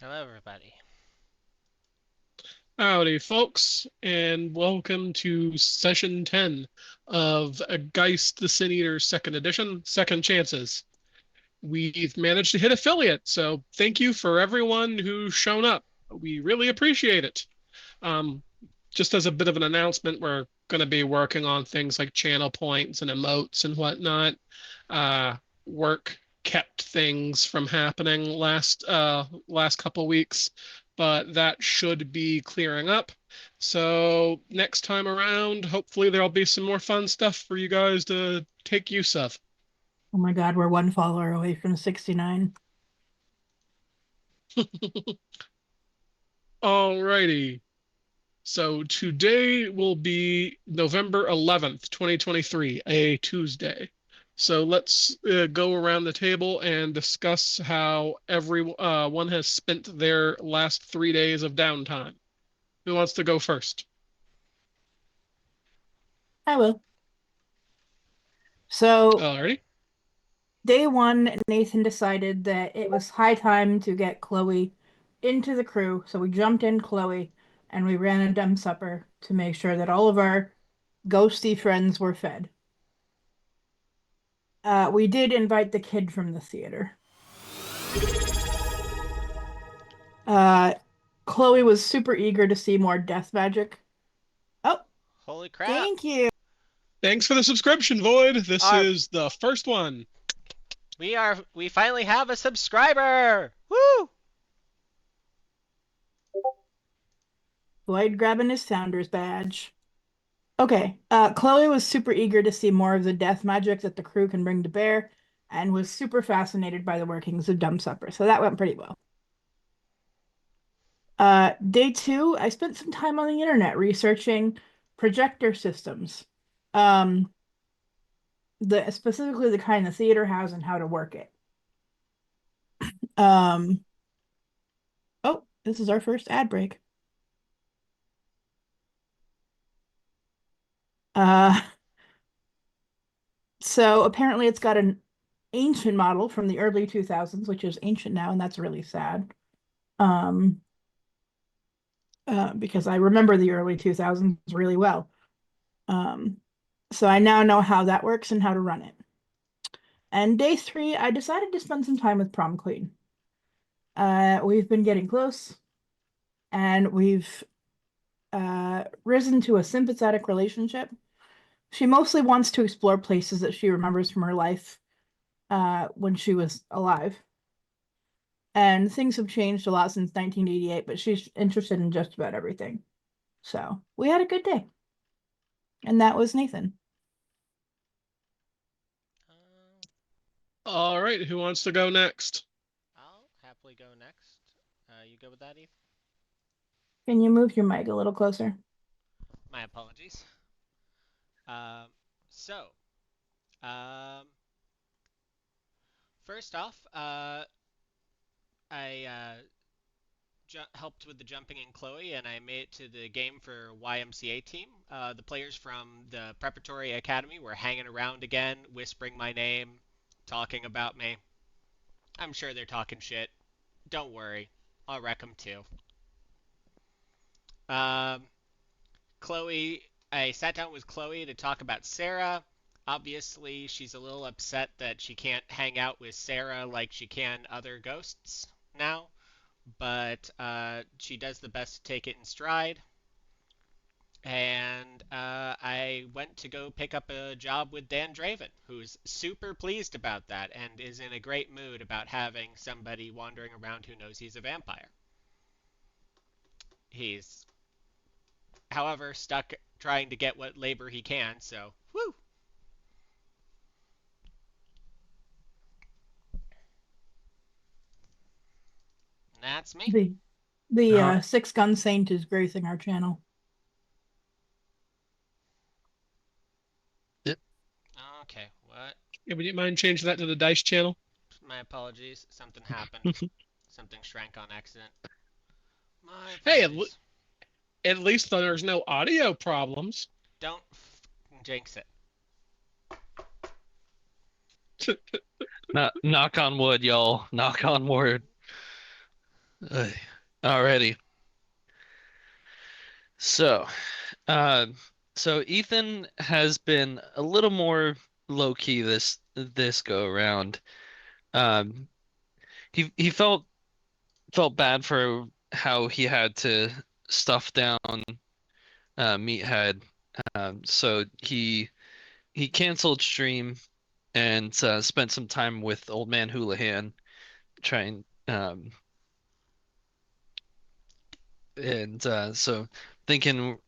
Hello, everybody. Howdy, folks, and welcome to session 10 of Geist the Sin Eater's second edition, Second Chances. We've managed to hit affiliate, so thank you for everyone who's shown up. We really appreciate it. Um, just as a bit of an announcement, we're going to be working on things like channel points and emotes and whatnot. Uh, Work kept things from happening last couple weeks, but that should be clearing up. So next time around, hopefully there'll be some more fun stuff for you guys to take use of. Oh my God, we're one follower away from 69. Alrighty. So today will be November 11th, 2023, a Tuesday. So let's go around the table and discuss how everyone has spent their last 3 days of downtime. Who wants to go first? I will. So, Alrighty. day one, Nathan decided that it was high time to get Chloe into the crew. So we jumped in Chloe and we ran a dumb supper to make sure that all of our ghosty friends were fed. We did invite the kid from the theater. Uh, Chloe was super eager to see more death magic. Oh, Holy crap! thank you. Thanks for the subscription, Void. This Our is the first one. we finally have a subscriber! Woo! Lloyd grabbing his founder's badge. Okay. Chloe was super eager to see more of the death magic that the crew can bring to bear and was super fascinated by the workings of Dumb Supper. So that went pretty well. Day two, I spent some time on the internet researching projector systems. Um, specifically the kind the theater has and how to work it. Um, oh, this is our first ad break. Uh, so apparently it's got an ancient model from the early 2000s, which is ancient now, and that's really sad. Um, because I remember the early 2000s really well. Um, so I now know how that works and how to run it. And day three, I decided to spend some time with Prom Queen. We've been getting close, and we've risen to a sympathetic relationship. She mostly wants to explore places that she remembers from her life when she was alive. And things have changed a lot since 1988, but she's interested in just about everything. So we had a good day. And that was Nathan. Uh, All right, who wants to go next? I'll happily go next. You go with that, Eve? Can you move your mic a little closer? My apologies. Um, so, um, first off, I helped with the jumping in Chloe, and I made it to the game for YMCA team. The players from the preparatory academy were hanging around again, whispering my name, talking about me. I'm sure they're talking shit. Don't worry, I'll wreck them too. Um, Chloe, I sat down with Chloe to talk about Sarah. Obviously, she's a little upset that she can't hang out with Sarah like she can other ghosts now, but she does the best to take it in stride. And I went to go pick up a job with Dan Draven, who's super pleased about that and is in a great mood about having somebody wandering around who knows he's a vampire. He's, however, stuck trying to get what labor he can, so woo! That's me. The Six Gun Saint is gracing our channel. Yep. Okay, what? Yeah, would you mind changing that to the dice channel? My apologies. Something happened. Something shrank on accident. My Hey, apologies. at least there's no audio problems. Don't jinx it. Knock on wood, y'all. Knock on wood. Ugh. Alrighty. So, uh, so Ethan has been a little more low key this go around. Um, he felt bad for how he had to stuff down Meathead. So he canceled stream and spent some time with Old Man Houlihan trying and so thinking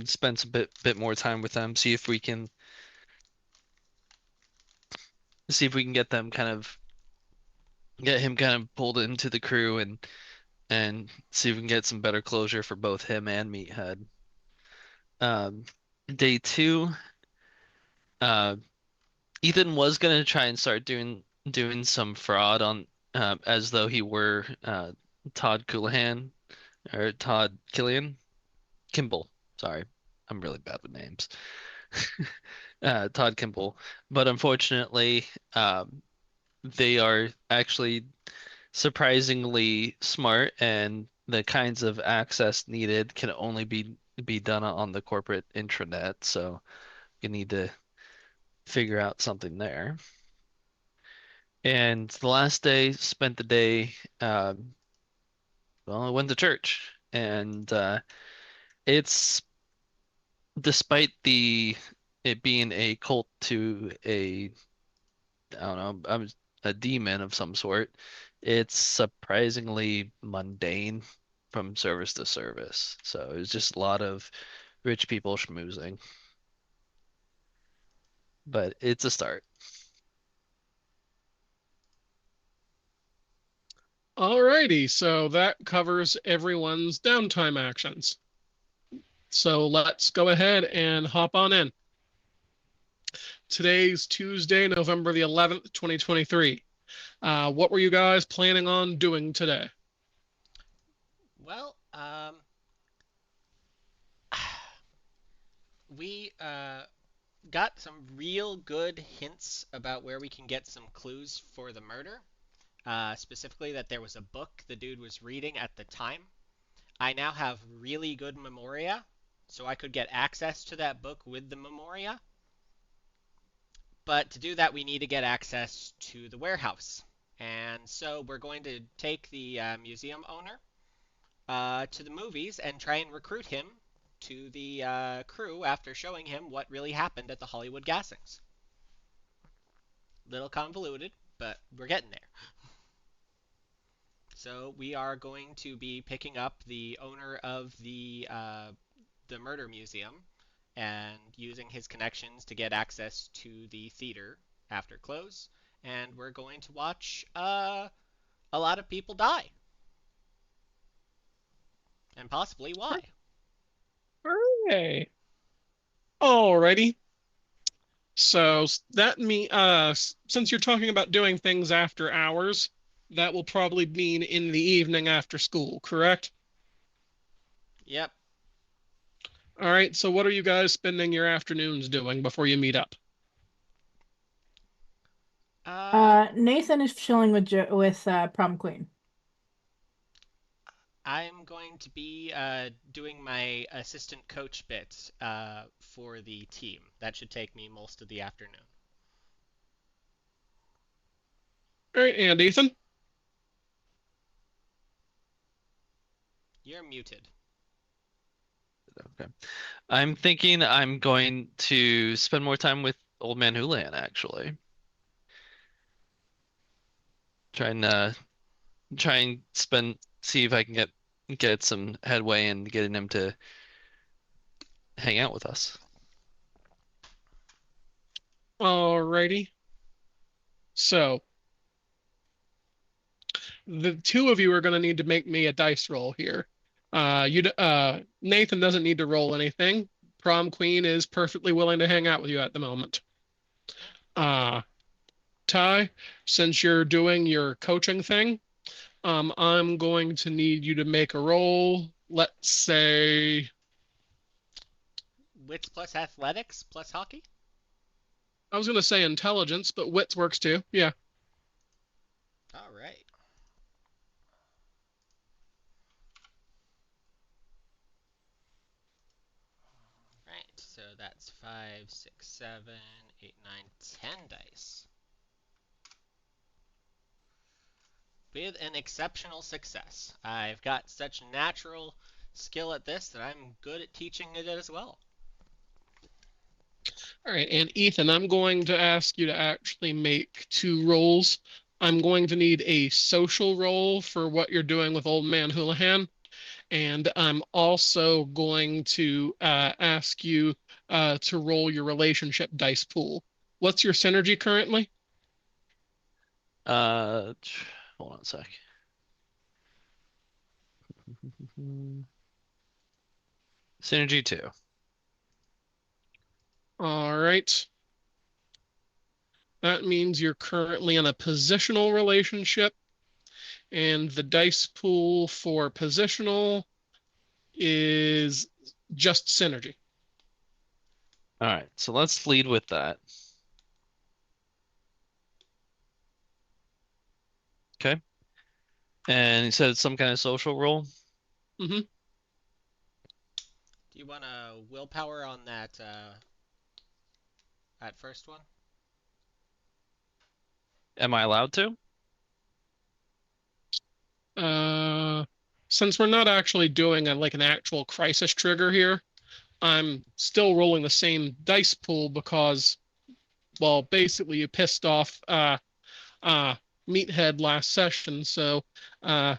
spend a bit more time with them, see if we can get him kind of pulled into the crew and see if we can get some better closure for both him and Meathead. Um, Day two, uh, Ethan was gonna try and start doing some fraud on as though he were Todd Coulihan or Todd Killian Kimball. Sorry, I'm really bad with names. Todd Kimball, but unfortunately, they are actually surprisingly smart, and the kinds of access needed can only be done on the corporate intranet. So you need to figure out something there. And the last day, spent the day, well, I went to church, and it's despite the it being a cult to I don't know, a demon of some sort. It's surprisingly mundane from service to service. So it's just a lot of rich people schmoozing, but it's a start. Alrighty, so that covers everyone's downtime actions. So let's go ahead and hop on in. Today's Tuesday, November the 11th, 2023. What were you guys planning on doing today? Well, we got some real good hints about where we can get some clues for the murder. Specifically, that there was a book the dude was reading at the time. I now have really good memoria, so I could get access to that book with the memoria. But to do that, we need to get access to the warehouse. And so we're going to take the museum owner to the movies and try and recruit him to the crew after showing him what really happened at the Hollywood gassings. Little convoluted, but we're getting there. So we are going to be picking up the owner of the murder museum and using his connections to get access to the theater after close. And we're going to watch a lot of people die, and possibly why. Hooray! Alrighty. So since you're talking about doing things after hours, that will probably mean in the evening after school, correct? Yep. All right, so what are you guys spending your afternoons doing before you meet up? Uh, Nathan is chilling with Prom Queen. I'm going to be doing my assistant coach bit for the team. That should take me most of the afternoon. All right, and Ethan? You're muted. Okay. I'm thinking I'm going to spend more time with Old Man Houlihan, actually. Trying to try and see if I can get some headway in getting him to hang out with us. Alrighty. So the two of you are going to need to make me a dice roll here. Nathan doesn't need to roll anything. Prom Queen is perfectly willing to hang out with you at the moment. Uh, Ty, since you're doing your coaching thing, I'm going to need you to make a roll. Let's say Wits plus athletics plus hockey? I was going to say intelligence, but wits works too. Yeah. All right. So that's 5, 6, 7, 8, 9, 10 dice. With an exceptional success. I've got such natural skill at this that I'm good at teaching it as well. All right, and Ethan, I'm going to ask you to actually make two rolls. I'm going to need a social roll for what you're doing with Old Man Houlihan, and I'm also going to ask you to roll your relationship dice pool. What's your synergy currently? Uh, Hold on a sec. Synergy 2. All right. That means you're currently in a positional relationship, and the dice pool for positional is just synergy. All right, so let's lead with that. Okay. And you said some kind of social role. Mm-hmm. Do you want a willpower on that first one? Am I allowed to? Uh, since we're not actually doing like an actual crisis trigger here, I'm still rolling the same dice pool because, well, basically you pissed off uh Meathead last session, so uh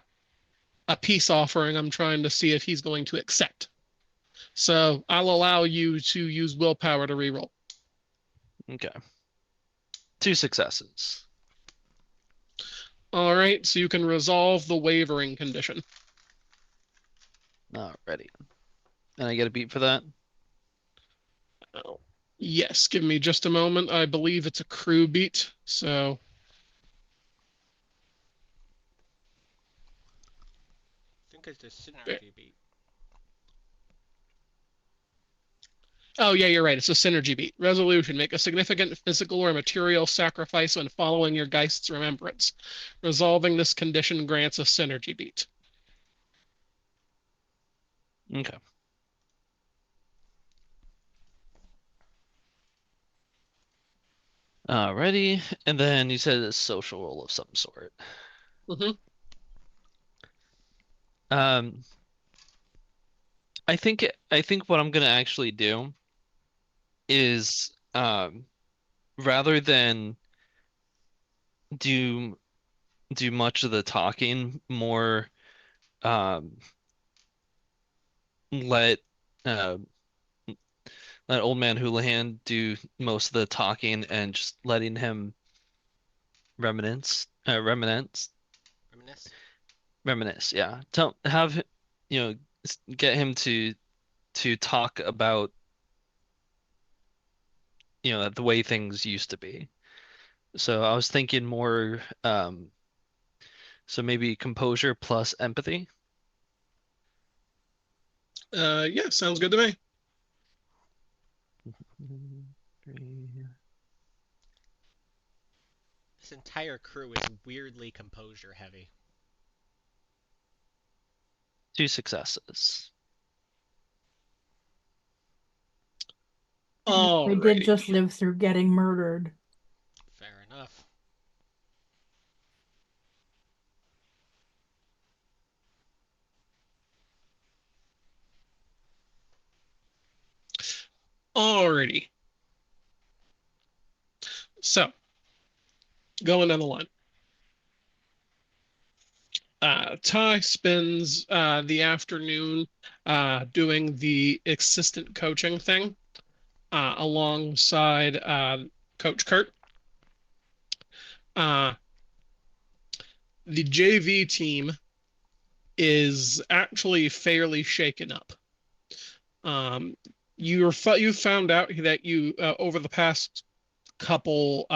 a peace offering I'm trying to see if he's going to accept. So I'll allow you to use willpower to reroll. Okay. 2 successes. All right, so you can resolve the wavering condition. Alrighty. And I get a beat for that? Oh, yes, give me just a moment. I believe it's a crew beat, so I think it's a synergy beat. oh, yeah, you're right. It's a synergy beat. Resolution. Make a significant physical or material sacrifice when following your Geist's remembrance. Resolving this condition grants a synergy beat. Okay. Alrighty. And then you said a social role of some sort. Hmm. Um, I think what I'm gonna actually do is rather than do do much of the talking, more um let uh let old man Houlihan do most of the talking and just letting him reminisce, Reminisce? yeah. Tell have you know get him to talk about the way things used to be. So I was thinking more so maybe composure plus empathy. Yeah, sounds good to me. Three. This entire crew is weirdly composure heavy. 2 successes. They did Alrighty. just live through getting murdered. Fair enough. Alrighty. So, going down the line. Ty spends the afternoon doing the assistant coaching thing alongside Coach Kurt. Uh, the JV team is actually fairly shaken up. Um, you found out that you over the past couple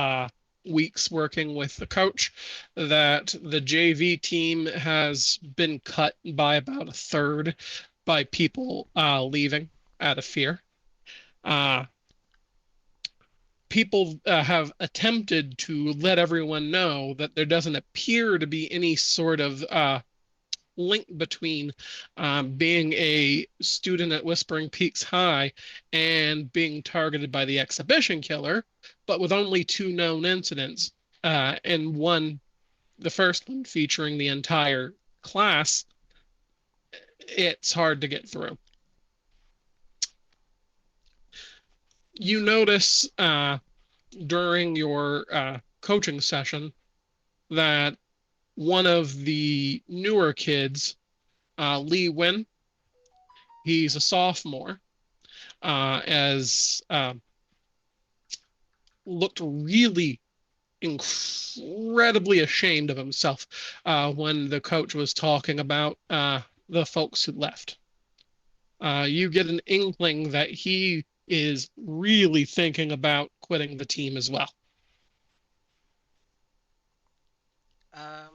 weeks working with the coach that the JV team has been cut by about a third by people leaving out of fear. Uh, People have attempted to let everyone know that there doesn't appear to be any sort of link between being a student at Whispering Peaks High and being targeted by the exhibition killer, but with only two known incidents, and one, the first one featuring the entire class, it's hard to get through. You notice during your coaching session that one of the newer kids, Lee Win, he's a sophomore, as looked really incredibly ashamed of himself when the coach was talking about the folks who left. You get an inkling that he is really thinking about quitting the team as well. Um,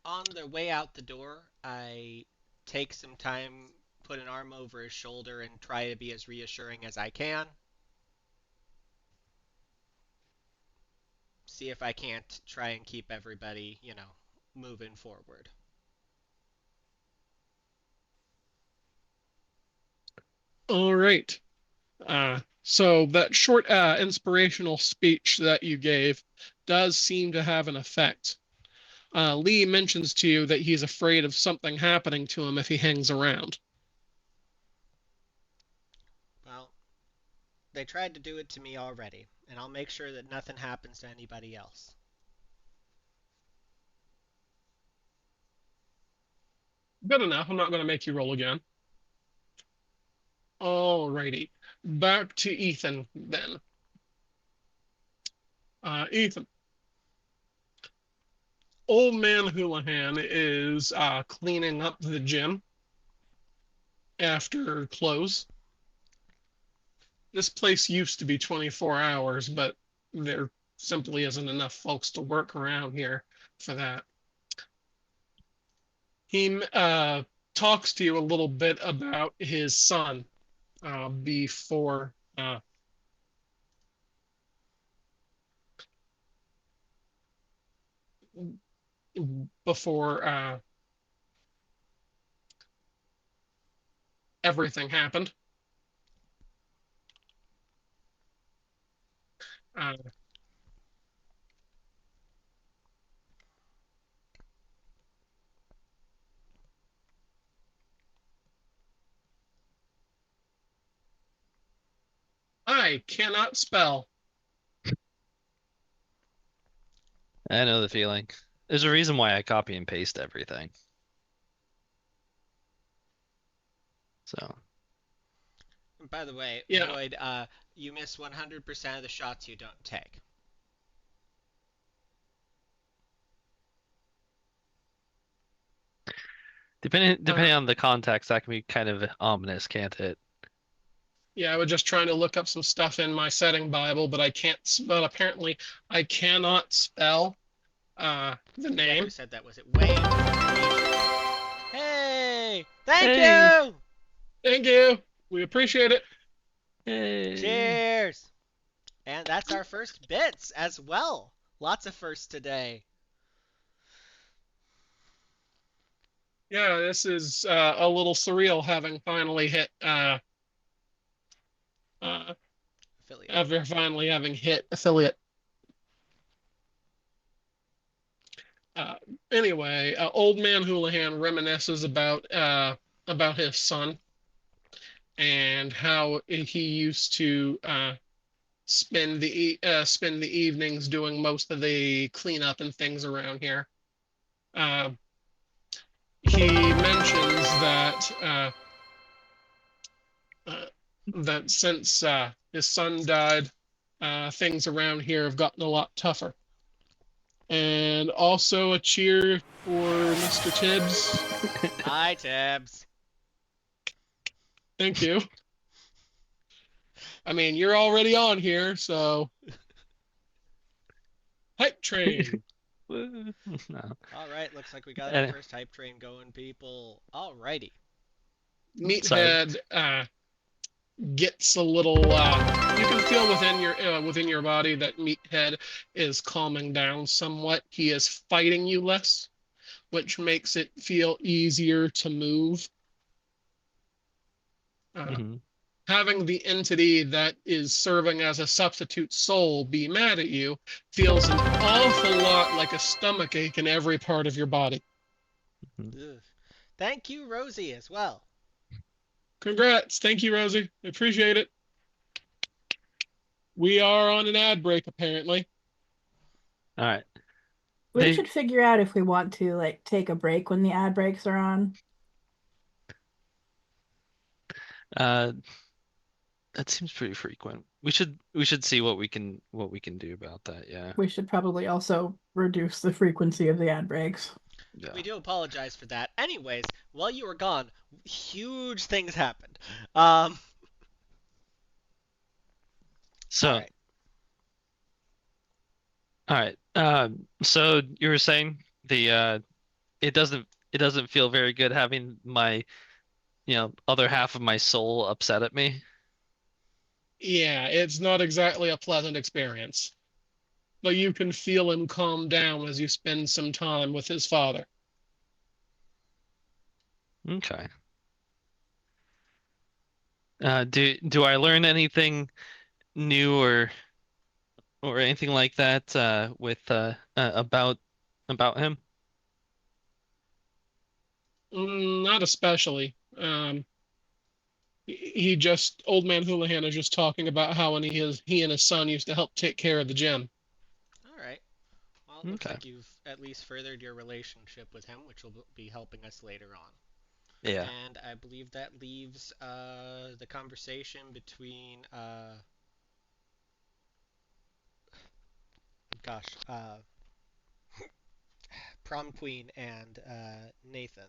on the way out the door, I take some time, put an arm over his shoulder, and try to be as reassuring as I can. See if I can't try and keep everybody, moving forward. All right. So that short inspirational speech that you gave does seem to have an effect. Lee mentions to you that he's afraid of something happening to him if he hangs around. Well, they tried to do it to me already, and I'll make sure that nothing happens to anybody else. Good enough. I'm not going to make you roll again. Alrighty. Back to Ethan then. Ethan. Old Man Houlihan is cleaning up the gym after close. This place used to be 24 hours, but there simply isn't enough folks to work around here for that. He talks to you a little bit about his son before before everything happened. Uh, I cannot spell. I know the feeling. There's a reason why I copy and paste everything. So, And by the way, Yeah, Void, you miss 100% of the shots you don't take. depending on the context, that can be kind of ominous, can't it? yeah. I was just trying to look up some stuff in my setting Bible, but I can't. But apparently, I cannot spell the Yeah, who name. said that? Was it Wayne? Hey! Thank Hey! you! Thank you. We appreciate it. Hey! Cheers! And that's our first bits as well. Lots of firsts today. Yeah, this is a little surreal having finally hit uh, Affiliate. after finally having hit affiliate. Uh, anyway, Old Man Houlihan reminisces about his son and how he used to spend the evenings doing most of the cleanup and things around here. Uh, he mentions uh, that since his son died, things around here have gotten a lot tougher. And also a cheer for Mr. Tibbs. Hi, Tibbs. Thank you. I mean, you're already on here, so hype train. No. All right, looks like we got our And first hype train going, people. Alrighty. sorry. Meathead gets a little. You can feel within your body that Meathead is calming down somewhat. He is fighting you less, which makes it feel easier to move. Uh, Hmm. Having the entity that is serving as a substitute soul be mad at you feels an awful lot like a stomach ache in every part of your body. Hmm. Ugh. Thank you, Rosie, as well. Congrats. Thank you, Rosie. I appreciate it. We are on an ad break, apparently. All right. We They should figure out if we want to like take a break when the ad breaks are on. uh that seems pretty frequent. We should see what we can do about that. Yeah. We should probably also reduce the frequency of the ad breaks. Yeah. We do apologize for that. Anyways, while you were gone, huge things happened. Um, all So, right. all right. So you were saying the it doesn't feel very good having my, other half of my soul upset at me. Yeah, it's not exactly a pleasant experience, but you can feel him calm down as you spend some time with his father. Okay. Do I learn anything new or anything like that with about him? Not especially. He just old man Houlihan is just talking about how when he and his son used to help take care of the gym. All right. Well, it looks Okay. like you've at least furthered your relationship with him, which will be helping us later on. Yeah. And I believe that leaves the conversation between, gosh, Prom Queen and Nathan.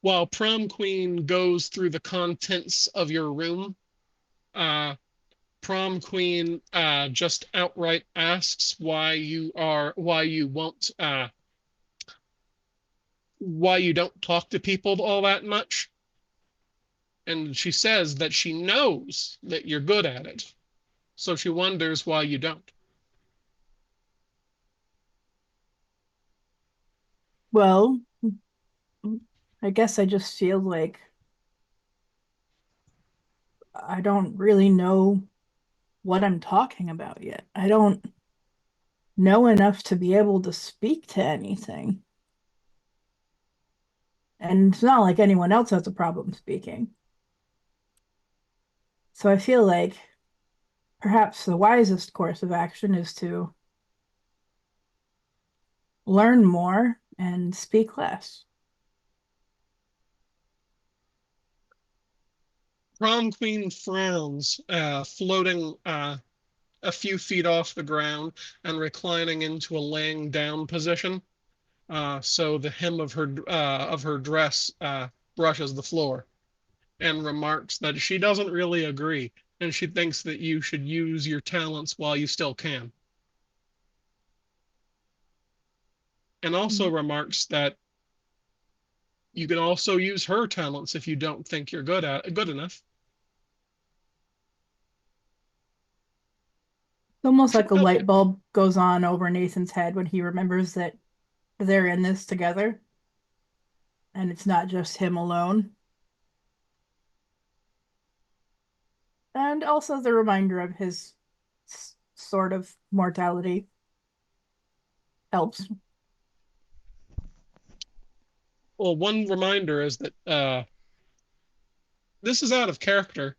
While prom queen goes through the contents of your room, uh, prom queen just outright asks why you don't talk to people all that much, and she says that she knows that you're good at it, so she wonders why you don't. Well, I guess I just feel like I don't really know what I'm talking about yet. I don't know enough to be able to speak to anything. And it's not like anyone else has a problem speaking. So I feel like perhaps the wisest course of action is to learn more and speak less. Prom queen frowns, floating a few feet off the ground and reclining into a laying down position. So the hem of her dress brushes the floor, and remarks that she doesn't really agree, and she thinks that you should use your talents while you still can. And also remarks that you can also use her talents if you don't think you're good enough. It's almost Should like a probably light bulb goes on over Nathan's head when he remembers that they're in this together and it's not just him alone. And also the reminder of his sort of mortality helps. well, one reminder is that this is out of character,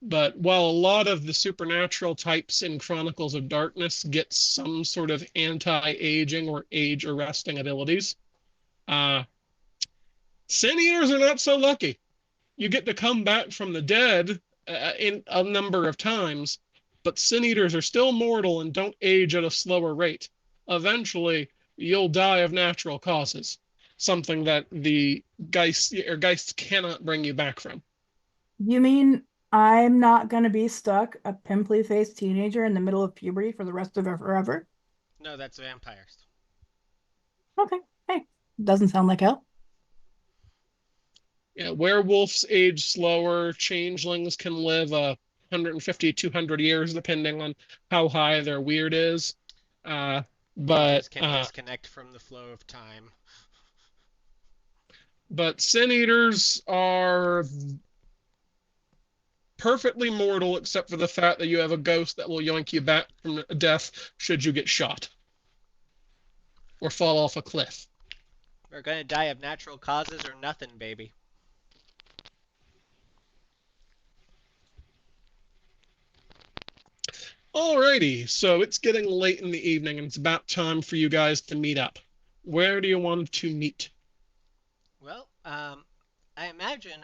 but while a lot of the supernatural types in Chronicles of Darkness get some sort of anti-aging or age-arresting abilities, uh, Sin Eaters are not so lucky. You get to come back from the dead in a number of times, but Sin Eaters are still mortal and don't age at a slower rate. Eventually, you'll die of natural causes, something that the Geist cannot bring you back from. You mean I'm not going to be stuck a pimply faced teenager in the middle of puberty for the rest of forever? No, that's vampires. Okay. Hey, doesn't sound like hell. Yeah, werewolves age slower. Changelings can live a 150, 200 years, depending on how high their weird is. Uh, but Humans can uh, disconnect from the flow of time. but sin eaters are perfectly mortal, except for the fact that you have a ghost that will yoink you back from death should you get shot or fall off a cliff. We're gonna die of natural causes or nothing, baby. Alrighty, so it's getting late in the evening and it's about time for you guys to meet up. Where do you want to meet? Well, I imagine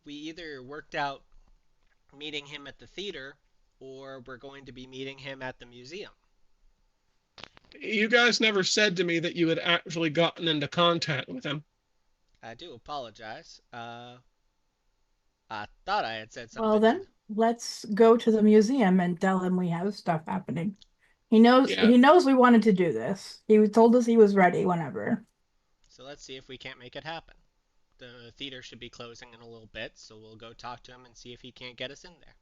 we either worked out meeting him at the theater or we're going to be meeting him at the museum. You guys never said to me that you had actually gotten into contact with him. I do apologize. I thought I had said Well, something to. then let's go to the museum and tell him we have stuff happening. He knows Yeah, he knows we wanted to do this. He told us he was ready whenever. So let's see if we can't make it happen. The theater should be closing in a little bit, so we'll go talk to him and see if he can't get us in there.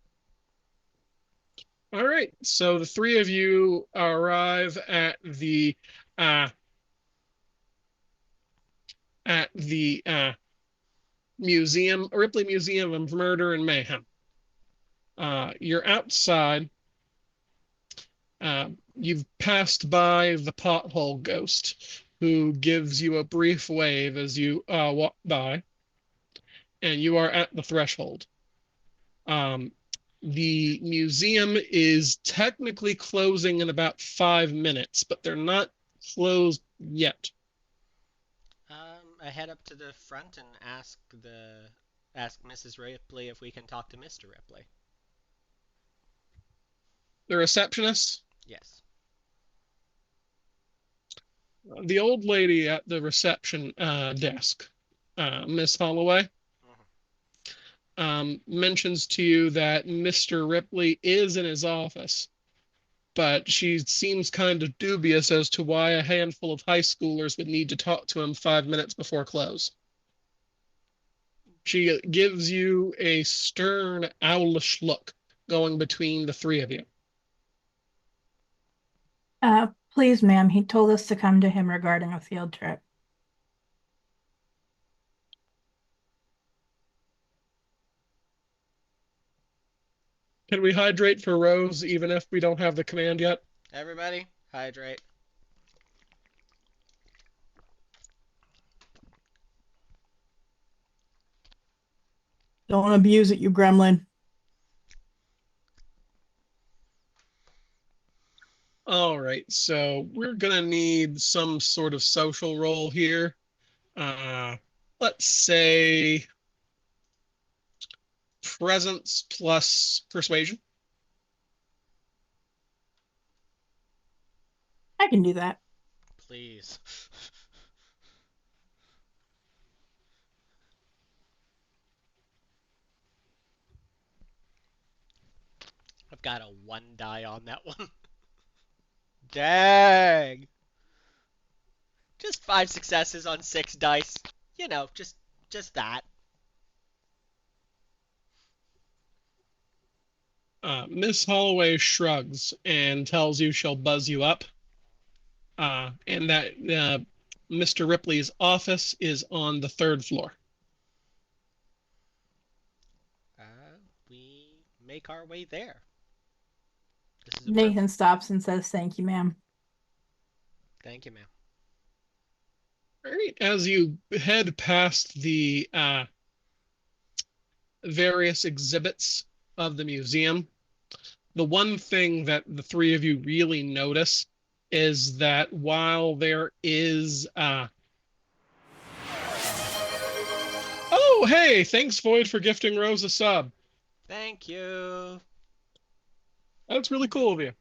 all right. So the three of you arrive uh at the museum, Ripley Museum of Murder and Mayhem. You're outside. You've passed by the pothole ghost, who gives you a brief wave as you walk by, and you are at the threshold. Um, the museum is technically closing in about 5 minutes, but they're not closed yet. I head up to the front and ask Mrs. Ripley if we can talk to Mr. Ripley. The receptionist, Yes. the old lady at the reception desk, Miss Holloway, Mhm. mentions to you that Mr. Ripley is in his office, but she seems kind of dubious as to why a handful of high schoolers would need to talk to him 5 minutes before close. She gives you a stern, owlish look going between the three of you. Please, ma'am, he told us to come to him regarding a field trip. Can we hydrate for Rose even if we don't have the command yet? Everybody, hydrate. Don't abuse it, you gremlin. All right, so we're gonna need some sort of social role here. Uh, let's say presence plus persuasion. I can do that. Please. I've got a 1 die on that one. Dang. Just 5 successes on 6 dice. You know, just that. Miss Holloway shrugs and tells you she'll buzz you up, and that Mr. Ripley's office is on the third floor. We make our way there. This is a perfect. Nathan stops and says, "Thank you, ma'am." Thank you, ma'am. All right, as you head past the various exhibits of the museum, the one thing that the three of you really notice is that while there is oh, hey, thanks Void for gifting Rose a sub. Thank you. That's really cool of you.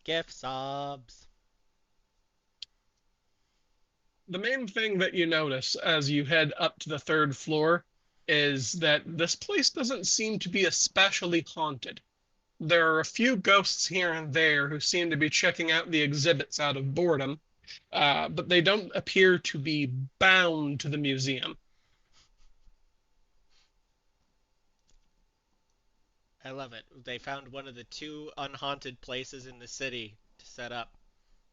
Gift subs. The main thing that you notice as you head up to the third floor is that this place doesn't seem to be especially haunted. There are a few ghosts here and there who seem to be checking out the exhibits out of boredom, but they don't appear to be bound to the museum. I love it. They found one of the two unhaunted places in the city to set up.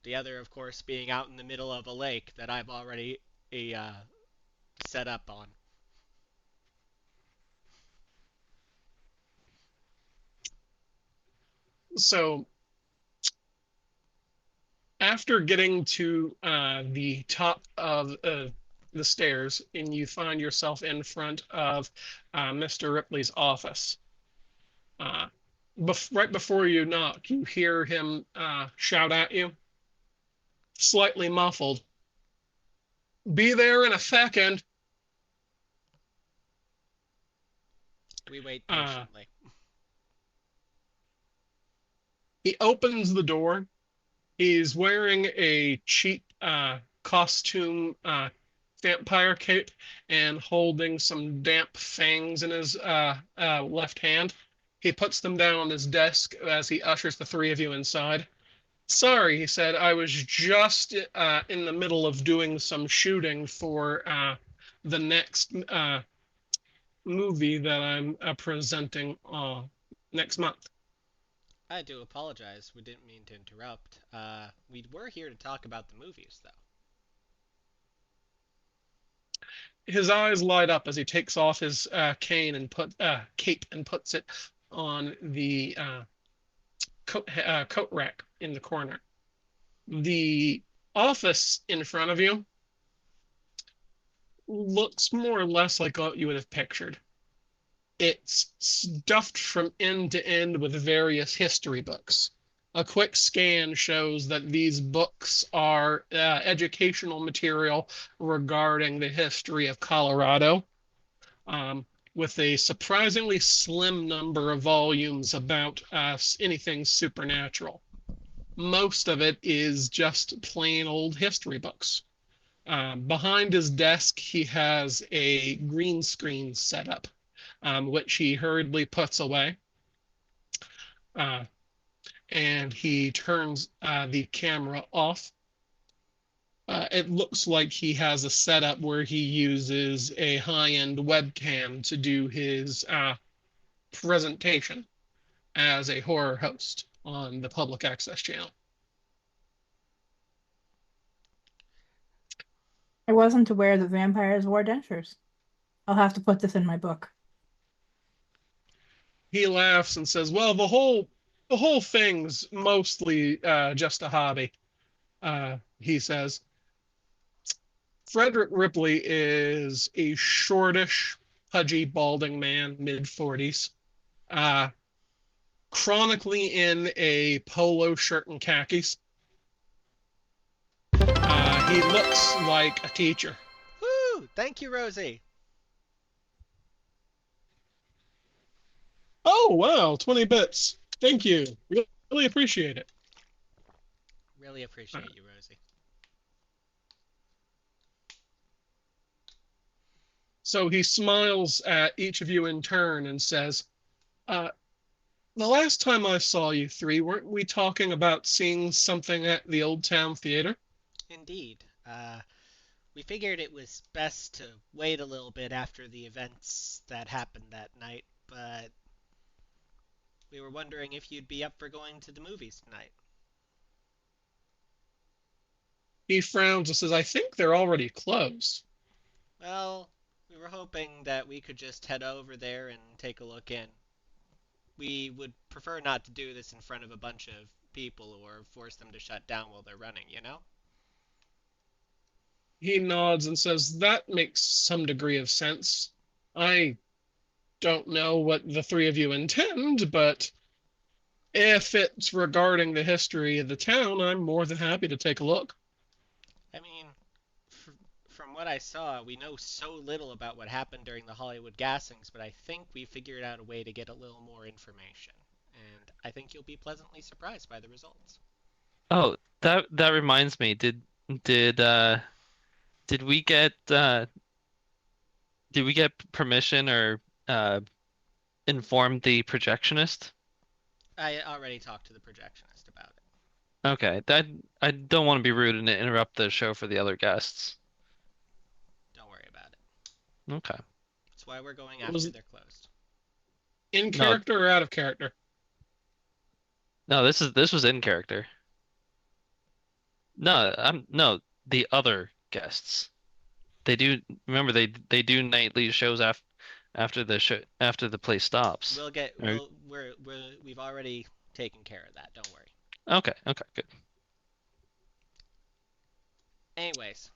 The other, of course, being out in the middle of a lake that I've already uh, set up on. So after getting to the top of the stairs, and you find yourself in front of Mr. Ripley's office. Uh, right before you knock, you hear him shout at you, slightly muffled, "Be there in a second." We wait Uh, patiently. he opens the door. He's wearing a cheap costume vampire cape and holding some damp fangs in his left hand. He puts them down on his desk as he ushers the three of you inside. "Sorry," he said, "I was just in the middle of doing some shooting for the next movie that I'm presenting next month." I do apologize. We didn't mean to interrupt. We were here to talk about the movies, though. His eyes light up as he takes off his cane and cape and puts it on the coat rack in the corner. The office in front of you looks more or less like what you would have pictured. It's stuffed from end to end with various history books. A quick scan shows that these books are educational material regarding the history of Colorado, um, with a surprisingly slim number of volumes about anything supernatural. Most of it is just plain old history books. Behind his desk, he has a green screen set up, which he hurriedly puts away. Uh, and he turns the camera off. It looks like he has a setup where he uses a high-end webcam to do his presentation as a horror host on the public access channel. I wasn't aware that vampires wore dentures. I'll have to put this in my book. He laughs and says, "Well, the whole thing's mostly just a hobby." He says, "Frederick Ripley is a shortish, pudgy, balding man, mid 40s, uh, chronically in a polo shirt and khakis. He looks like a teacher." Woo! Thank you, Rosie. "Oh, wow, 20 bits. Thank you. Really appreciate it." Really Uh, appreciate you, Rosie. so he smiles at each of you in turn and says, uh, "The last time I saw you three, weren't we talking about seeing something at the Old Town Theater?" Indeed. We figured it was best to wait a little bit after the events that happened that night, but we were wondering if you'd be up for going to the movies tonight. He frowns and says, "I think they're already closed." Well, we were hoping that we could just head over there and take a look in. We would prefer not to do this in front of a bunch of people or force them to shut down while they're running, you know? He nods and says, "That makes some degree of sense. I don't know what the three of you intend, but if it's regarding the history of the town, I'm more than happy to take a look." I mean, fr from what I saw, we know so little about what happened during the Hollywood gassings, but I think we figured out a way to get a little more information. And I think you'll be pleasantly surprised by the results. Oh, that reminds me. Did uh did we get permission or inform the projectionist? I already talked to the projectionist about it. Okay, that I don't want to be rude and interrupt the show for the other guests. Don't worry about it. Okay. That's why we're going after Was they're closed. In No, character or out of character? no, this was in character. No, no, the other guests. They do remember they do nightly shows after the show after the play stops. We'll get Or, we've already taken care of that. Don't worry. okay, okay, good. Anyways,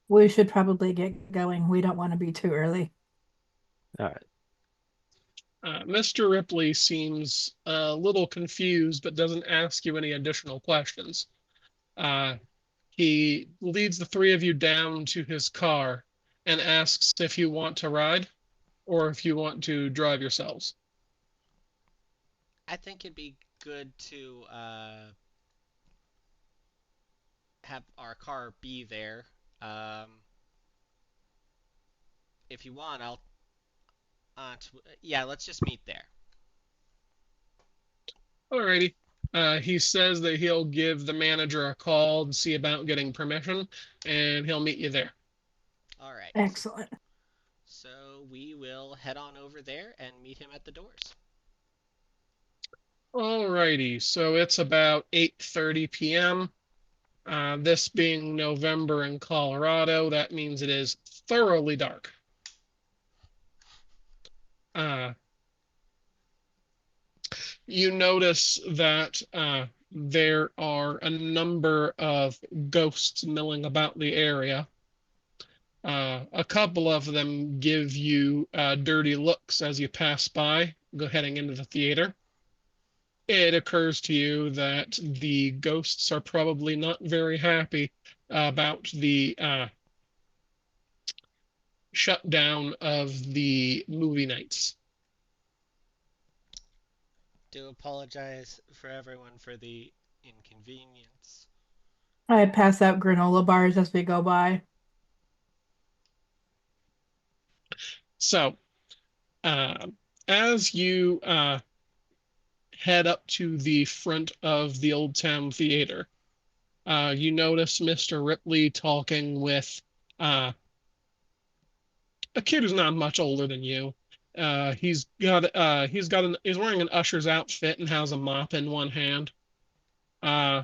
We should probably get going. We don't want to be too early. All right. Mr. Ripley seems a little confused, but doesn't ask you any additional questions. Uh, he leads the three of you down to his car and asks if you want to ride or if you want to drive yourselves. I think it'd be good to have our car be there. Um, if you want, I'll. Yeah, let's just meet there. Alrighty. He says that he'll give the manager a call and see about getting permission, and he'll meet you there. All right. Excellent. So we will head on over there and meet him at the doors. Alrighty. So it's about 8:30 p.m. This being November in Colorado, that means it is thoroughly dark. Uh, you notice that there are a number of ghosts milling about the area. A couple of them give you dirty looks as you pass by, go heading into the theater. It occurs to you that the ghosts are probably not very happy about the shutdown of the movie nights. Do apologize for everyone for the inconvenience. I pass out granola bars as we go by. So, uh, as you head up to the front of the Old Town Theater, you notice Mr. Ripley talking with uh, a kid who's not much older than you. He's wearing an usher's outfit and has a mop in one hand. Uh,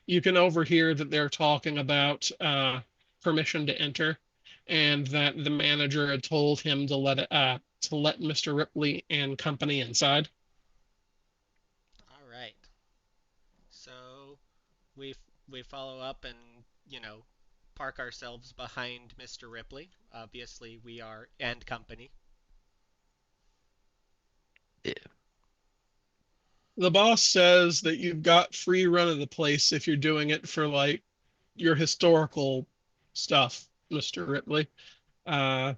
you can overhear that they're talking about permission to enter, and that the manager had told him to let Mr. Ripley and company inside. All right. So we we follow up and park ourselves behind Mr. Ripley. Obviously, we are and company. Yeah. The boss says that you've got free run of the place if you're doing it for like your historical stuff, Mr. Ripley. Uh,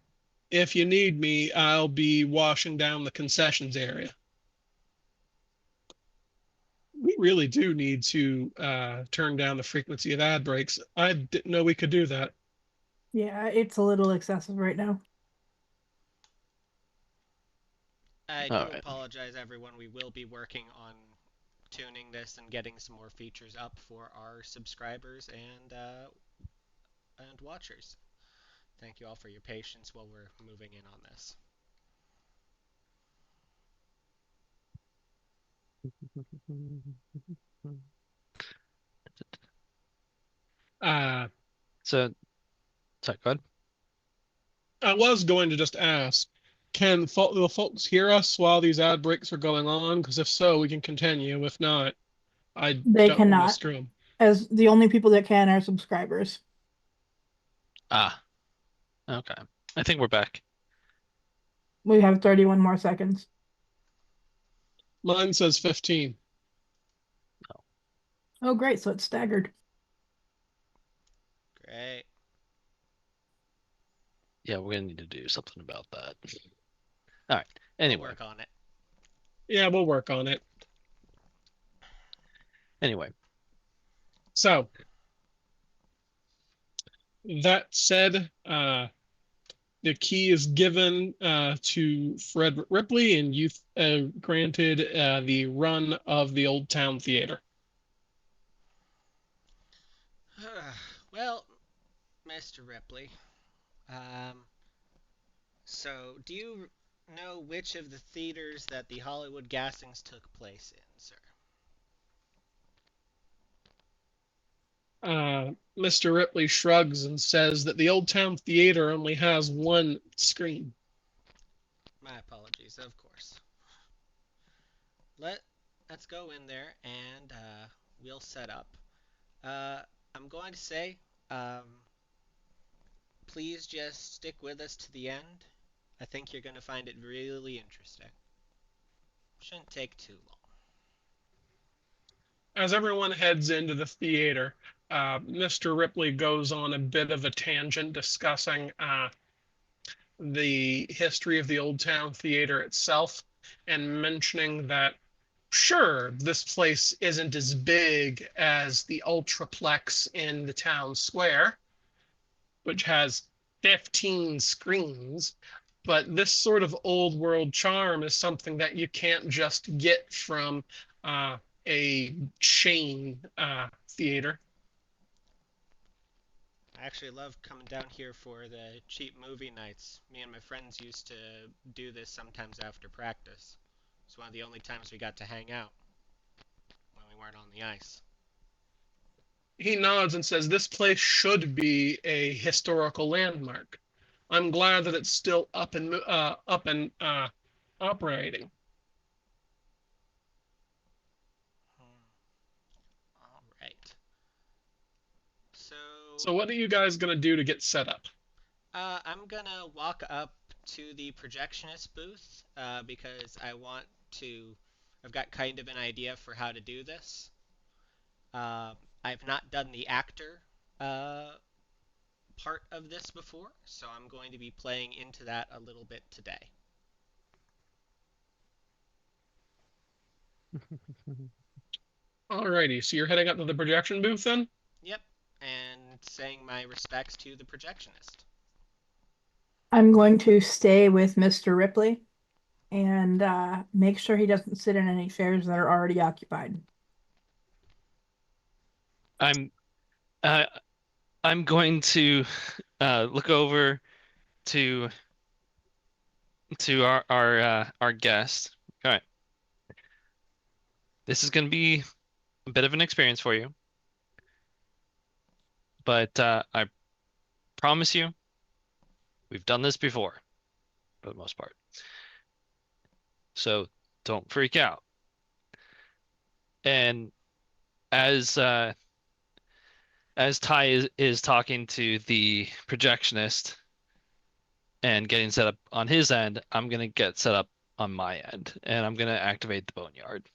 if you need me, I'll be washing down the concessions area. We really do need to turn down the frequency of ad breaks. I didn't know we could do that. Yeah, it's a little excessive right now. I All do right. apologize, everyone. We will be working on tuning this and getting some more features up for our subscribers and watchers. Thank you all for your patience while we're moving in on this. Uh, So, sorry, go ahead. I was going to just ask, can the folks hear us while these ad breaks are going on? Because if so, we can continue. If not, I They don't want to cannot, screw them. as the only people that can are subscribers. Ah, okay. I think we're back. We have 31 more seconds. Mine says 15. Oh, great. So it's staggered. Great. Yeah, we're gonna need to do something about that. All right. We'll Anyway, work on it. Yeah, we'll work on it. anyway. So, that said, the key is given to Fred Ripley, and you've granted the run of the Old Town Theater. Well, Mr. Ripley, um, so do you know which of the theaters that the Hollywood Gassings took place in, sir. Mr. Ripley shrugs and says that the Old Town Theater only has one screen. My apologies, of course. Let let's go in there and we'll set up. Uh, I'm going to say, um, please just stick with us to the end. I think you're going to find it really interesting. Shouldn't take too long. As everyone heads into the theater, Mr. Ripley goes on a bit of a tangent discussing the history of the Old Town Theater itself and mentioning that, sure, this place isn't as big as the Ultraplex in the town square, which has 15 screens. But this sort of old world charm is something that you can't just get from uh, a chain theater. I actually love coming down here for the cheap movie nights. Me and my friends used to do this sometimes after practice. It's one of the only times we got to hang out when we weren't on the ice. He nods and says, "This place should be a historical landmark. I'm glad that it's still up and operating." Hmm. All right. So So, what are you guys gonna do to get set up? I'm gonna walk up to the projectionist booth because I want to. I've got kind of an idea for how to do this. I've not done the actor uh, part of this before, so I'm going to be playing into that a little bit today. Alrighty, so you're heading up to the projection booth then? Yep, and saying my respects to the projectionist. I'm going to stay with Mr. Ripley and make sure he doesn't sit in any chairs that are already occupied. I'm uh, I'm going to look over to our guest. All right, this is going to be a bit of an experience for you, but I promise you, we've done this before for the most part. So don't freak out. And as Ty is talking to the projectionist and getting set up on his end, I'm gonna get set up on my end, and I'm gonna activate the boneyard.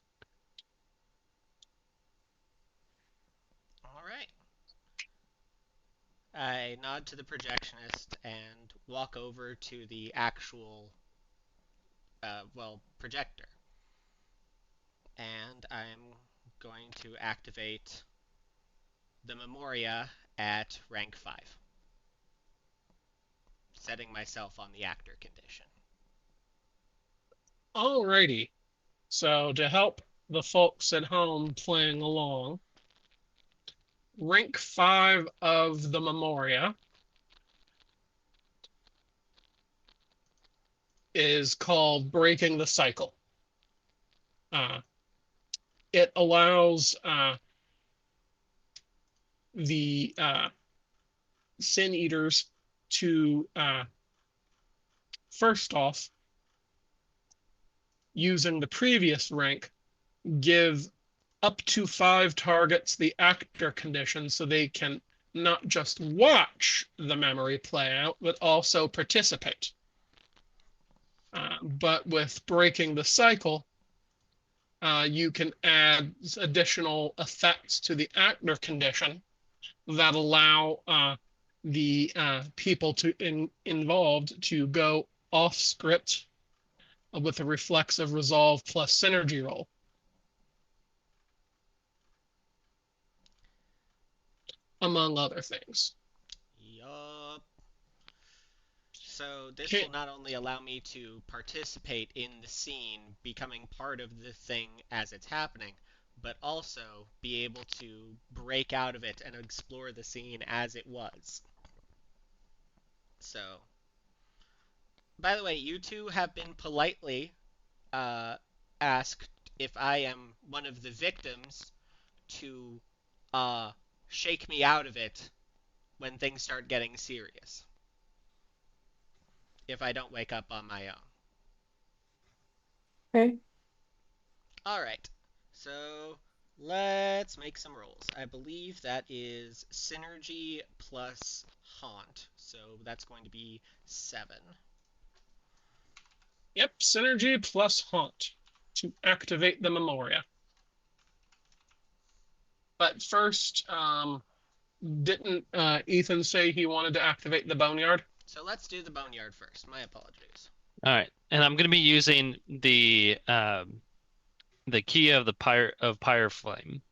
All right. I nod to the projectionist and walk over to the actual, projector. And I'm going to activate the Memoria at rank 5, setting myself on the actor condition. Alrighty. So to help the folks at home playing along, rank 5 of the Memoria is called Breaking the Cycle. Uh, it allows the Sin Eaters to, first off, using the previous rank, give up to 5 targets the actor condition so they can not just watch the memory play out, but also participate. But with breaking the cycle, you can add additional effects to the actor condition that allow the people involved to go off script with a reflexive resolve plus synergy roll, among other things. Yup. So this will Okay. not only allow me to participate in the scene, becoming part of the thing as it's happening, but also be able to break out of it and explore the scene as it was. So By the way, you two have been politely uh, asked if I am one of the victims to uh, shake me out of it when things start getting serious. If I don't wake up on my own. Okay. All right. So let's make some rolls. I believe that is synergy plus haunt. So that's going to be 7. Yep, synergy plus haunt to activate the memoria. But first, didn't Ethan say he wanted to activate the boneyard? So let's do the boneyard first. My apologies. All right, and I'm gonna be using the key of the pyre flame.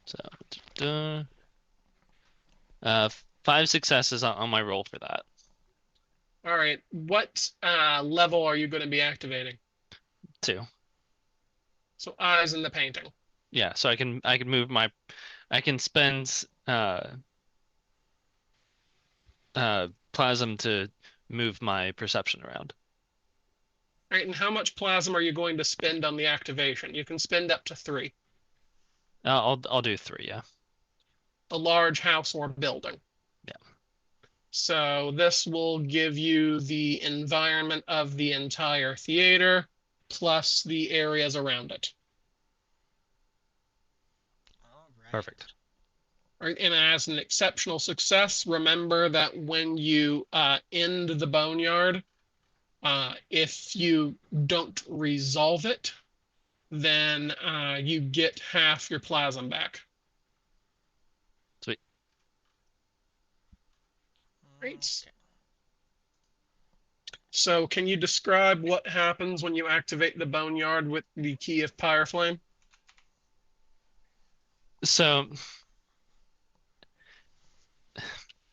So, duh, 5 successes on my roll for that. All right, what level are you going to be activating? 2. So eyes in the painting. Yeah, so I can move my I can spend plasm to move my perception around. All right, and how much plasma are you going to spend on the activation? You can spend up to 3. I'll do 3, yeah. A large house or building. Yeah. So this will give you the environment of the entire theater plus the areas around it. All right. Perfect. Right, and as an exceptional success, remember that when you end the boneyard, if you don't resolve it, then you get half your plasm back. Sweet. Right. Okay. So can you describe what happens when you activate the boneyard with the key of Pyre Flame? So,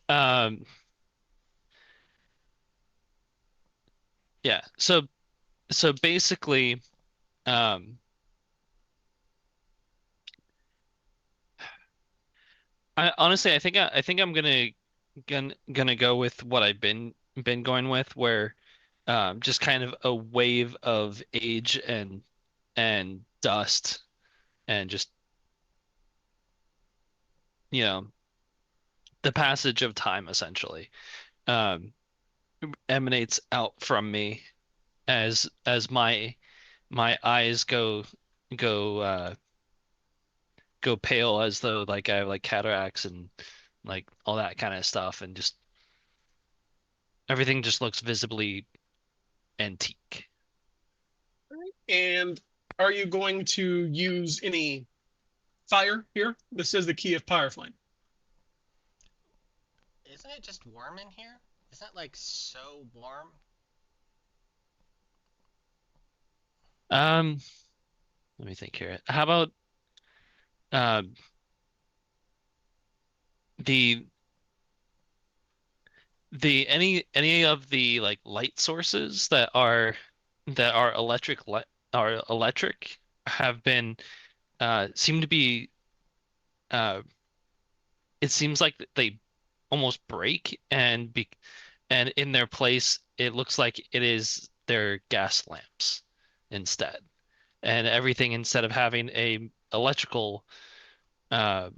um, yeah. So basically, um, I think I'm gonna go with what I've been going with, where just kind of a wave of age and dust and just you know the passage of time essentially um, emanates out from me as my eyes go go pale as though like I have like cataracts and like all that kind of stuff and just everything just looks visibly antique. And are you going to use any fire here? This is the key of Pyre Flame. Isn't it just warm in here? Isn't it like so warm? Um, Let me think here. How about um the any of the like light sources that are electric have been seem to be uh it seems like they almost break and in their place it looks like it is their gas lamps instead. And everything instead of having a electrical uh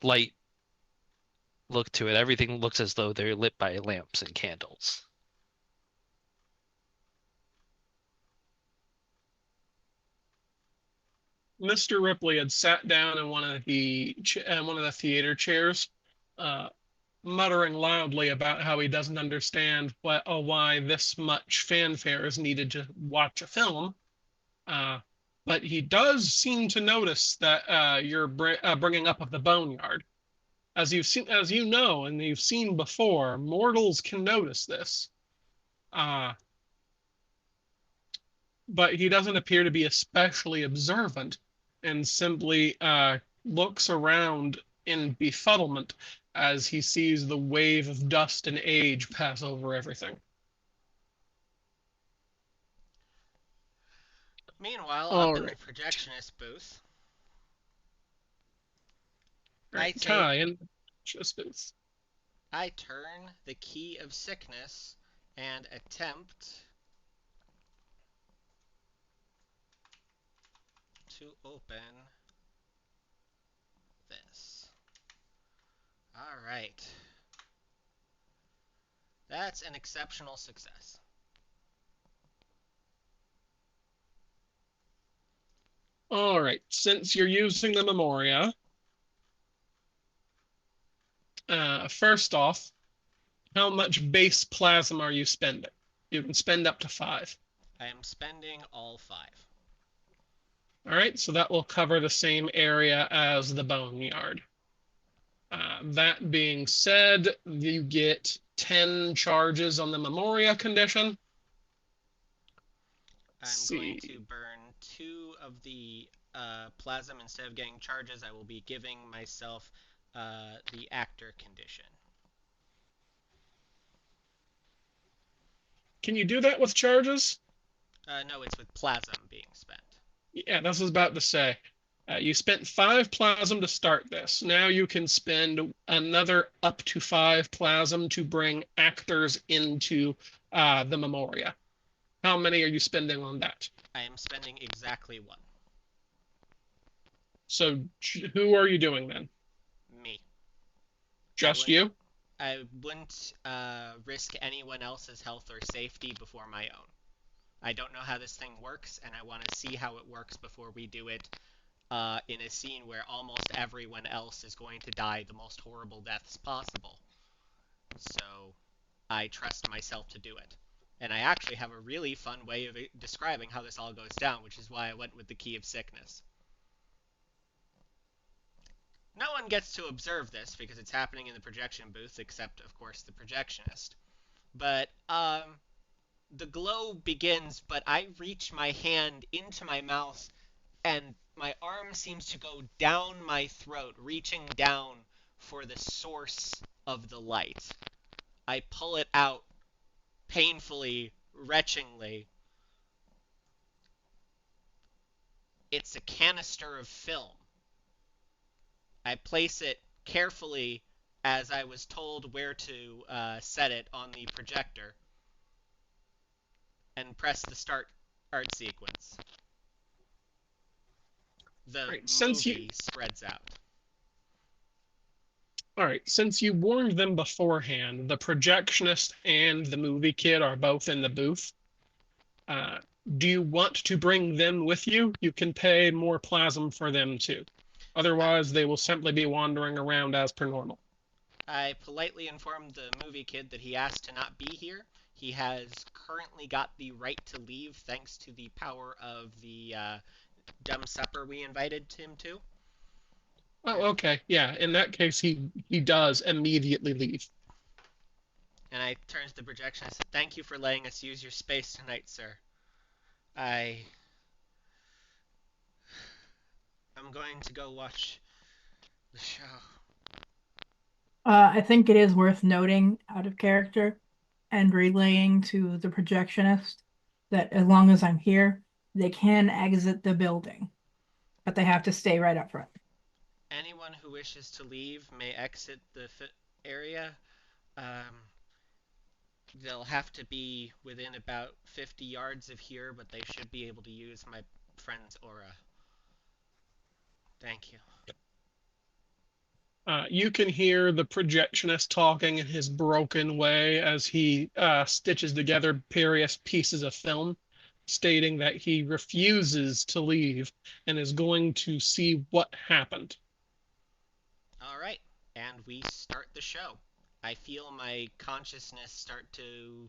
light look to it, everything looks as though they're lit by lamps and candles. Mr. Ripley had sat down in one of the theater chairs, uh, muttering loudly about how he doesn't understand why this much fanfare is needed to watch a film. Uh, but he does seem to notice that you're bringing up of the boneyard. As you know, and you've seen before, mortals can notice this. Uh, but he doesn't appear to be especially observant and simply looks around in befuddlement as he sees the wave of dust and age pass over everything. Meanwhile, up All in the right. projectionist booth, All I right, take Kai, and just booth. I turn the key of sickness and attempt to open this. All right. That's an exceptional success. All right. Since you're using the Memoria, first off, how much base plasma are you spending? You can spend up to 5. I am spending all 5. All right, so that will cover the same area as the boneyard. That being said, you get 10 charges on the Memoria condition. I'm going to burn 2 of the plasm. Instead of getting charges, I will be giving myself the actor condition. Can you do that with charges? No, it's with plasm being spent. Yeah, that's what I was about to say. You spent 5 plasm to start this. Now you can spend another up to 5 plasm to bring actors into the Memoria. How many are you spending on that? I am spending exactly 1. So who are you doing then? Me. Just you? I wouldn't risk anyone else's health or safety before my own. I don't know how this thing works, and I want to see how it works before we do it in a scene where almost everyone else is going to die the most horrible deaths possible. So I trust myself to do it. And I actually have a really fun way of describing how this all goes down, which is why I went with the Key of Sickness. No one gets to observe this because it's happening in the projection booth, except, of course, the projectionist. But the glow begins, but I reach my hand into my mouth, and my arm seems to go down my throat, reaching down for the source of the light. I pull it out painfully, retchingly. It's a canister of film. I place it carefully as I was told where to set it on the projector and press the start art sequence. The movie spreads out. All right, since you warned them beforehand, the projectionist and the movie kid are both in the booth. Do you want to bring them with you? You can pay more plasm for them too. Otherwise, they will simply be wandering around as per normal. I politely informed the movie kid that he asked to not be here. He has currently got the right to leave thanks to the power of the dumb supper we invited him to. Oh, okay. Yeah, in that case, he does immediately leave. And I turned to the projection and said, "Thank you for letting us use your space tonight, sir. I'm going to go watch the show." I think it is worth noting out of character and relaying to the projectionist that as long as I'm here, they can exit the building, but they have to stay right up front. Anyone who wishes to leave may exit the area. Um, they'll have to be within about 50 yards of here, but they should be able to use my friend's aura. Thank you. You can hear the projectionist talking in his broken way as he stitches together various pieces of film, stating that he refuses to leave and is going to see what happened. All right, and we start the show. I feel my consciousness start to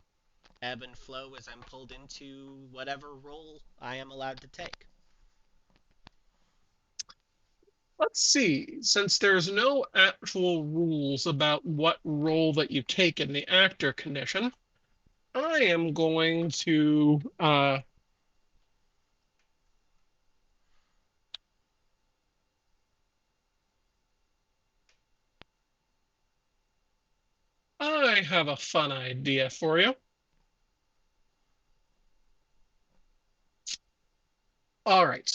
ebb and flow as I'm pulled into whatever role I am allowed to take. Let's see, since there's no actual rules about what role that you take in the actor condition, I am going to I have a fun idea for you. All right.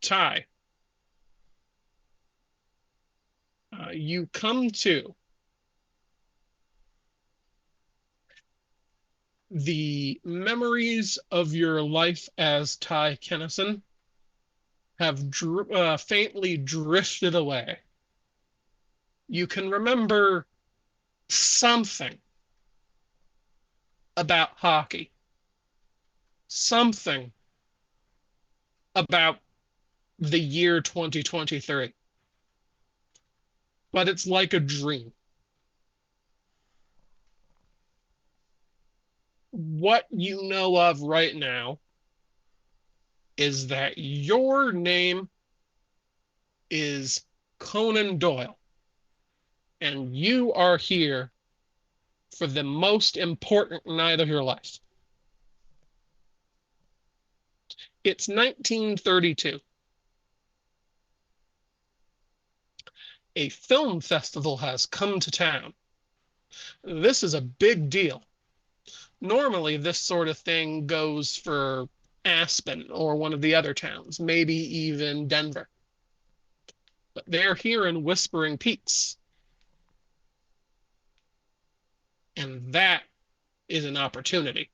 Ty, You come to the memories of your life as Ty Kennison have faintly drifted away. You can remember something about hockey, something about the year 2023, but it's like a dream. What you know of right now is that your name is Conan Doyle, and you are here for the most important night of your life. It's 1932. A film festival has come to town. This is a big deal. Normally, this sort of thing goes for Aspen or one of the other towns, maybe even Denver. But they're here in Whispering Peaks, and that is an opportunity.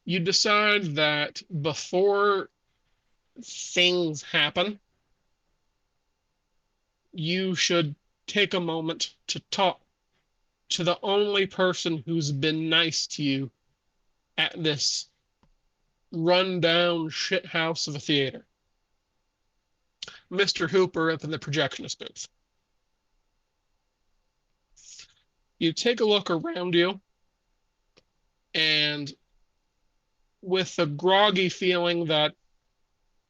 You decide that before things happen, you should take a moment to talk to the only person who's been nice to you at this rundown shithouse of a theater. Mr. Hooper up in the projectionist booth. You take a look around you, and with a groggy feeling that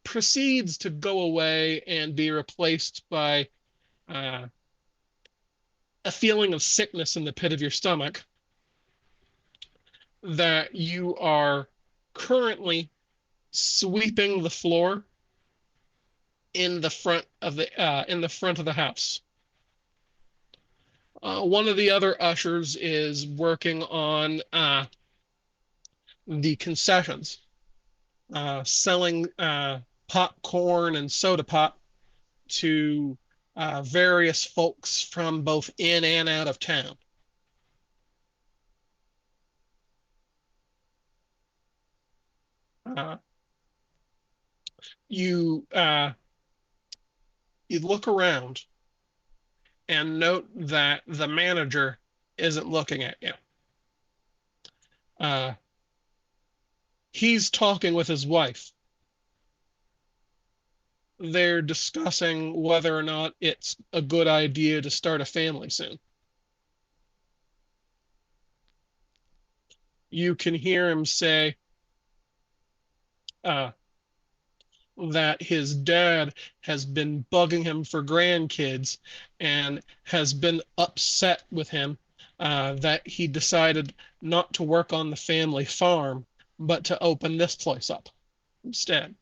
proceeds to go away and be replaced by uh, a feeling of sickness in the pit of your stomach, that you are currently sweeping the floor in the front of the house. One of the other ushers is working on the concessions, selling popcorn and soda pop to various folks from both in and out of town. Uh, you you look around and note that the manager isn't looking at you. Uh, he's talking with his wife. They're discussing whether or not it's a good idea to start a family soon. You can hear him say uh, that his dad has been bugging him for grandkids and has been upset with him that he decided not to work on the family farm, but to open this place up instead.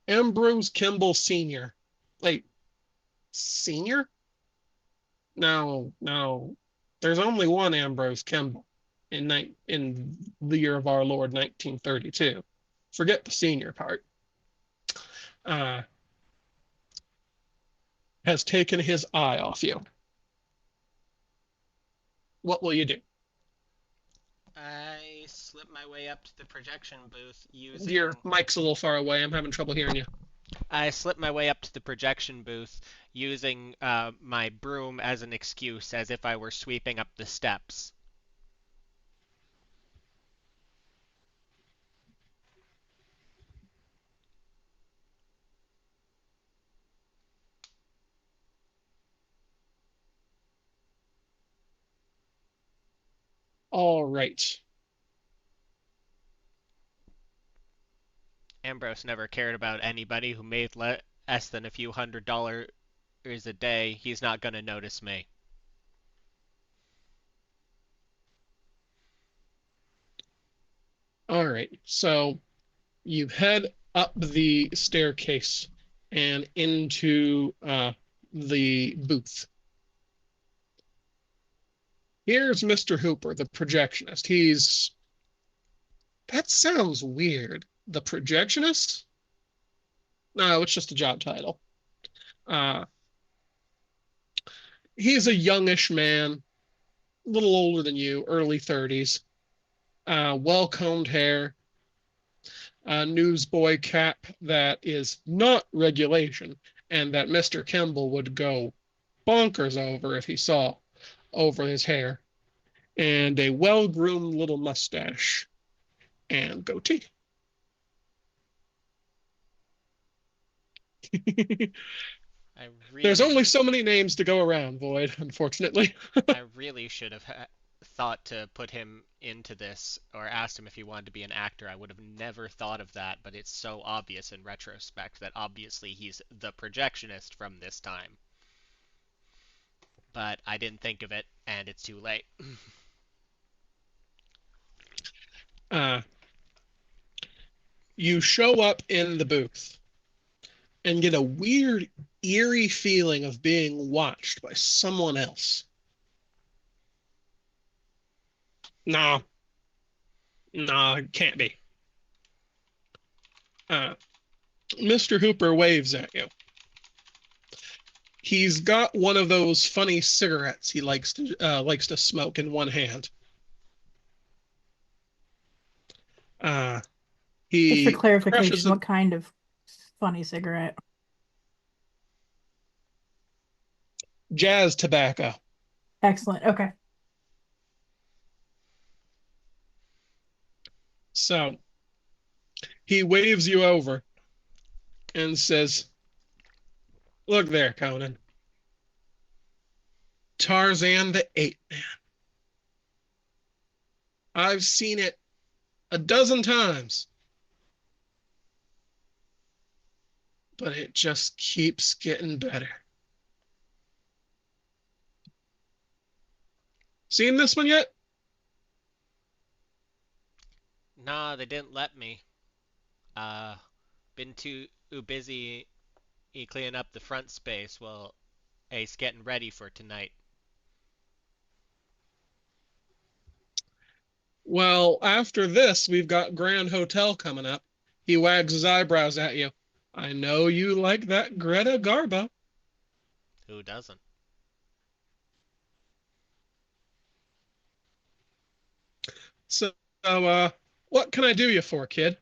Ambrose Kimball Sr. Wait, Senior? No, no. There's only one Ambrose Kimball in the year of our Lord 1932. Forget the senior part. Uh, has taken his eye off you. What will you do? I slip my way up to the projection booth Your mic's a little far away. I'm having trouble hearing you. I slip my way up to the projection booth using my broom as an excuse, as if I were sweeping up the steps. All right. Ambrose never cared about anybody who made less than a few $100s a day. He's not going to notice me. All right. So you head up the staircase and into the booth. Here's Mr. Hooper, the projectionist. That sounds weird. The projectionist? No, it's just a job title. Uh, he's a youngish man, a little older than you, early 30s, well combed hair, a newsboy cap that is not regulation, and that Mr. Kimball would go bonkers over if he saw over his hair, and a well groomed little mustache and goatee. I There's really only so many names to go around, Void, unfortunately. I really should have thought to put him into this or asked him if he wanted to be an actor. I would have never thought of that, but it's so obvious in retrospect that obviously he's the projectionist from this time. But I didn't think of it, and it's too late. Uh, you show up in the booth and get a weird, eerie feeling of being watched by someone else. Nah, nah, it can't be. Uh, Mr. Hooper waves at you. He's got one of those funny cigarettes he likes to smoke in one hand. Uh, Just for he crushes clarification, it. what kind of funny cigarette? Jazz tobacco. Excellent. Okay. So he waves you over and says, "Look there, Conan. Tarzan the Ape Man. I've seen it a dozen times, but it just keeps getting better. Seen this one yet?" Nah, they didn't let me. Uh, been too busy cleaning up the front space while Ace getting ready for tonight. Well, after this, we've got Grand Hotel coming up. He wags his eyebrows at you. I know you like that Greta Garbo. Who doesn't? So, what can I do you for, kid?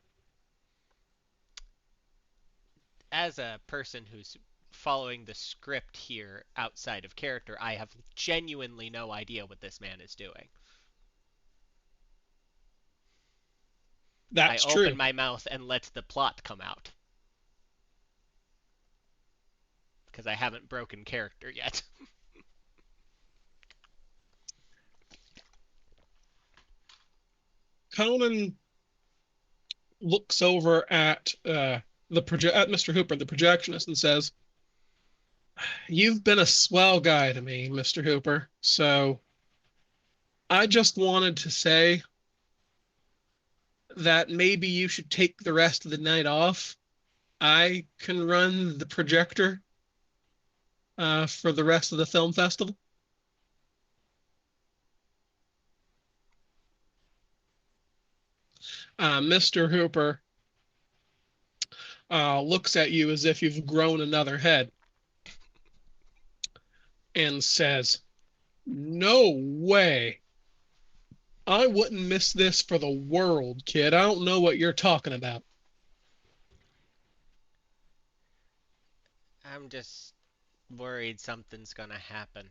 As a person who's following the script here outside of character, I have genuinely no idea what this man is doing. I That's open true. my mouth and let the plot come out. Because I haven't broken character yet. Conan looks over at at Mr. Hooper, the projectionist, and says, "You've been a swell guy to me, Mr. Hooper. So I just wanted to say that maybe you should take the rest of the night off. I can run the projector for the rest of the film festival." Mr. Hooper looks at you as if you've grown another head and says, "No way. I wouldn't miss this for the world, kid. I don't know what you're talking about." I'm just worried something's gonna happen.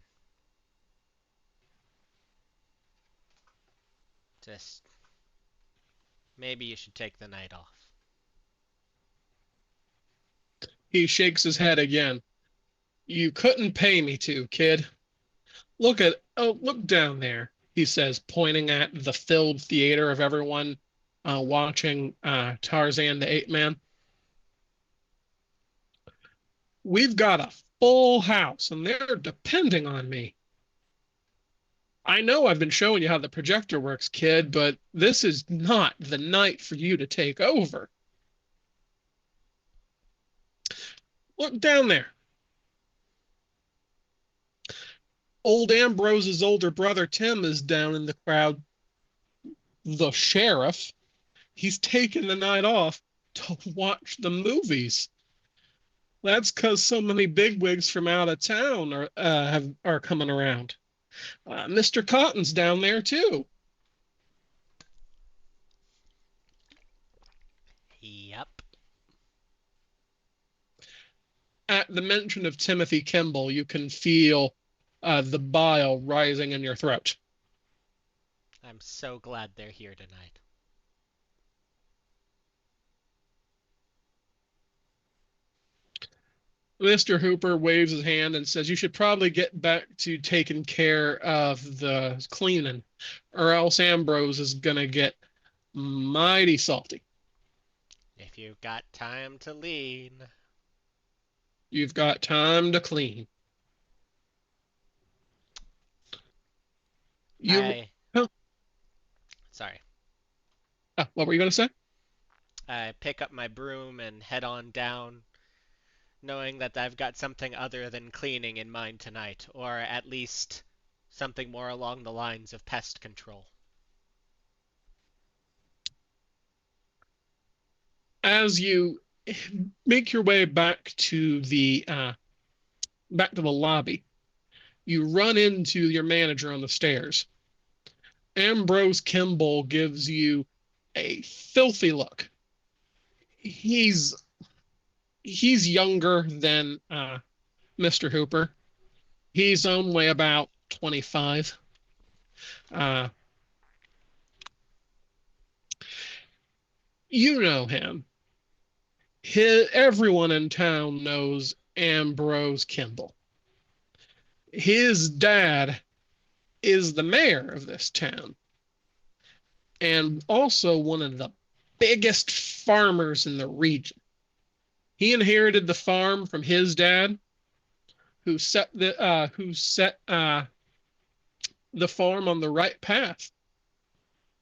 Just maybe you should take the night off. He shakes his head again. "You couldn't pay me to, kid. Look down there," he says, pointing at the filled theater of everyone watching Tarzan the Ape Man. "We've got a full house, and they're depending on me. I know I've been showing you how the projector works, kid, but this is not the night for you to take over. Look down there. Old Ambrose's older brother Tim is down in the crowd. The sheriff. He's taken the night off to watch the movies. That's because so many bigwigs from out of town are coming around. Mr. Cotton's down there too. Yep. At the mention of Timothy Kimball, you can feel the bile rising in your throat. I'm so glad they're here tonight. Mr. Hooper waves his hand and says, "You should probably get back to taking care of the cleaning, or else Ambrose is going to get mighty salty. If you've got time to lean. You've got time to clean." You, I. huh? Sorry. What were you going to say? I pick up my broom and head on down, knowing that I've got something other than cleaning in mind tonight, or at least something more along the lines of pest control. As you make your way back to the lobby, you run into your manager on the stairs. Ambrose Kimball gives you a filthy look. He's he's younger than Mr. Hooper. He's only about 25. Uh, you know him. Everyone in town knows Ambrose Kimball. His dad is the mayor of this town and also one of the biggest farmers in the region. He inherited the farm from his dad, who set the farm on the right path.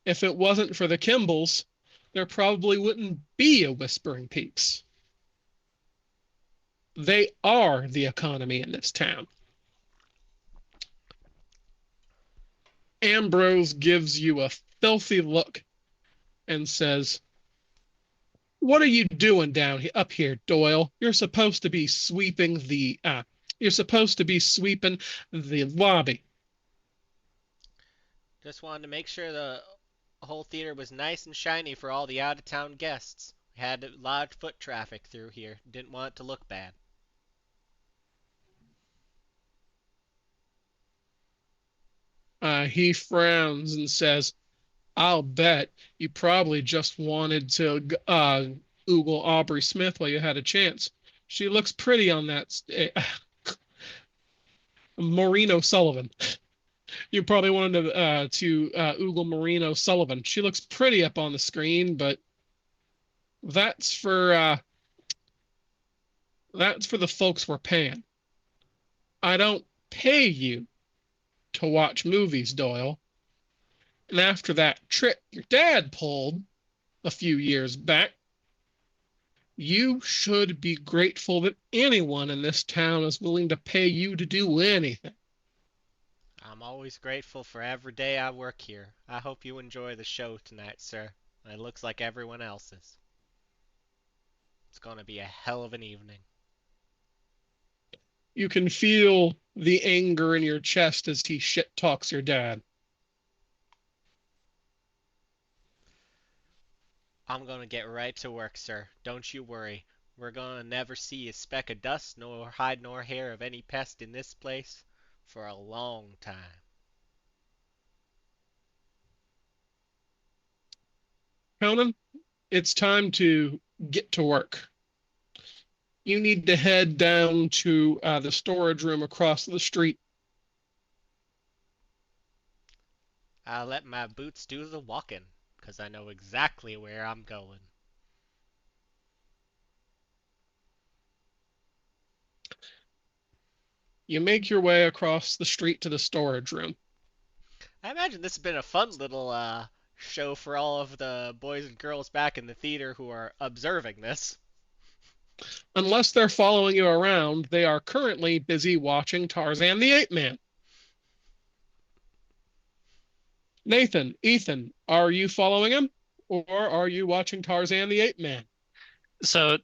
If it wasn't for the Kimballs, there probably wouldn't be a Whispering Peaks. They are the economy in this town. Ambrose gives you a filthy look and says, "What are you doing up here, Doyle? You're supposed to be sweeping the lobby." Just wanted to make sure the whole theater was nice and shiny for all the out-of-town guests. We had a lot of foot traffic through here. Didn't want it to look bad. He frowns and says, "I'll bet you probably just wanted to oogle Aubrey Smith while you had a chance. She looks pretty on Maureen O'Sullivan. You probably wanted to oogle Maureen O'Sullivan. She looks pretty up on the screen, but that's for uh, that's for the folks we're paying. I don't pay you to watch movies, Doyle. And after that trick your dad pulled a few years back, you should be grateful that anyone in this town is willing to pay you to do anything." I'm always grateful for every day I work here. I hope you enjoy the show tonight, sir. It looks like everyone else is. It's gonna be a hell of an evening. You can feel the anger in your chest as he shit talks your dad. I'm gonna get right to work, sir. Don't you worry. We're gonna never see a speck of dust, nor hide nor hair of any pest in this place for a long time. Conan, it's time to get to work. You need to head down to the storage room across the street. I'll let my boots do the walking, 'cause I know exactly where I'm going. You make your way across the street to the storage room. I imagine this has been a fun little show for all of the boys and girls back in the theater who are observing this. Unless they're following you around, they are currently busy watching Tarzan the Ape Man. Nathan, Ethan, are you following him? Or are you watching Tarzan the Ape Man? So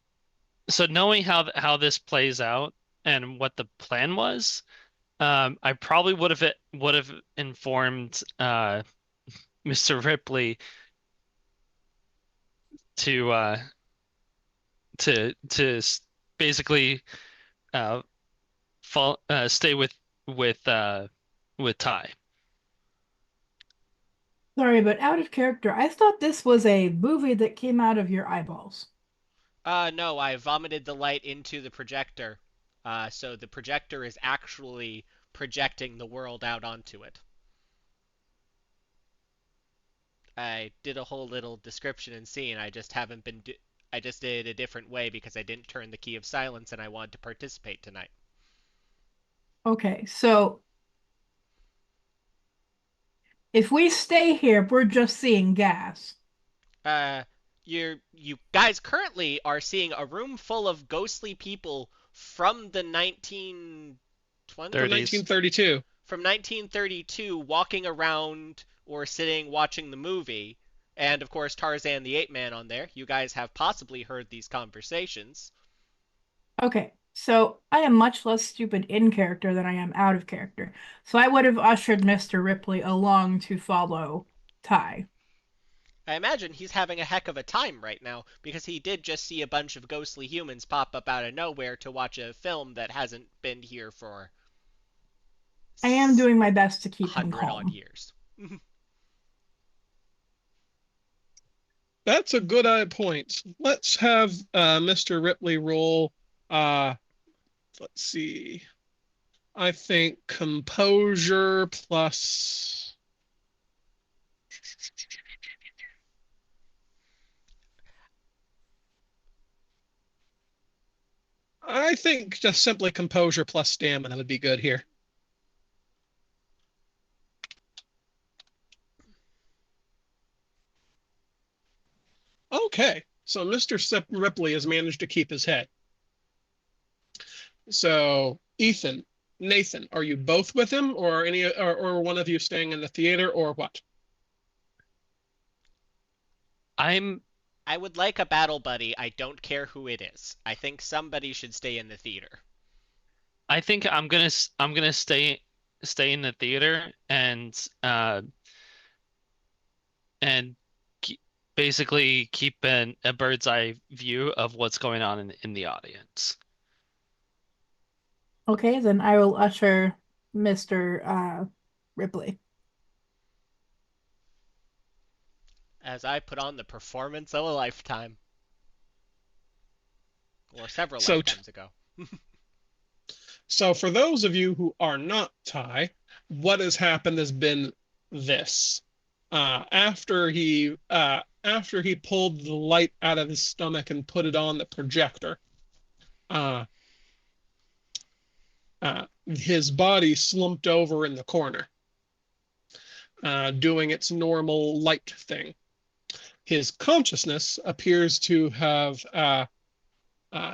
so knowing how this plays out and what the plan was, I probably would have informed Mr. Ripley to basically uh stay with uh with Ty. Sorry, but out of character. I thought this was a movie that came out of your eyeballs. No, I vomited the light into the projector. So the projector is actually projecting the world out onto it. I did a whole little description and scene. I just haven't been. I just did it a different way because I didn't turn the key of silence and I wanted to participate tonight. Okay, so if we stay here, we're just seeing gas. Uh, you guys currently are seeing a room full of ghostly people from the 1920s, From 30s. 1932. from 1932 walking around or sitting watching the movie. And of course, Tarzan the Ape Man on there. You guys have possibly heard these conversations. Okay, so I am much less stupid in character than I am out of character. So I would have ushered Mr. Ripley along to follow Ty. I imagine he's having a heck of a time right now because he did just see a bunch of ghostly humans pop up out of nowhere to watch a film that hasn't been here for I am doing my best to a keep him hundred odd calm. years. That's a good point. Let's have Mr. Ripley roll. Uh, let's see. I think composure plus. I think just simply composure plus stamina would be good here. Okay, so Mr. Ripley has managed to keep his head. So, Ethan, Nathan, are you both with him, or or one of you staying in the theater, or what? I'm I would like a battle buddy. I don't care who it is. I think somebody should stay in the theater. I think I'm gonna stay in the theater and keep, basically keep a bird's eye view of what's going on in the audience. Okay, then I will usher Mr. Ripley. As I put on the performance of a lifetime. Or several So, lifetimes ago. so for those of you who are not Ty, what has happened has been this. After he pulled the light out of his stomach and put it on the projector, uh, his body slumped over in the corner, doing its normal light thing. His consciousness appears to have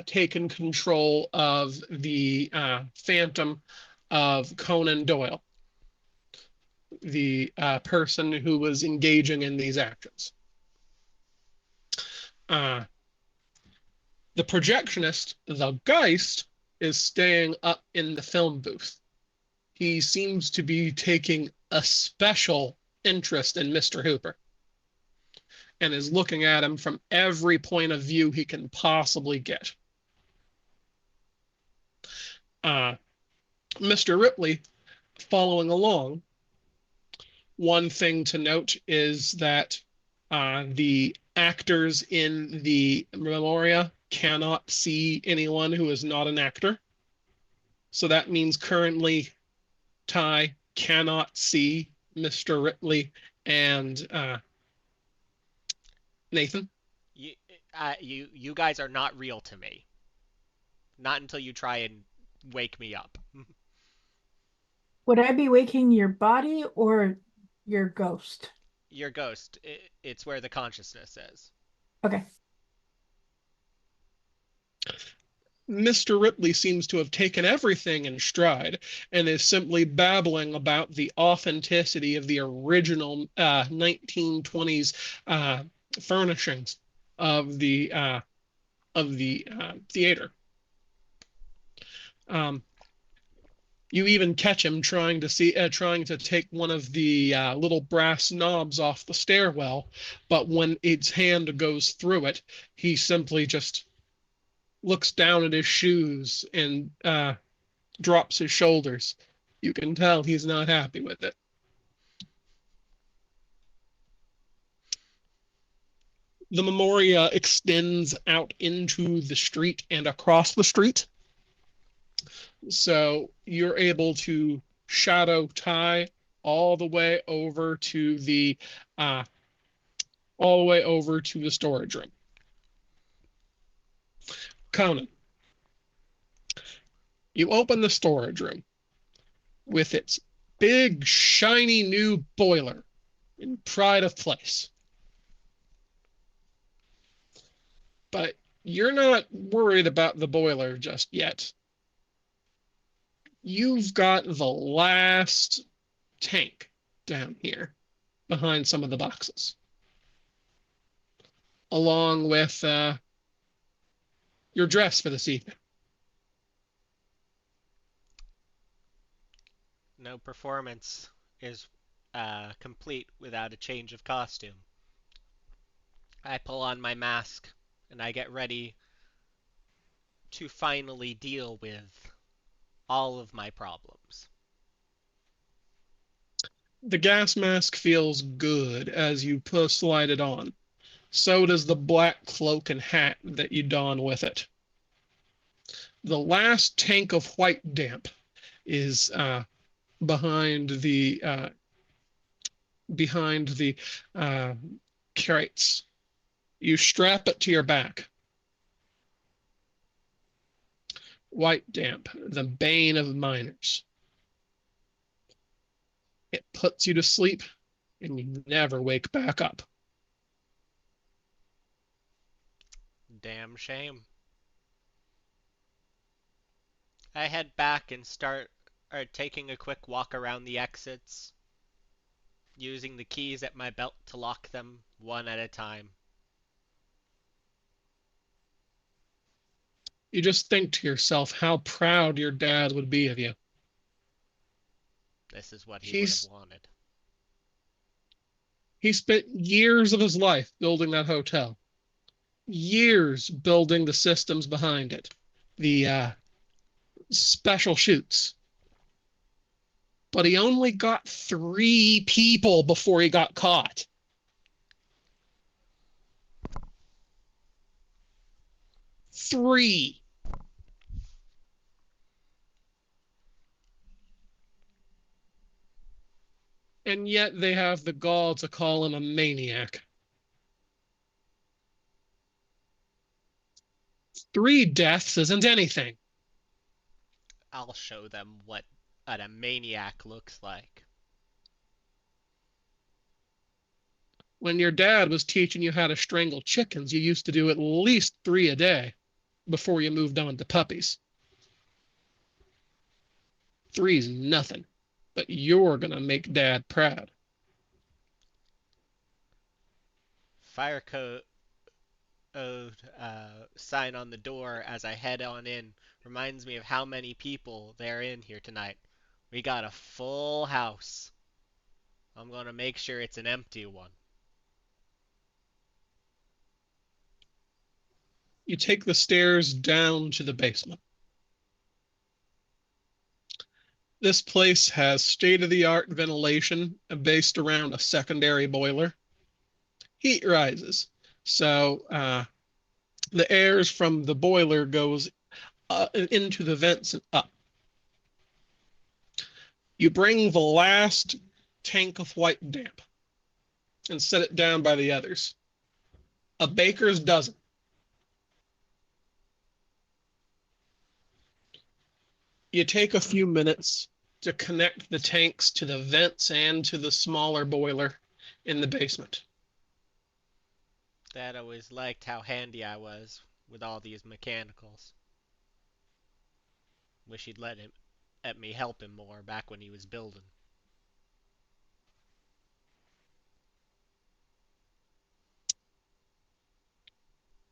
taken control of the phantom of Conan Doyle, the person who was engaging in these actions. Uh, the projectionist, the Geist, is staying up in the film booth. He seems to be taking a special interest in Mr. Hooper and is looking at him from every point of view he can possibly get. Uh, Mr. Ripley, following along, one thing to note is that the actors in the Memoria cannot see anyone who is not an actor. So that means currently Ty cannot see Mr. Ripley and Nathan. You, you guys are not real to me. Not until you try and wake me up. Would I be waking your body or your ghost? Your ghost, it's where the consciousness is. Okay. Mr. Ripley seems to have taken everything in stride and is simply babbling about the authenticity of the original 1920s uh, furnishings of the theater. Um, you even catch him trying to take one of the little brass knobs off the stairwell, but when its hand goes through it, he simply just looks down at his shoes and drops his shoulders. You can tell he's not happy with it. The Memoria extends out into the street and across the street, so you're able to shadow tie all the way over to the uh, all the way over to the storage room. Conan, you open the storage room with its big, shiny new boiler in pride of place. But you're not worried about the boiler just yet. You've got the last tank down here behind some of the boxes, along with your dress for this evening. No performance is complete without a change of costume. I pull on my mask and I get ready to finally deal with all of my problems. The gas mask feels good as you slide it on. So does the black cloak and hat that you don with it. The last tank of white damp is behind the uh, behind the uh, crates. You strap it to your back. White damp, the bane of miners. It puts you to sleep, and you never wake back up. Damn shame. I head back and start taking a quick walk around the exits, using the keys at my belt to lock them one at a time. You just think to yourself how proud your dad would be of you. This is what he would have He's wanted. he spent years of his life building that hotel, years building the systems behind it, the special shoots. But he only got 3 people before he got caught. 3. And yet they have the gall to call him a maniac. 3 deaths isn't anything. I'll show them what a maniac looks like. When your dad was teaching you how to strangle chickens, you used to do at least 3 a day before you moved on to puppies. 3's nothing, but you're going to make dad proud. Fire code sign on the door as I head on in reminds me of how many people there are in here tonight. We got a full house. I'm gonna make sure it's an empty one. You take the stairs down to the basement. This place has state-of-the-art ventilation based around a secondary boiler. Heat rises, so the airs from the boiler goes into the vents and up. You bring the last tank of white damp and set it down by the others. A baker's dozen. You take a few minutes to connect the tanks to the vents and to the smaller boiler in the basement. Dad always liked how handy I was with all these mechanicals. Wish he'd let me help him more back when he was building.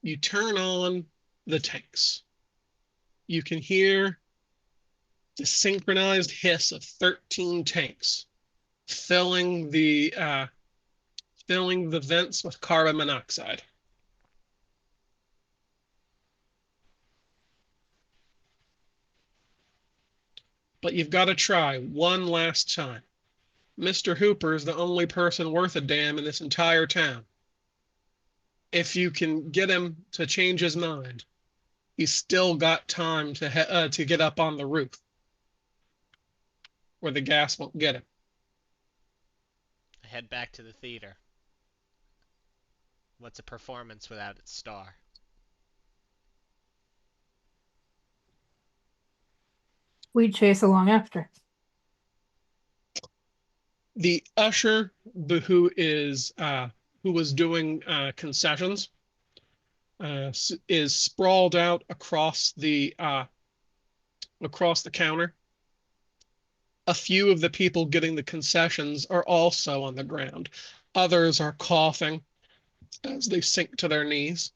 You turn on the tanks. You can hear the synchronized hiss of 13 tanks filling filling the vents with carbon monoxide. But you've got to try one last time. Mr. Hooper is the only person worth a damn in this entire town. If you can get him to change his mind, he's still got time to get up on the roof where the gas won't get him. I head back to the theater. What's a performance without its star? We chase along after. The usher who is who was doing concessions is sprawled out across the counter. A few of the people getting the concessions are also on the ground. Others are coughing as they sink to their knees.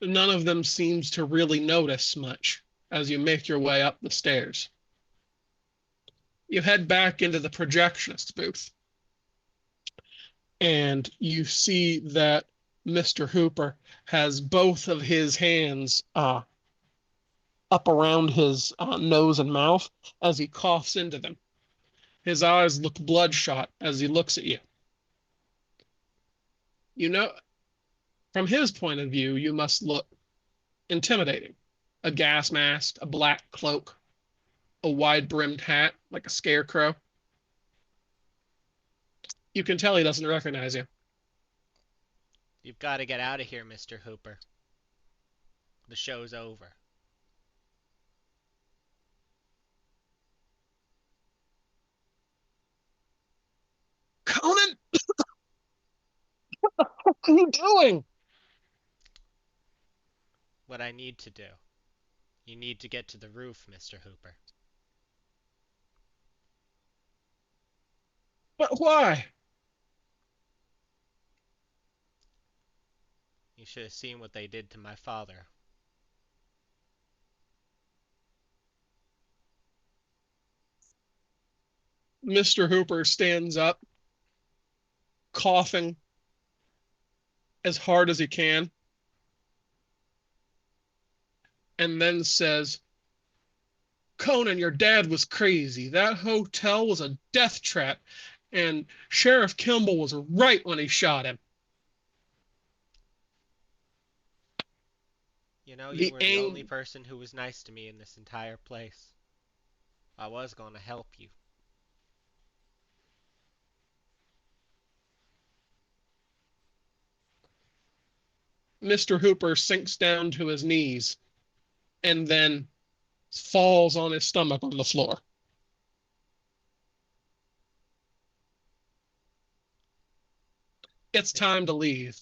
None of them seems to really notice much as you make your way up the stairs. You head back into the projectionist booth, and you see that Mr. Hooper has both of his hands up around his nose and mouth as he coughs into them. His eyes look bloodshot as he looks at you. You know, from his point of view, you must look intimidating. A gas mask, a black cloak, a wide brimmed hat like a scarecrow. You can tell he doesn't recognize you. You've got to get out of here, Mr. Hooper. The show's over. Conan, what are you doing? What I need to do. You need to get to the roof, Mr. Hooper. But why? You should have seen what they did to my father. Mr. Hooper stands up, coughing as hard as he can, and then says, Conan, your dad was crazy. That hotel was a death trap, and Sheriff Kimball was right when he shot him. You know, you The were the only ang- person who was nice to me in this entire place. I was going to help you. Mr. Hooper sinks down to his knees and then falls on his stomach on the floor. It's time to leave.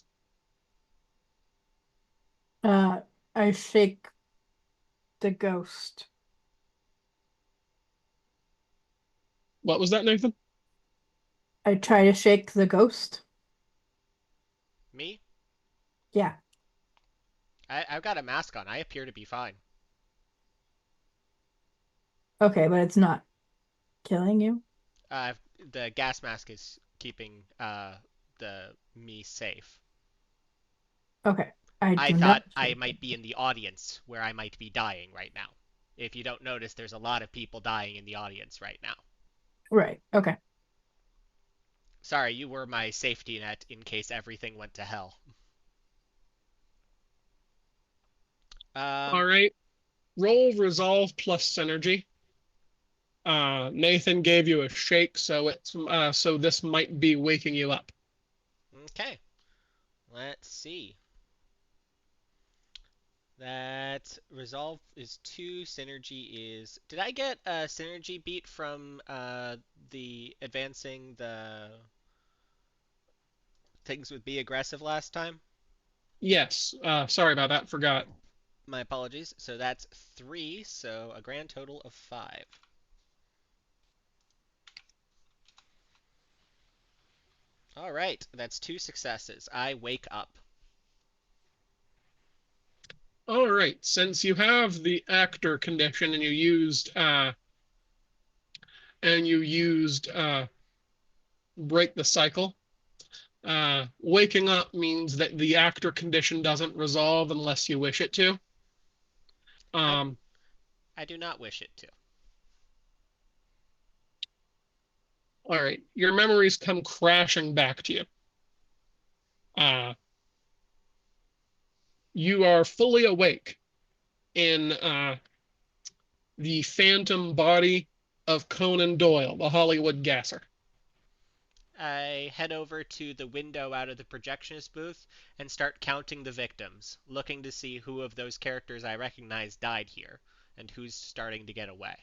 Uh, I shake the ghost. What was that, Nathan? I try to shake the ghost. Me? Yeah. I've got a mask on. I appear to be fine. Okay, but it's not killing you. Uh, the gas mask is keeping the me safe. Okay. I I do not thought I shake might it. be in the audience where I might be dying right now. If you don't notice, there's a lot of people dying in the audience right now. Right. Okay. Sorry, you were my safety net in case everything went to hell. Um, All right. Roll resolve plus synergy. Nathan gave you a shake, so this might be waking you up. okay. Let's see. That resolve is 2, synergy is. Did I get a synergy beat from the advancing the things with be aggressive last time? Yes. Sorry about that. Forgot. My apologies. So that's 3, so a grand total of 5. All right, that's 2 successes. I wake up. All right. Since you have the actor condition and you used break the cycle, waking up means that the actor condition doesn't resolve unless you wish it to. I Um, I do not wish it to. all right. Your memories come crashing back to you. Uh, you are fully awake in the phantom body of Conan Doyle, the Hollywood gasser. I head over to the window out of the projectionist booth and start counting the victims, looking to see who of those characters I recognize died here and who's starting to get away.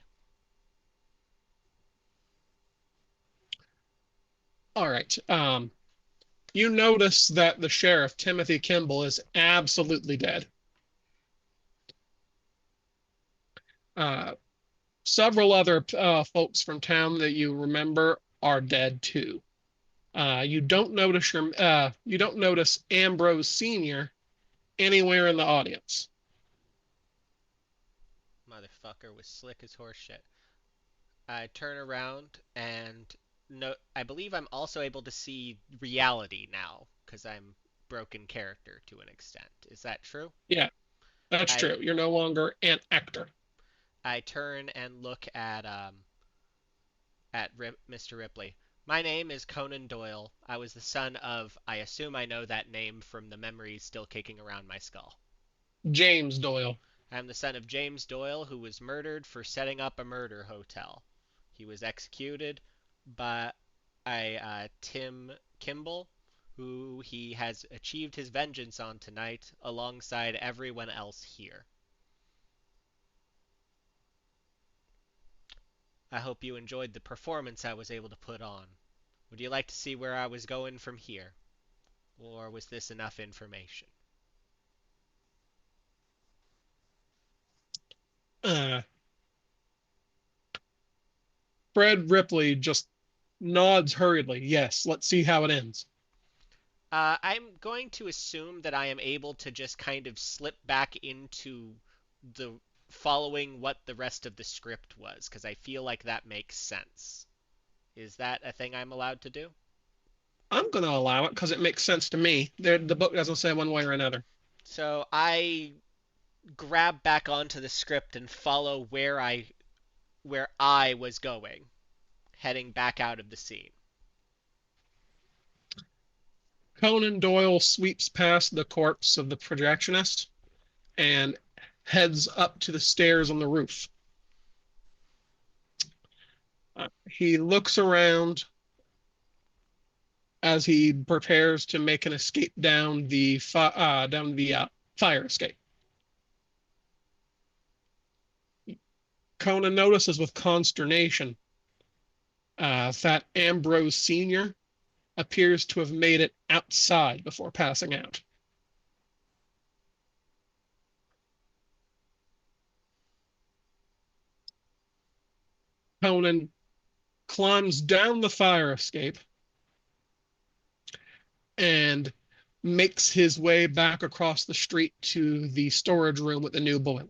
All right. You notice that the sheriff, Timothy Kimball, is absolutely dead. Uh, Several other folks from town that you remember are dead too. You don't notice Ambrose Senior anywhere in the audience. Motherfucker was slick as horseshit. I turn around and no, I believe I'm also able to see reality now because I'm broken character to an extent. Is that true? Yeah, that's I true. You're no longer an actor. I turn and look at Mr. Ripley. My name is Conan Doyle. I was the son of. I assume I know that name from the memories still kicking around my skull. James Doyle. I am the son of James Doyle, who was murdered for setting up a murder hotel. He was executed by Tim Kimball, who he has achieved his vengeance on tonight alongside everyone else here. I hope you enjoyed the performance I was able to put on. Would you like to see where I was going from here? Or was this enough information? Uh, Fred Ripley just nods hurriedly. Yes, let's see how it ends. I'm going to assume that I am able to just kind of slip back into the following what the rest of the script was, because I feel like that makes sense. Is that a thing I'm allowed to do? I'm going to allow it because it makes sense to me. The book doesn't say one way or another. So I grab back onto the script and follow where I was going, heading back out of the scene. Conan Doyle sweeps past the corpse of the projectionist and heads up to the stairs on the roof. He looks around as he prepares to make an escape down the fire escape. Conan notices with consternation that Ambrose Sr. appears to have made it outside before passing out. Conan climbs down the fire escape and makes his way back across the street to the storage room with the new boiler.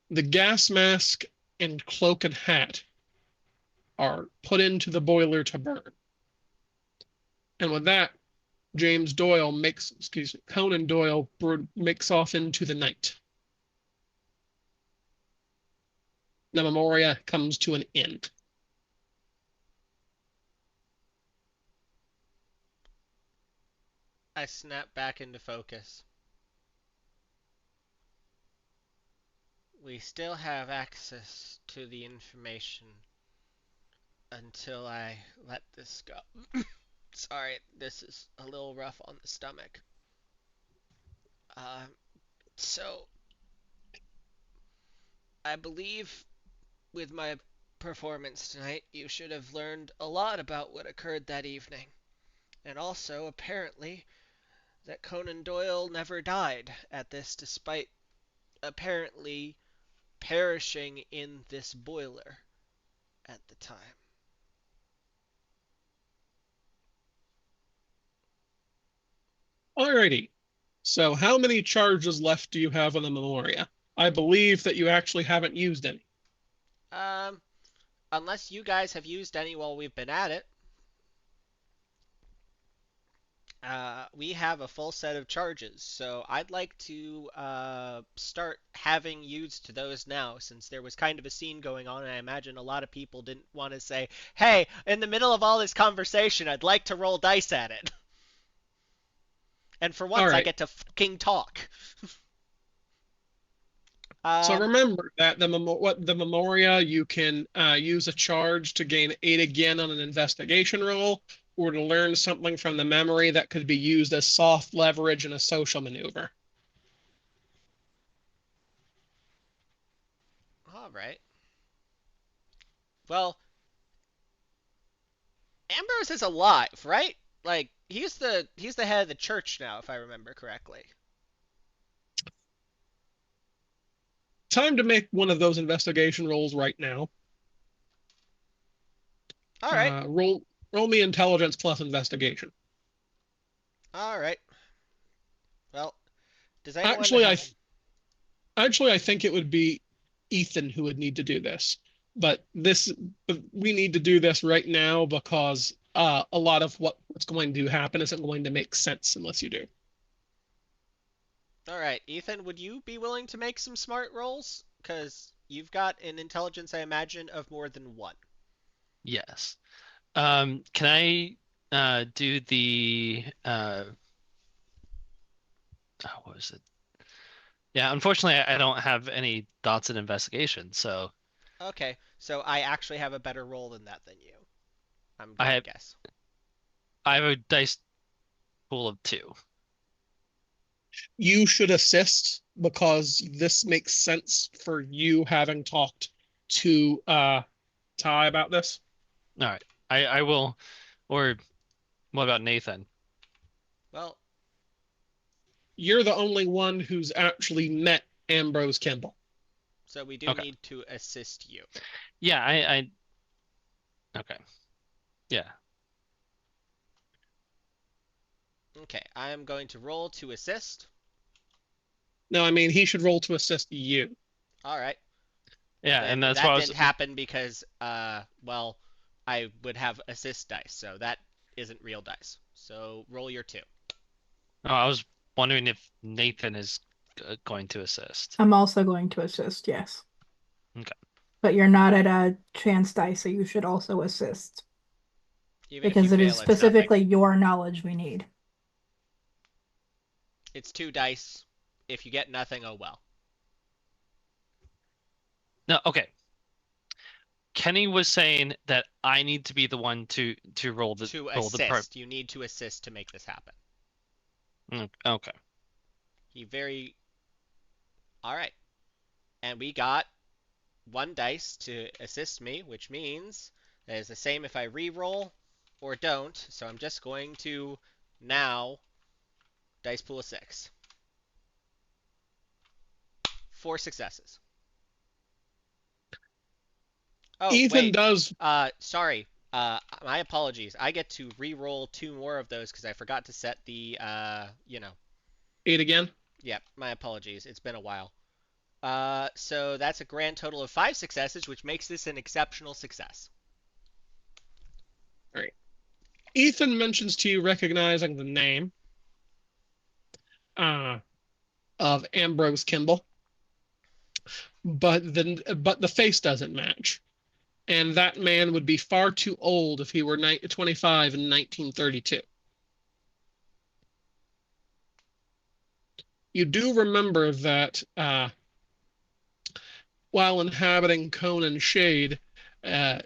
The gas mask and cloak and hat are put into the boiler to burn. And with that, Conan Doyle makes off into the night. The Memoria comes to an end. I snap back into focus. We still have access to the information until I let this go. Sorry, this is a little rough on the stomach. Uh, so, I believe with my performance tonight, you should have learned a lot about what occurred that evening. And also, apparently, that Conan Doyle never died at this, despite apparently perishing in this boiler at the time. Alrighty. So how many charges left do you have on the Memoria? I believe that you actually haven't used any. Um, unless you guys have used any while we've been at it. We have a full set of charges, so I'd like to start having used those now, since there was kind of a scene going on, and I imagine a lot of people didn't want to say, "Hey, in the middle of all this conversation, I'd like to roll dice at it." And for All once, I right. get to fucking talk. So Um, remember that the Memoria, you can use a charge to gain 8 again on an investigation roll, or to learn something from the memory that could be used as soft leverage in a social maneuver. all right. Well, Ambrose is alive, right? Like he's the head of the church now, if I remember correctly. Time to make one of those investigation rolls right now. All right, Roll me intelligence plus investigation. all right. Well, does anyone Actually, I have? th- Actually, I think it would be Ethan who would need to do this. But we need to do this right now because a lot of what's going to happen isn't going to make sense unless you do. All right, Ethan, would you be willing to make some smart rolls? Because you've got an intelligence, I imagine, of more than one. Yes. Can I do the what was it? Yeah, unfortunately, I don't have any thoughts in investigation, so Okay, so I actually have a better roll than that than you. I'm I gonna have guess. I have a dice pool of two. You should assist because this makes sense for you having talked to Ty about this. All right, I will. Or what about Nathan? Well, You're the only one who's actually met Ambrose Kimball. so we do Okay. need to assist you. Yeah, okay. Yeah. Okay, I am going to roll to assist. No, I mean he should roll to assist you. All right. Yeah, and Then that's why that I was didn't happen because, well, I would have assist dice, so that isn't real dice. So roll your two. oh, I was wondering if Nathan is going to assist. I'm also going to assist, yes. Okay. But you're not at a chance die, so you should also assist. Even if you Because it is fail, it's nothing. specifically your knowledge we need. It's two dice. If you get nothing, oh well. No, okay. Kenny was saying that I need to be the one to To roll the part. assist, you need to assist to make this happen. Okay. He very. All right. And we got one dice to assist me, which means that is the same if I re-roll or don't. So I'm just going to now dice pool of six. 4 successes. Oh, Ethan wait. does Sorry. My apologies. I get to re-roll 2 more of those because I forgot to set the, 8 again. Yep, my apologies. It's been a while. So that's a grand total of 5 successes, which makes this an exceptional success. All right. Ethan mentions to you recognizing the name uh, of Ambrose Kimball, but the face doesn't match. And that man would be far too old if he were 25 in 1932. You do remember that while inhabiting Cone and Shade, uh,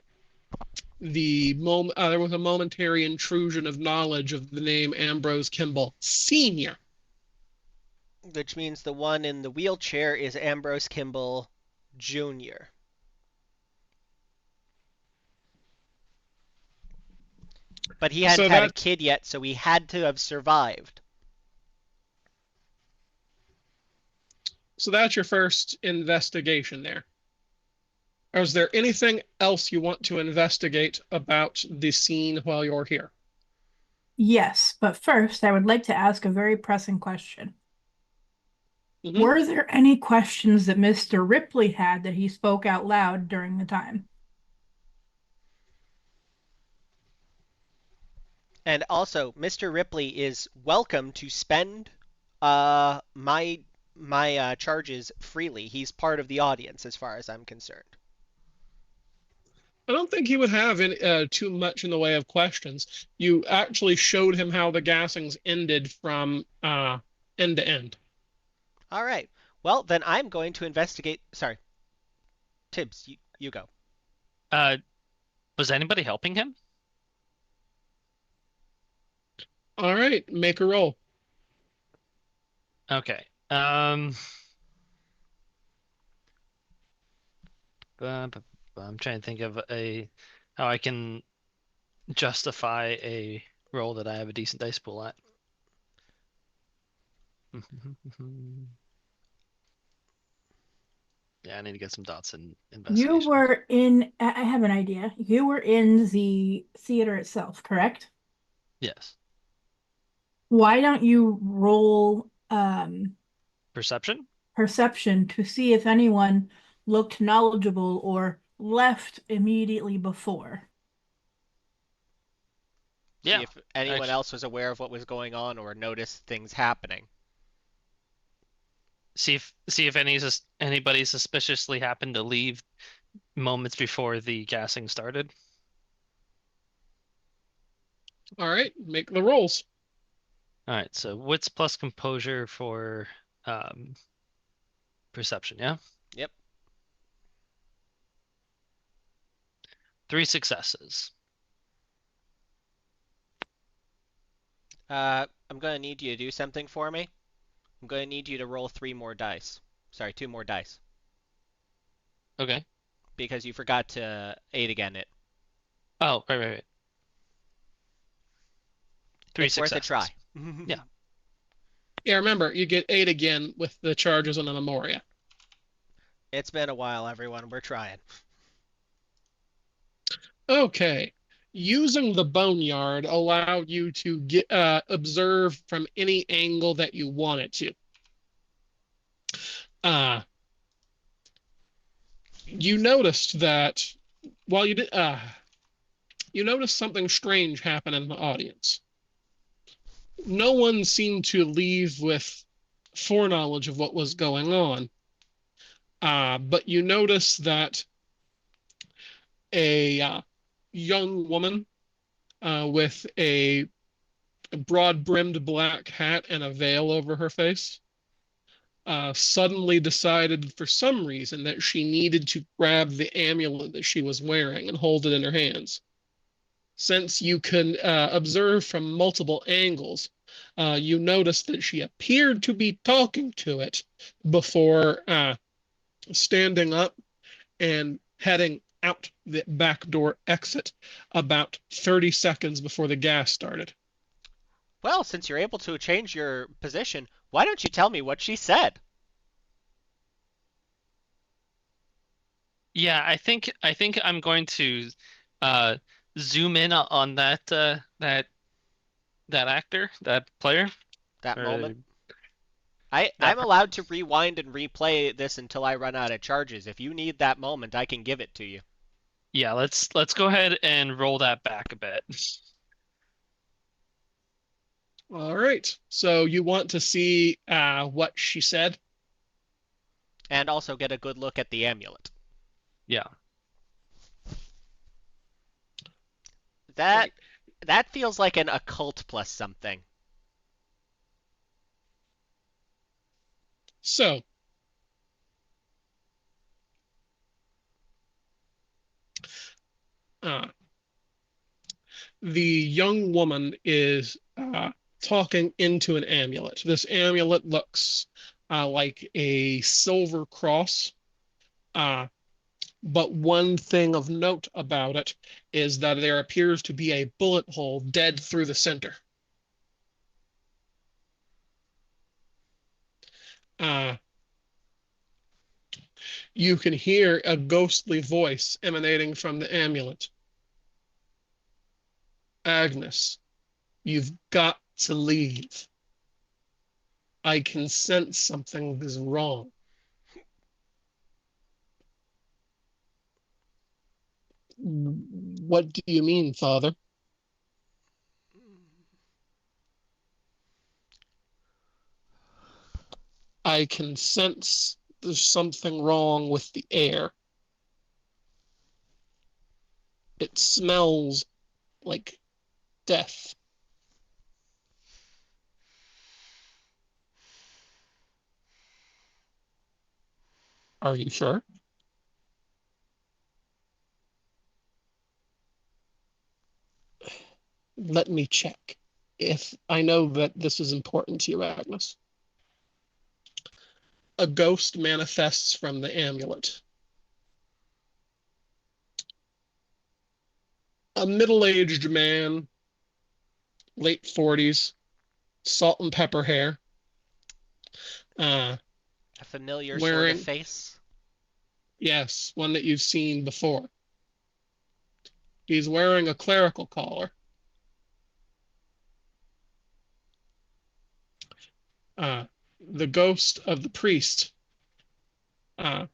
there was a momentary intrusion of knowledge of the name Ambrose Kimball Sr. Which means the one in the wheelchair is Ambrose Kimball Jr. But he hadn't So had a that kid yet, so he had to have survived. So that's your first investigation there. Or is there anything else you want to investigate about the scene while you're here? Yes, but first, I would like to ask a very pressing question. Mhm. Were there any questions that Mr. Ripley had that he spoke out loud during the time? And also, Mr. Ripley is welcome to spend my charges freely. He's part of the audience as far as I'm concerned. I don't think he would have too much in the way of questions. You actually showed him how the gassings ended from end to end. All right. Well, then I'm going to investigate. Sorry, Tibbs, you go. Uh, was anybody helping him? All right, make a roll. Okay. Bu- bu- I'm trying to think of a how I can justify a role that I have a decent dice pool at. Yeah, I need to get some dots in You investigation. were in, I have an idea. You were in the theater itself, correct? Yes. Why don't you roll Perception? perception to see if anyone looked knowledgeable or left immediately before? See Yeah. if anyone Actually, else was aware of what was going on or noticed things happening. see if anybody suspiciously happened to leave moments before the gassing started. All right, make the rolls. All right, so wits plus composure for um perception, yeah? Yep. 3 successes. I'm going to need you to do something for me. I'm going to need you to roll 3 more dice. Sorry, 2 more dice. Okay. Because you forgot to aid again it. Oh, right. Three It's worth a successes. try. Yeah. Yeah, remember, you get 8 again with the charges on an Amoria. It's been a while, everyone. We're trying. Okay. Using the boneyard allowed you to get observe from any angle that you wanted to. Uh, you noticed that while you noticed something strange happen in the audience. No one seemed to leave with foreknowledge of what was going on. But you notice that a young woman with a broad brimmed black hat and a veil over her face suddenly decided for some reason that she needed to grab the amulet that she was wearing and hold it in her hands. Since you can observe from multiple angles, you notice that she appeared to be talking to it before standing up and heading out the back door exit about 30 seconds before the gas started. Well, since you're able to change your position, why don't you tell me what she said? Yeah, I think I'm going to uh zoom in on that actor, that player, That or moment? I'm that allowed to rewind and replay this until I run out of charges. If you need that moment, I can give it to you. yeah, let's go ahead and roll that back a bit. All right. So you want to see what she said? And also get a good look at the amulet. Yeah. That Right. that feels like an occult plus something. So uh, the young woman is talking into an amulet. This amulet looks like a silver cross. Uh, but one thing of note about it is that there appears to be a bullet hole dead through the center. Uh, You can hear a ghostly voice emanating from the amulet. Agnes, you've got to leave. I can sense something is wrong. What do you mean, Father? I can sense there's something wrong with the air. It smells like death. Are you sure? Let me check. If I know that this is important to you, Agnes. A ghost manifests from the amulet. A middle-aged man, late 40s, salt and pepper hair, uh, A familiar sort of wearing, face. yes, one that you've seen before. He's wearing a clerical collar. Uh, the ghost of the priest uh,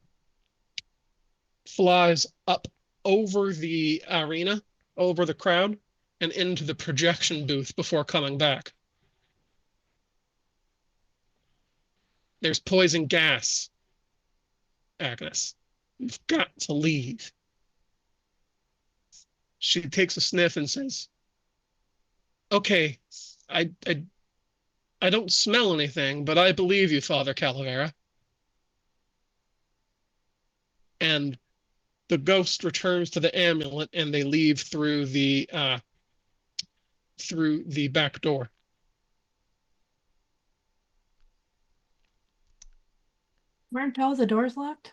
flies up over the arena, over the crowd, and into the projection booth before coming back. There's poison gas, Agnes. You've got to leave. She takes a sniff and says, okay, I, I, I don't smell anything, but I believe you, Father Calavera. And the ghost returns to the amulet and they leave through the back door. Weren't all the doors locked?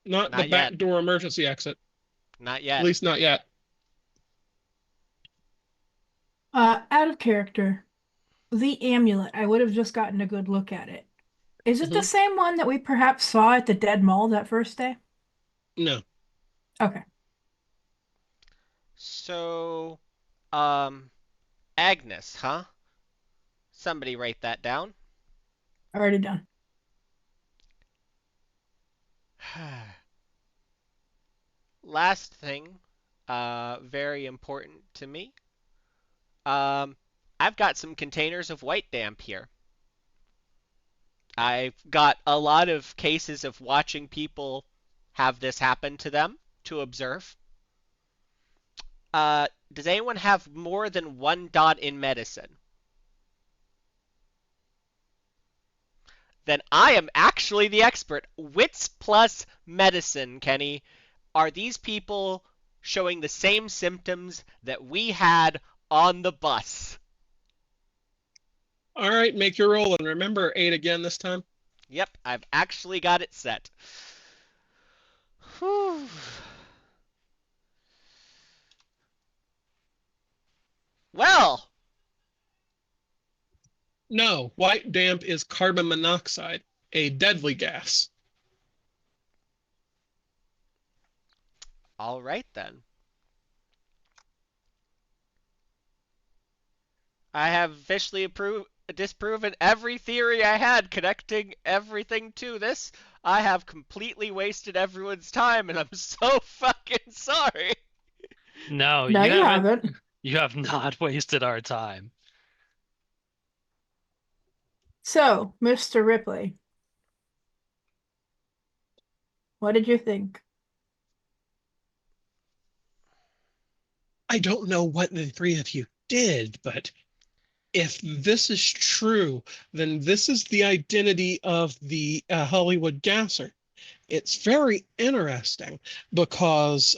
Not the Not yet. back door emergency exit. Not At yet. least not yet. Out of character, the amulet, I would have just gotten a good look at it. Is it the Mhm. same one that we perhaps saw at the Dead Mall that first day? No. Okay, So, Agnes, huh? Somebody write that down. already done. Last thing, very important to me. Um, I've got some containers of white damp here. I've got a lot of cases of watching people have this happen to them to observe. Does anyone have more than one dot in medicine? Then I am actually the expert. Wits plus medicine, Kenny. Are these people showing the same symptoms that we had on the bus? All right, make your roll and remember 8 again this time. Yep, I've actually got it set. Whew. Well, No, white damp is carbon monoxide, a deadly gas. all right then. I have officially disproven every theory I had connecting everything to this. I have completely wasted everyone's time, and I'm so fucking sorry. No, No, you you haven't. haven't. You have not wasted our time. So, Mr. Ripley, what did you think? I don't know what the three of you did, but if this is true, then this is the identity of the Hollywood gasser. It's very interesting because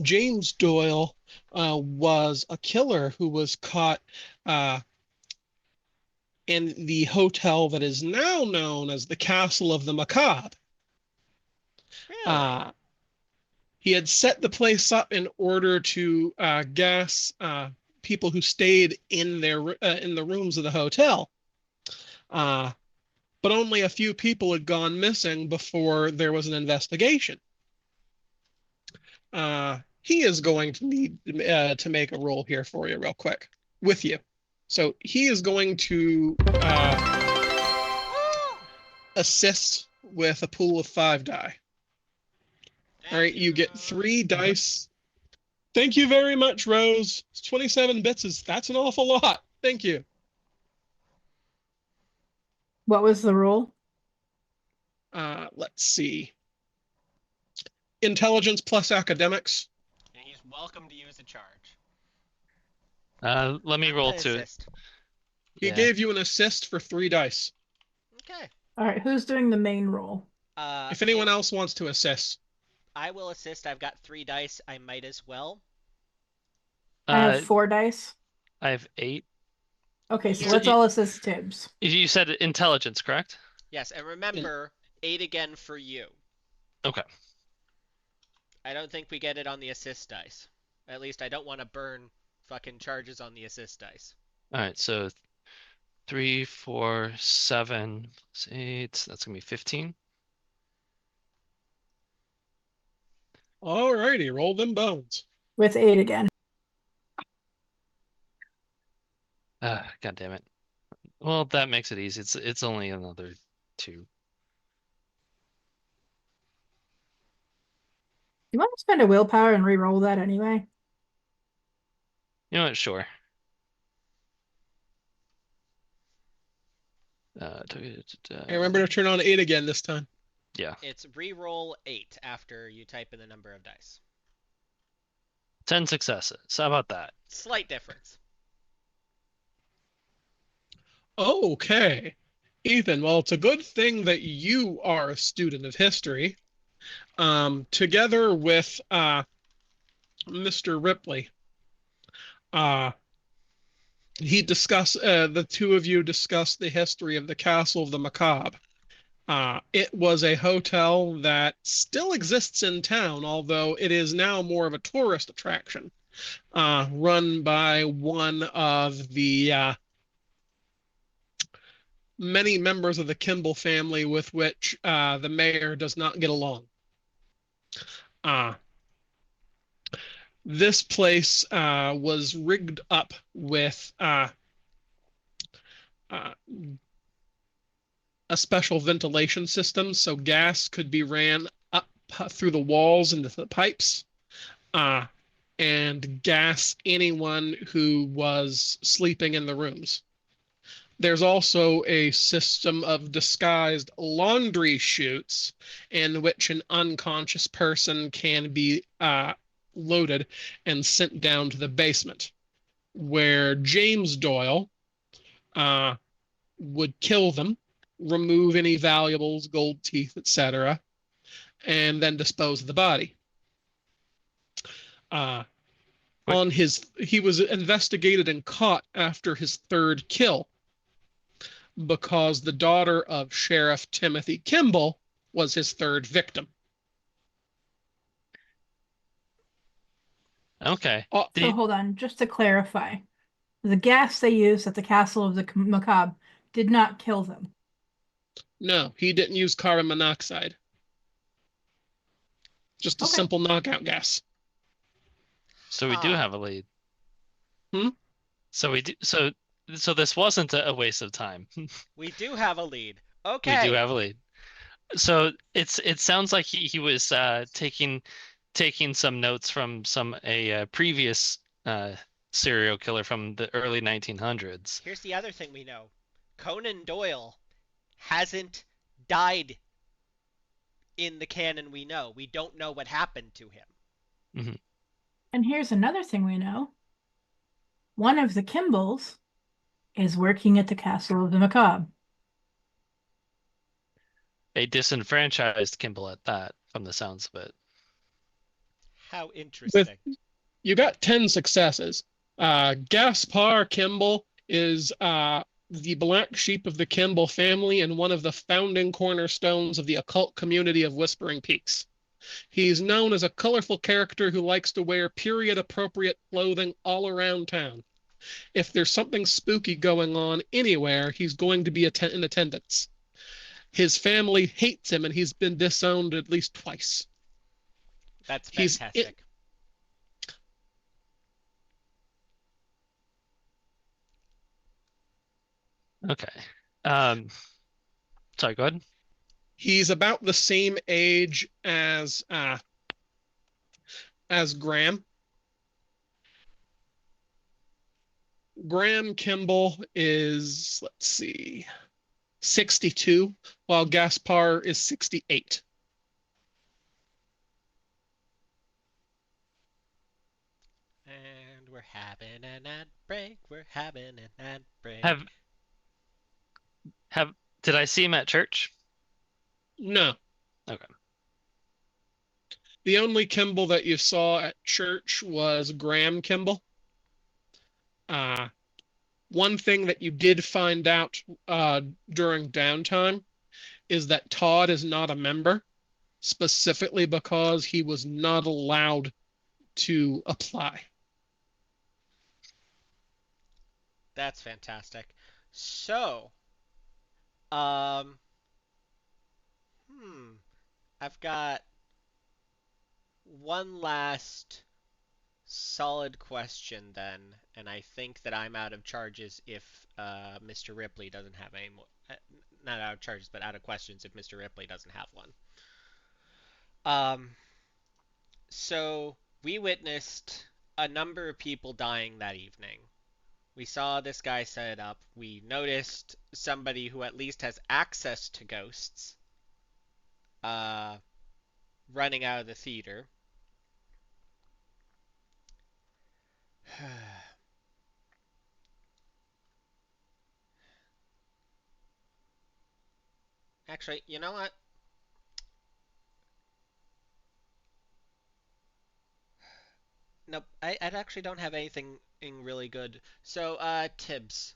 James Doyle was a killer who was caught uh, in the hotel that is now known as the Castle of the Macabre. Really? Uh, he had set the place up in order to gas people who stayed in the rooms of the hotel. Uh, but only a few people had gone missing before there was an investigation. He is going to need to make a roll here for you real quick with you. So he is going to assist with a pool of 5 die. All right, you get 3 dice. Thank you very much, Rose. 27 bits that's an awful lot. Thank you. What was the roll? Let's see. Intelligence plus academics. And he's welcome to use a charge. Let me I'm roll gonna to it. assist. He Yeah. gave you an assist for 3 dice. Okay. All right, who's doing the main roll? If anyone and else wants to assist. I will assist. I've got 3 dice. I might as well. I have 4 dice. I have 8. Okay, so Here- let's all assist Tibbs. You said intelligence, correct? Yes, and remember, 8 again for you. Okay. I don't think we get it on the assist dice. At least I don't want to burn fucking charges on the assist dice. All right, so 3, 4, 7 plus 8. That's gonna be 15. Alrighty, roll them bones. With 8 again. God damn it. Well, that makes it easy. It's only another 2. You want to spend a willpower and re-roll that anyway? You know what? Sure. I remember to turn on 8 again this time. Yeah. It's re-roll 8 after you type in the number of dice. 10 successes. How about that? Slight difference. Okay. Ethan, well, it's a good thing that you are a student of history. Together with Mr. Ripley, the two of you discussed the history of the Castle of the Macabre. It was a hotel that still exists in town, although it is now more of a tourist attraction, run by one of the many members of the Kimball family with which the mayor does not get along. This place was rigged up with a special ventilation system, so gas could be ran up through the walls into the pipes, and gas anyone who was sleeping in the rooms. There's also a system of disguised laundry chutes in which an unconscious person can be loaded and sent down to the basement, where James Doyle would kill them, remove any valuables, gold teeth, etc., and then dispose of the body. He was investigated and caught after his 3rd kill, because the daughter of Sheriff Timothy Kimball was his 3rd victim. Okay. So hold on, just to clarify. The gas they used at the Castle of the Macabre did not kill them. No, he didn't use carbon monoxide. Just a simple knockout gas. So we do have a lead. Hmm? So we do. So this wasn't a waste of time. We do have a lead. Okay. We do have a lead. So it sounds like he was taking some notes from a previous serial killer from the early 1900s. Here's the other thing we know. Conan Doyle hasn't died in the canon we know. We don't know what happened to him. Mm-hmm. And here's another thing we know. One of the Kimballs is working at the Castle of the Macabre. A disenfranchised Kimball at that, from the sounds of it. How interesting. You got 10 successes. Gaspar Kimball is the black sheep of the Kimball family and one of the founding cornerstones of the occult community of Whispering Peaks. He's known as a colorful character who likes to wear period-appropriate clothing all around town. If there's something spooky going on anywhere, he's going to be in attendance. His family hates him, and he's been disowned at least twice. That's He's in, fantastic. Okay. Um, sorry, go ahead. he's about the same age as Graham. Graham Kimball is, let's see, 62, while Gaspar is 68. And we're having an ad break. We're having an ad break. Have have did I see him at church? No, Okay. the only Kimball that you saw at church was Graham Kimball. Uh, One thing that you did find out during downtime is that Todd is not a member, specifically because he was not allowed to apply. That's fantastic. So, um, hmm, I've got one last solid question then, and I think that I'm out of charges if Mr. Ripley doesn't have any more. Not out of charges, but out of questions if Mr. Ripley doesn't have one. Um, so we witnessed a number of people dying that evening. We saw this guy set it up. We noticed somebody who at least has access to ghosts uh, running out of the theater. Actually, you know what? Nope, I actually don't have anything really good. So, Tibbs,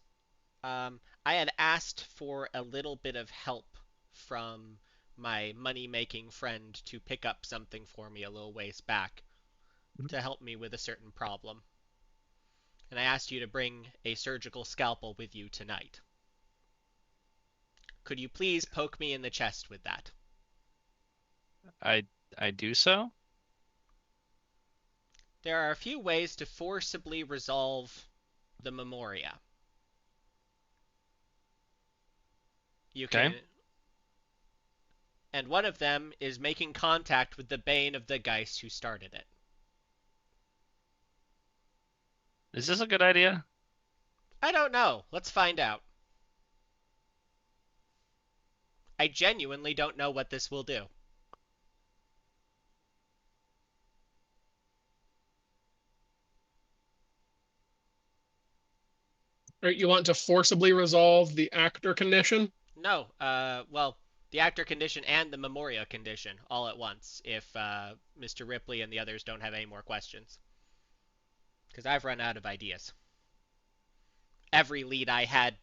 I had asked for a little bit of help from my money-making friend to pick up something for me a little ways back to help me with a certain problem. And I asked you to bring a surgical scalpel with you tonight. Could you please poke me in the chest with that? I I do so. There are a few ways to forcibly resolve the memoria. You Okay. can, and one of them is making contact with the bane of the Geist who started it. Is this a good idea? I don't know. Let's find out. I genuinely don't know what this will do. Right, you want to forcibly resolve the actor condition? No, well, the actor condition and the memoria condition all at once if Mr. Ripley and the others don't have any more questions. Because I've run out of ideas. Every lead I had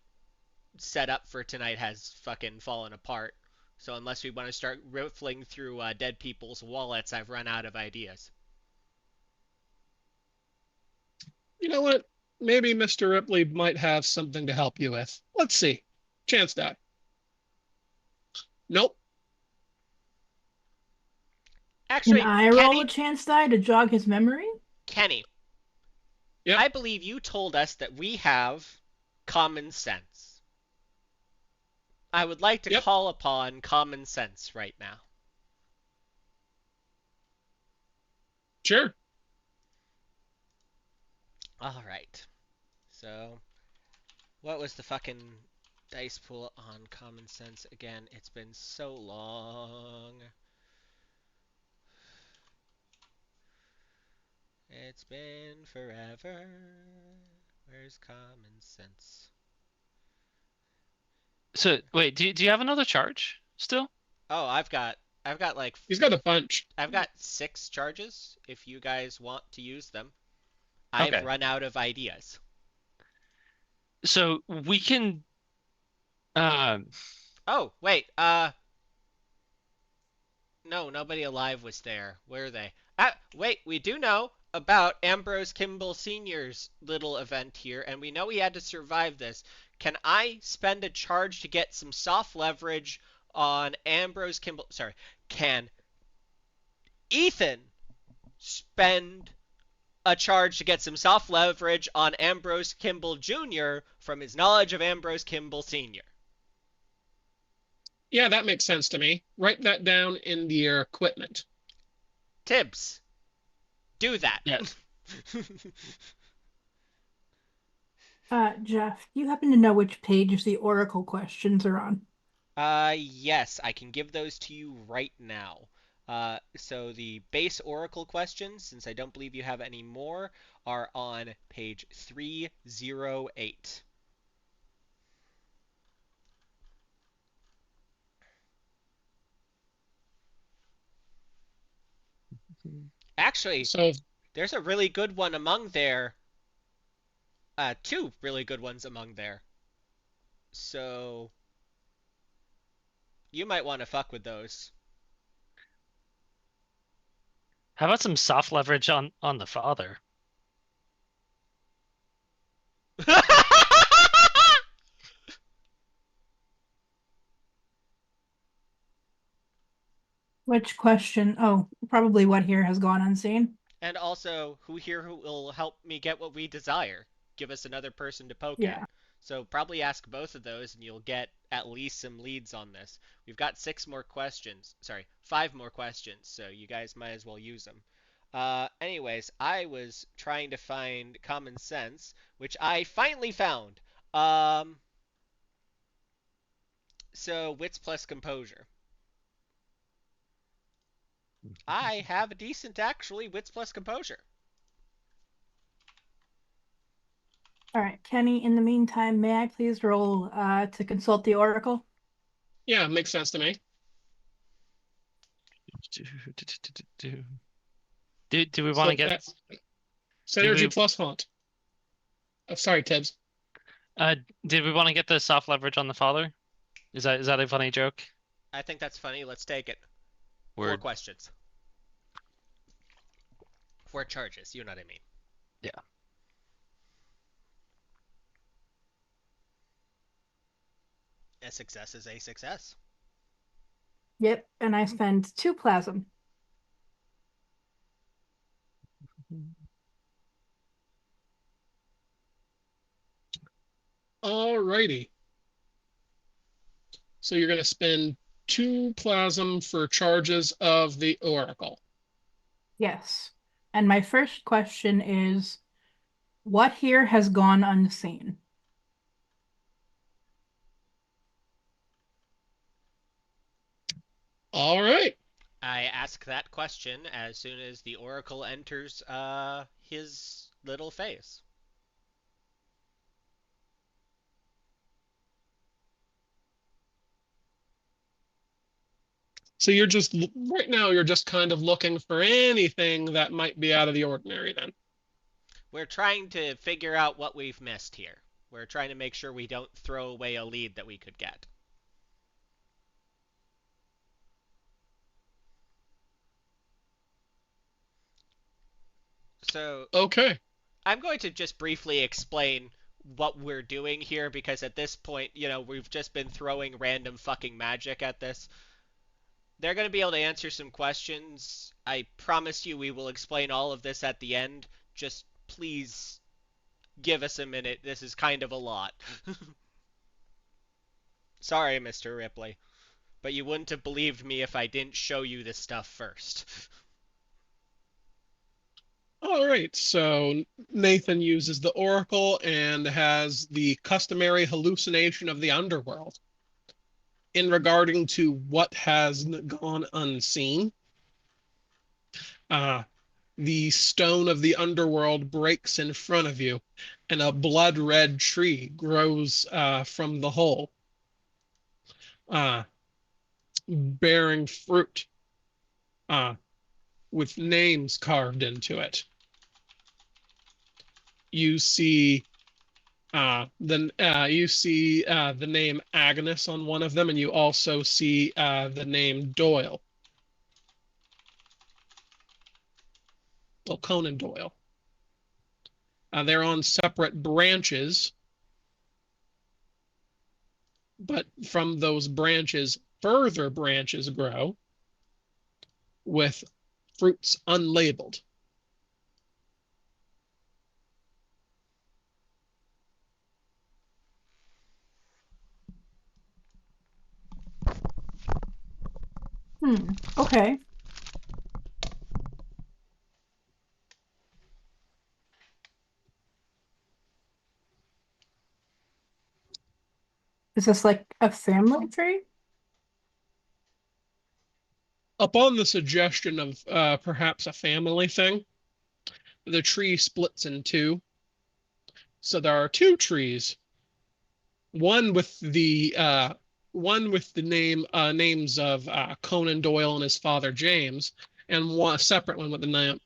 set up for tonight has fucking fallen apart. So unless we want to start riffling through dead people's wallets, I've run out of ideas. You know what? Maybe Mr. Ripley might have something to help you with. Let's see. Chance die. Nope. Can Actually, I roll a Kenny, chance die to jog his memory? Kenny, Yep. I believe you told us that we have common sense. I would like to Yep. call upon common sense right now. Sure. All right. So, what was the fucking dice pool on common sense again? It's been so long. It's been forever. Where's common sense? So wait, do you have another charge still? Oh, I've got like He's got a bunch. I've got 6 charges if you guys want to use them. I've Okay. run out of ideas. So we can um Oh, wait. No, nobody alive was there. Where are they? Wait, we do know about Ambrose Kimball Sr.'s little event here, and we know he had to survive this. Can I spend a charge to get some soft leverage on Ambrose Kimball? Sorry, can Ethan spend a charge to get some soft leverage on Ambrose Kimball Jr. from his knowledge of Ambrose Kimball Sr.? Yeah, that makes sense to me. Write that down in your equipment. Tibbs, do that. Yes. Jeff, do you happen to know which page the Oracle questions are on? Yes, I can give those to you right now. So the base Oracle questions, since I don't believe you have any more, are on page 308. Actually, So, there's a really good one among there. Two really good ones among there. So you might want to fuck with those. How about some soft leverage on the father? Which question? Oh, probably what here has gone unseen. And also, who here who will help me get what we desire? Give us another person to poke at. Yeah. So probably ask both of those and you'll get at least some leads on this. We've got 5 more questions, so you guys might as well use them. Anyways, I was trying to find common sense, which I finally found. So wits plus composure. I have a decent, actually, wits plus composure. All right, Kenny, in the meantime, may I please roll to consult the Oracle? yeah, makes sense to me. Do we want So to get that's Synergy we plus Haunt. Oh, sorry, Tibbs. did we want to get the soft leverage on the father? Is that a funny joke? I think that's funny. Let's take it. 4 Word. questions. 4 charges, you know what I mean. Yeah. A success is a success. Yep, and I spend 2 plasm. Alrighty. So you're going to spend 2 plasm for charges of the Oracle. Yes. And my first question is, what here has gone unseen? All right. I ask that question as soon as the Oracle enters his little phase. So you're just right now you're just kind of looking for anything that might be out of the ordinary then. We're trying to figure out what we've missed here. We're trying to make sure we don't throw away a lead that we could get. So Okay. I'm going to just briefly explain what we're doing here because at this point, we've just been throwing random fucking magic at this. They're going to be able to answer some questions. I promise you we will explain all of this at the end. Just please give us a minute. This is kind of a lot. Sorry, Mr. Ripley, but you wouldn't have believed me if I didn't show you this stuff first. All right. So Nathan uses the Oracle and has the customary hallucination of the underworld. In regarding to what has gone unseen, the stone of the underworld breaks in front of you, and a blood red tree grows from the hole, uh, bearing fruit with names carved into it. You see the name Agnes on one of them, and you also see the name Doyle. Well, Conan Doyle. They're on separate branches, but from those branches further branches grow with fruits unlabeled? Okay. Is this like a family tree? Upon the suggestion of perhaps a family thing, the tree splits in two. So there are two trees, one with the names of Conan Doyle and his father James, and one a separate one with the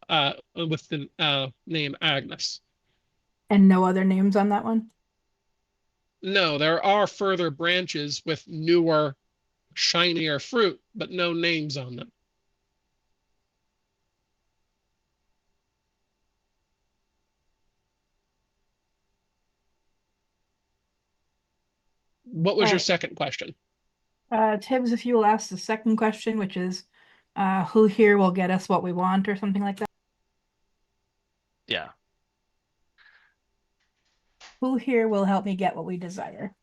name Agnes. And no other names on that one? No, there are further branches with newer, shinier fruit, but no names on them. What All was your right. second question? Tibbs, if you will ask the second question, which is who here will get us what we want or something like that? Yeah. Who here will help me get what we desire?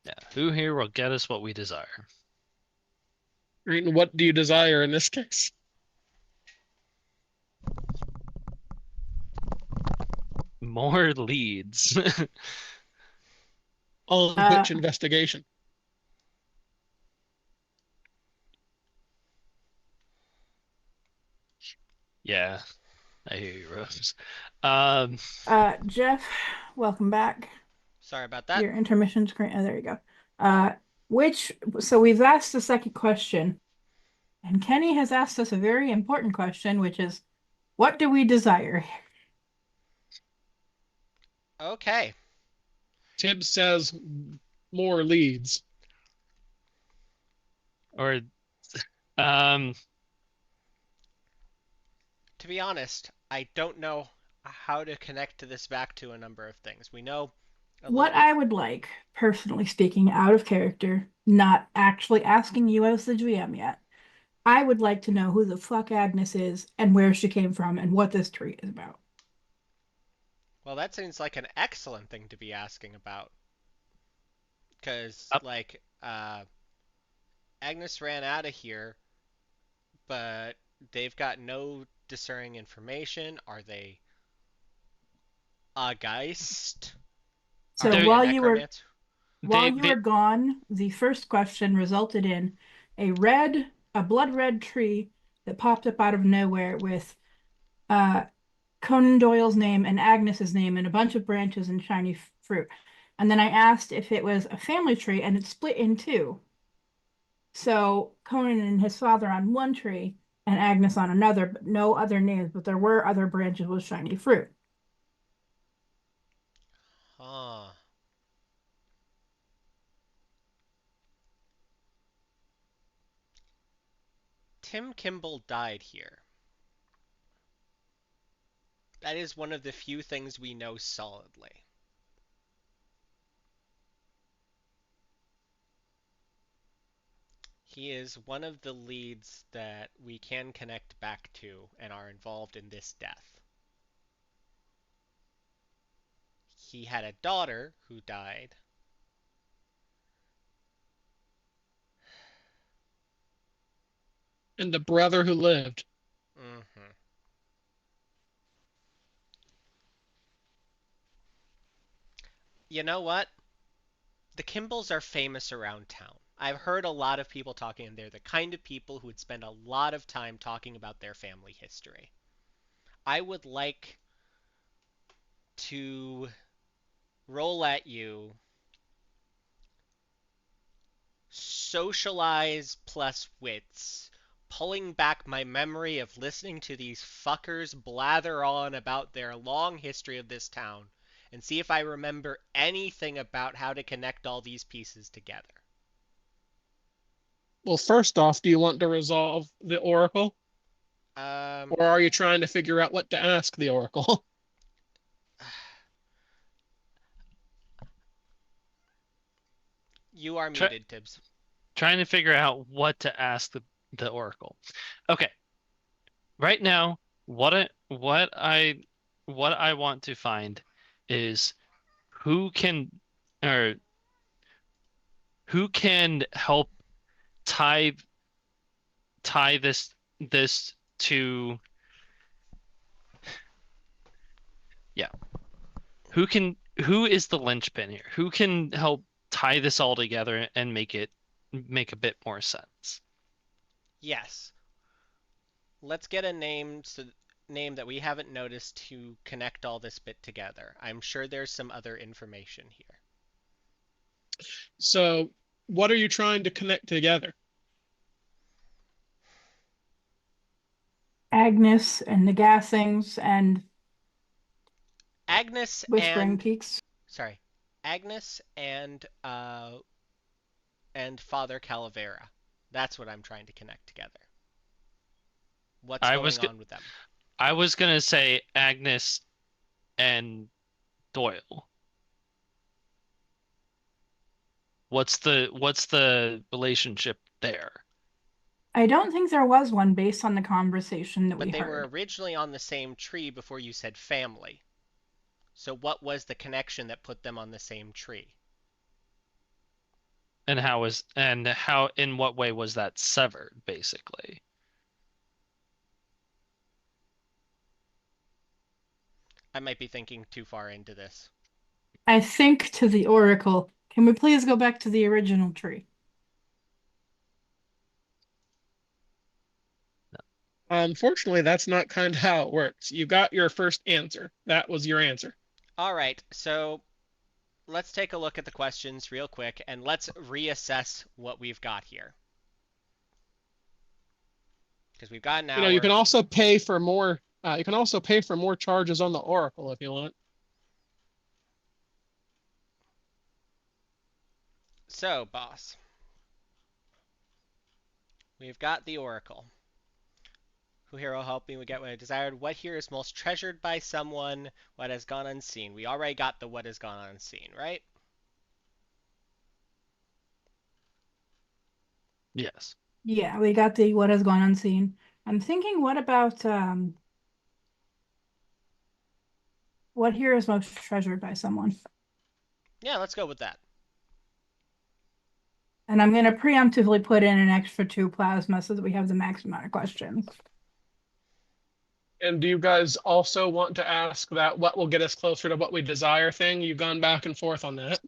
Yeah. Who here will get us what we desire? Right, what do you desire in this case? More leads. On Uh, which investigation? Yeah, I hear you, Rose. Jeff, welcome back. Sorry about that. Your intermission screen. Oh, there you go. Uh, so we've asked the second question, and Kenny has asked us a very important question, which is, what do we desire? Okay. Tibbs says more leads. Or um To be honest, I don't know how to connect this back to a number of things. We know a little What bit. I would like, personally speaking, out of character, not actually asking you as the GM yet, I would like to know who the fuck Agnes is and where she came from and what this tree is about. Well, that seems like an excellent thing to be asking about. Because, uh, like, Agnes ran out of here, but they've got no discerning information. Are they a Geist? Are So there they a necromancer? while they you were they gone, the first question resulted in a blood red tree that popped up out of nowhere with uh, Conan Doyle's name and Agnes's name and a bunch of branches and shiny fruit. And then I asked if it was a family tree, and it split in two. So Conan and his father on one tree and Agnes on another, but no other names, but there were other branches with shiny fruit. Huh. Tim Kimball died here. That is one of the few things we know solidly. He is one of the leads that we can connect back to and are involved in this death. He had a daughter who died. And the brother who lived. Mm-hmm. You know what? The Kimballs are famous around town. I've heard a lot of people talking, and they're the kind of people who would spend a lot of time talking about their family history. I would like to roll at you socialize plus wits, pulling back my memory of listening to these fuckers blather on about their long history of this town, and see if I remember anything about how to connect all these pieces together. Well, first off, do you want to resolve the Oracle? Um, Or are you trying to figure out what to ask the Oracle? you are try muted, Tibbs. trying to figure out what to ask the Oracle. Okay. Right now, what I want to find is who can or who can help tie this to, yeah, who is the linchpin here? Who can help tie this all together and make a bit more sense? Yes. Let's get a name that we haven't noticed to connect all this bit together. I'm sure there's some other information here. So, what are you trying to connect together? Agnes and the Gassings and Agnes Whispering and Peaks. sorry, Agnes and Father Calavera. That's what I'm trying to connect together. What's I was going on with them? I was gonna say Agnes and Doyle. What's the relationship there? I don't think there was one based on the conversation that But we they were heard. originally on the same tree before you said family. So what was the connection that put them on the same tree? And how in what way was that severed, basically? I might be thinking too far into this. I think to the Oracle, can we please go back to the original tree? Unfortunately, that's not kind of how it works. You got your first answer. That was your answer. All right, so let's take a look at the questions real quick and let's reassess what we've got here. Because we've got an You know, you can hour. also pay for more. You can also pay for more charges on the Oracle if you want. So, boss, we've got the Oracle. Who here will help me? We get what I desired. What here is most treasured by someone? What has gone unseen? We already got the what has gone unseen, right? Yes. Yeah, we got the what has gone unseen. I'm thinking, what about what here is most treasured by someone? Yeah, let's go with that. And I'm going to preemptively put in an extra 2 plasma so that we have the max amount of questions. And do you guys also want to ask that what will get us closer to what we desire thing? You've gone back and forth on that.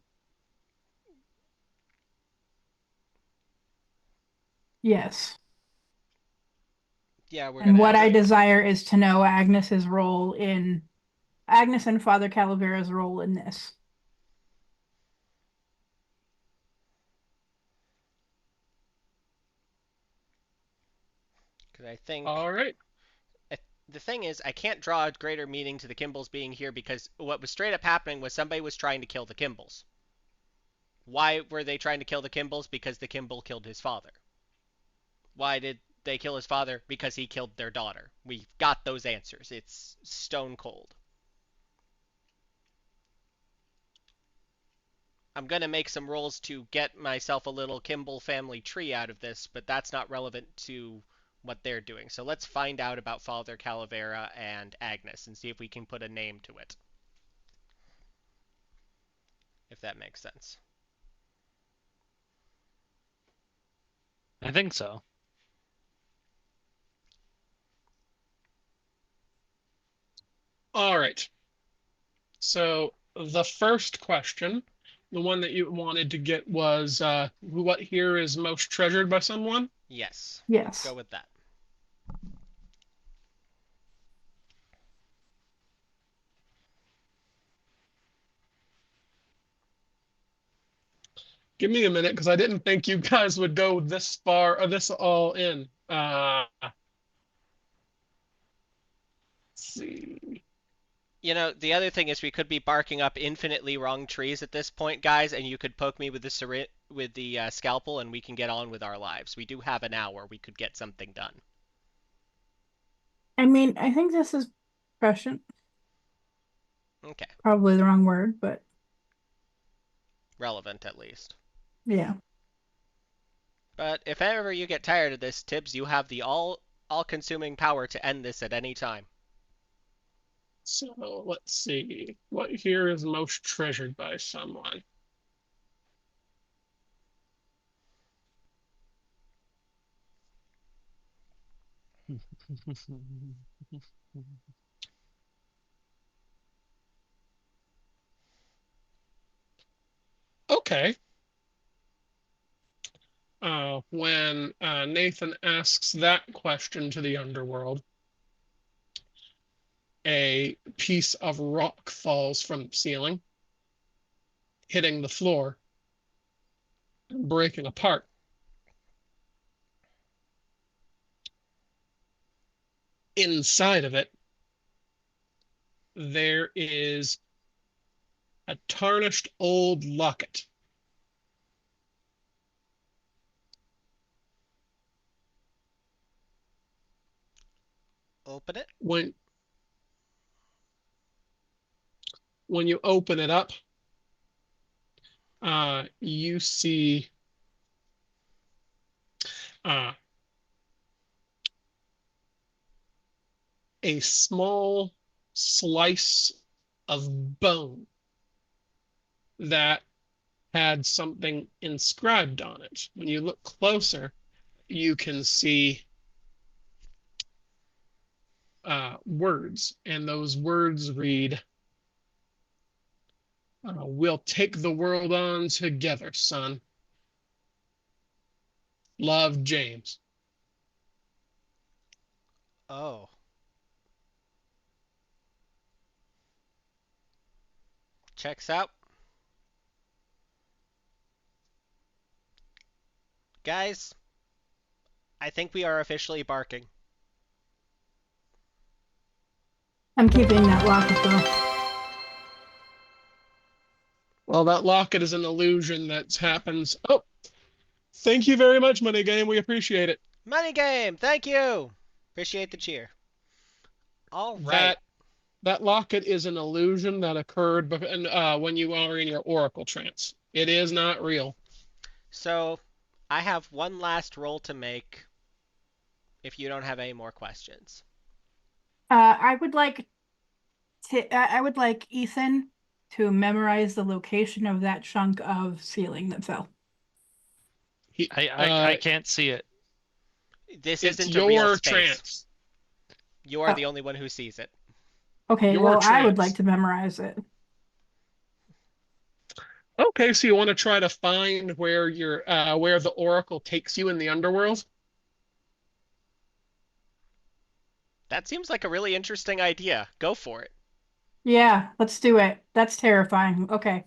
Yes. Yeah, we're And gonna what ask. I desire is to know Agnes's role in Agnes and Father Calavera's role in this. Because I think All right. the thing is, I can't draw a greater meaning to the Kimballs being here because what was straight up happening was somebody was trying to kill the Kimballs. Why were they trying to kill the Kimballs? Because the Kimball killed his father. Why did they kill his father? Because he killed their daughter. We've got those answers. It's stone cold. I'm going to make some rolls to get myself a little Kimball family tree out of this, but that's not relevant to what they're doing. So let's find out about Father Calavera and Agnes and see if we can put a name to it. If that makes sense. I think so. All right. So the first question, the one that you wanted to get was what here is most treasured by someone? Yes, let's go Yes. with that. Give me a minute because I didn't think you guys would go this far or this all in. Let's see. You know, the other thing is we could be barking up infinitely wrong trees at this point, guys, and you could poke me with the scalpel, and we can get on with our lives. We do have an hour. We could get something done. I mean, I think this is prescient. Okay, Probably the wrong word, but relevant at least. yeah. But if ever you get tired of this, Tibbs, you have the all-consuming power to end this at any time. So let's see. What here is most treasured by someone? Okay. When Nathan asks that question to the underworld, a piece of rock falls from the ceiling, hitting the floor, and breaking apart. Inside of it, there is a tarnished old locket. Open it. When you open it up, you see uh, a small slice of bone that had something inscribed on it. When you look closer, you can see words, and those words read, "We'll take the world on together, son. Love, James." Oh. Checks out. Guys, I think we are officially barking. I'm keeping that locket though. Well, that locket is an illusion that happens. Oh, thank you very much, Money Game. We appreciate it. Money game, thank you. Appreciate the cheer. All right. That that locket is an illusion that occurred when you are in your oracle trance. It is not real. So, I have one last roll to make if you don't have any more questions. I would like I would like Ethan to memorize the location of that chunk of ceiling that fell. I can't see it. This It's isn't a real your space. trance. You are the only one who sees it. Okay, Your well, I would trance. like to memorize it. Okay, so you want to try to find where where the oracle takes you in the underworld? That seems like a really interesting idea. Go for it. Yeah, let's do it. That's terrifying. Okay.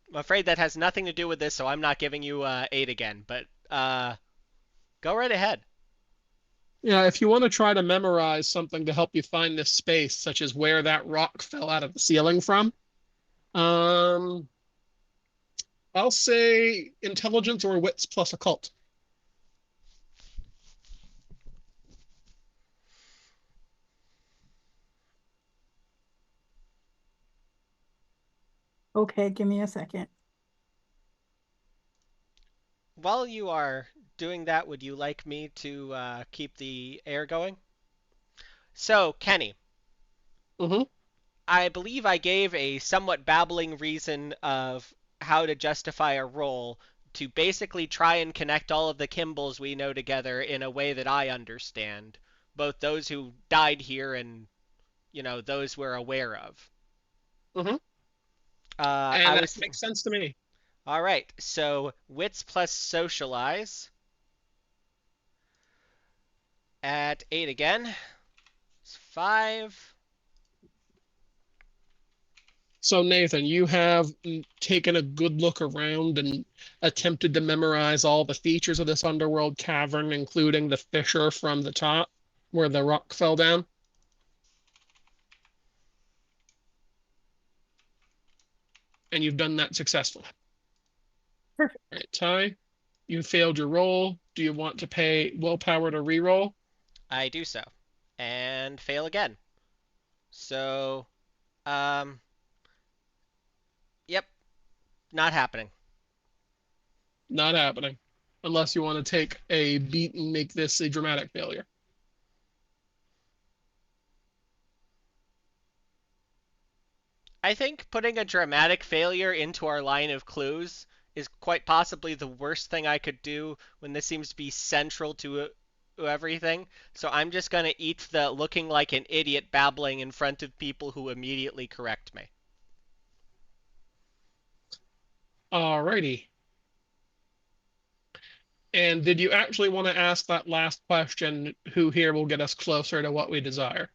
I'm afraid that has nothing to do with this, so I'm not giving you 8 again, but go right ahead. Yeah, if you want to try to memorize something to help you find this space, such as where that rock fell out of the ceiling from, um, I'll say intelligence or wits plus occult. Okay, give me a second. While you are doing that, would you like me to keep the air going? So, Kenny, Mm-hmm. I believe I gave a somewhat babbling reason of how to justify a roll to basically try and connect all of the Kimballs we know together in a way that I understand, both those who died here and, those we're aware of. Mm-hmm. I And that was makes sense to me. all right. So wits plus socialize at 8 again. It's 5. So, Nathan, you have taken a good look around and attempted to memorize all the features of this underworld cavern, including the fissure from the top where the rock fell down. And you've done that successfully. Perfect. All right, Ty, you failed your roll. Do you want to pay willpower to re-roll? I do so. And fail again. So, um, yep, not happening. Not happening. unless you want to take a beat and make this a dramatic failure. I think putting a dramatic failure into our line of clues is quite possibly the worst thing I could do when this seems to be central to everything. So I'm just going to eat the looking like an idiot babbling in front of people who immediately correct me. Alrighty. And did you actually want to ask that last question, who here will get us closer to what we desire?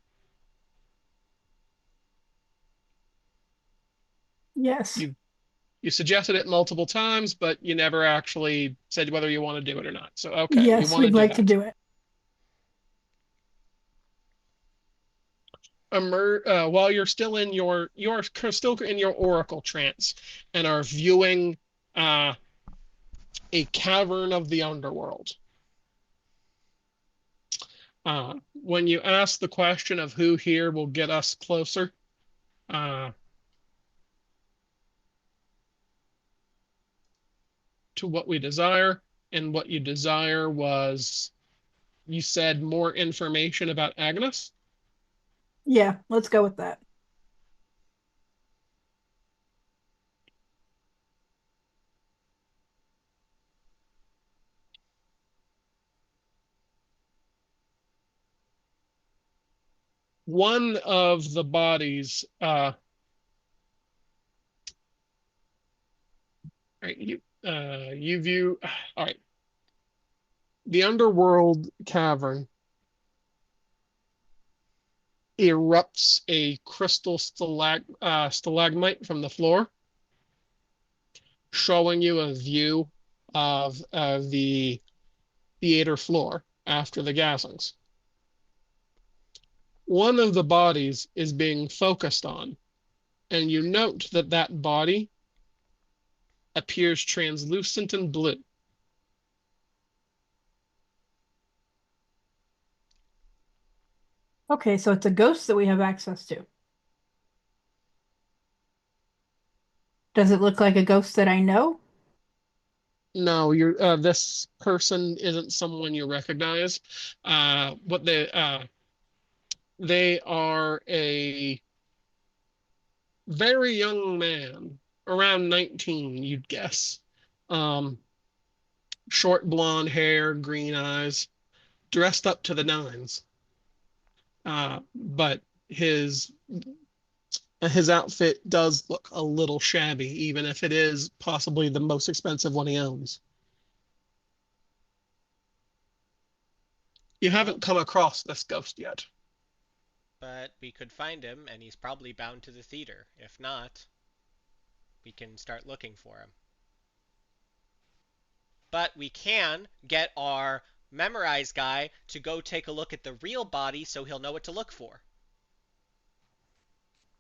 Yes. You suggested it multiple times, but you never actually said whether you want to do it or not. So, okay, we Yes, want to we'd do like to that. do it. While you're still in you're still in your oracle trance and are viewing uh, a cavern of the underworld. When you ask the question of who here will get us closer, uh, to what we desire, and what you desire was, you said, more information about Agnes. Yeah, let's go with that. One of the bodies, right, you view, all right, the underworld cavern erupts a crystal stalagmite from the floor, showing you a view of the theater floor after the gasings. One of the bodies is being focused on, and you note that that body appears translucent and blue. Okay, so it's a ghost that we have access to. Does it look like a ghost that I know? No, this person isn't someone you recognize. What they are a very young man, around 19, you'd guess. Um, Short blonde hair, green eyes, dressed up to the nines. But his outfit does look a little shabby, even if it is possibly the most expensive one he owns. You Well, haven't come across this ghost yet. but we could find him, and he's probably bound to the theater. If not, we can start looking for him. But we can get our memorize guy to go take a look at the real body so he'll know what to look for.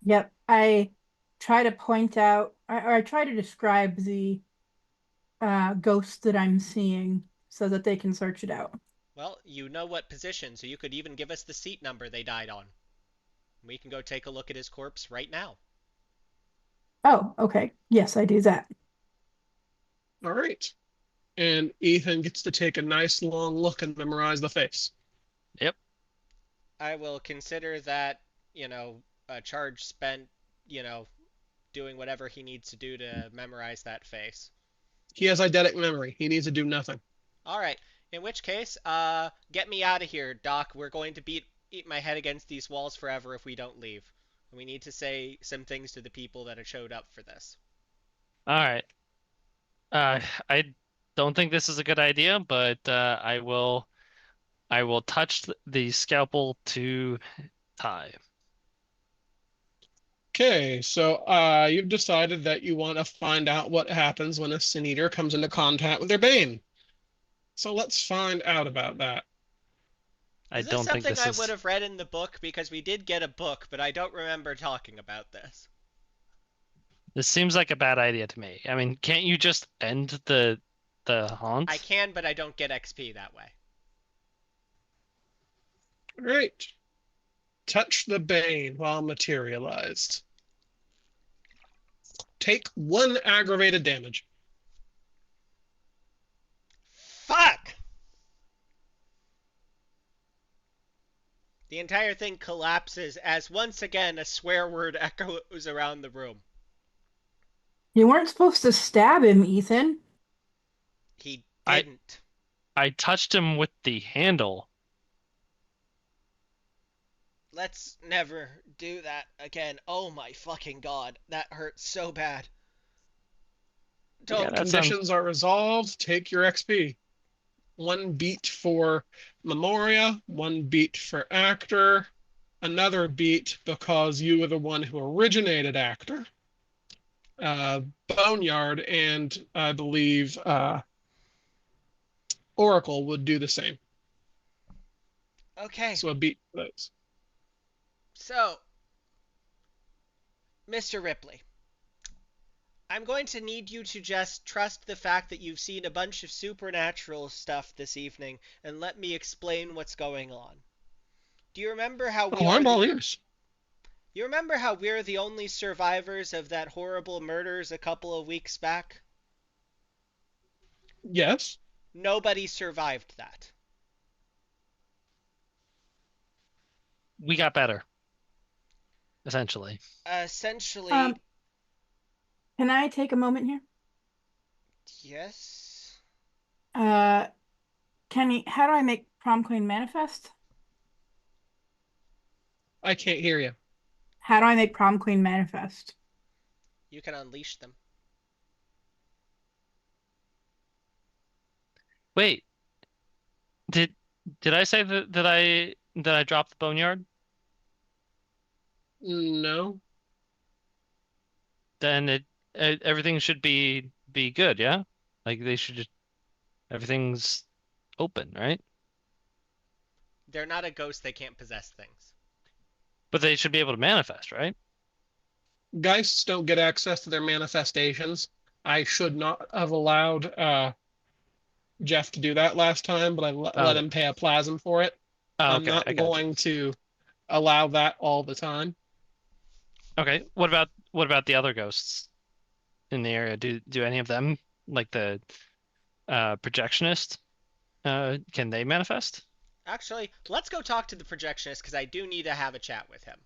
Yep. I try to point out, or I try to describe the ghost that I'm seeing so that they can search it out. Well, you know what position, so you could even give us the seat number they died on. We can go take a look at his corpse right now. Oh, okay. Yes, I do that. All right. And Ethan gets to take a nice long look and memorize the face. Yep. I will consider that, a charge spent, doing whatever he needs to do to memorize that face. He has eidetic memory. He needs to do nothing. All right. In which case, get me out of here, Doc. We're going to eat my head against these walls forever if we don't leave. We need to say some things to the people that have showed up for this. All right. I don't think this is a good idea, but I will touch the scalpel to Ty. Okay, so you've decided that you want to find out what happens when a Sin Eater comes into contact with their Bane. So let's find out about that. I Is this don't think something this I is would have read in the book? Because we did get a book, but I don't remember talking about this. this seems like a bad idea to me. I mean, can't you just end the haunt? I can, but I don't get XP that way. All right. Touch the Bane while materialized. Take 1 aggravated damage. The entire thing collapses as once again a swear word echoes around the room. You weren't supposed to stab him, Ethan. He I didn't. I touched him with the handle. Let's never do that again. Oh my fucking god. That hurts so bad. Yeah, Don't. that sounds. Conditions are resolved. Take your XP. One beat for Memoria, one beat for Actor, another beat because you were the one who originated Actor. Boneyard and I believe Oracle would do the same. Okay. So a beat for those. So, Mr. Ripley, I'm going to need you to just trust the fact that you've seen a bunch of supernatural stuff this evening and let me explain what's going on. Do you remember how we Oh, are I'm all the ears. You remember how we're the only survivors of that horrible murders a couple of weeks back? Yes. Nobody survived that. We got better, essentially. Essentially, Um, can I take a moment here? yes. Uh, Kenny, how do I make prom queen manifest? I can't hear you. How do I make prom queen manifest? You can unleash them. Wait, did did I say that I dropped the boneyard? No. Then everything should be good, yeah? Like they should just everything's open, right? They're not a ghost, they can't possess things. But they should be able to manifest, right? Geists don't get access to their manifestations. I should not have allowed Jeff to do that last time, but I let Okay. him pay a plasm for it. Oh, I'm okay, not I got you. going to allow that all the time. Okay, what about the other ghosts in the area? Do any of them like the projectionist can they manifest? Actually, let's go talk to the projectionist because I do need to have a chat with him.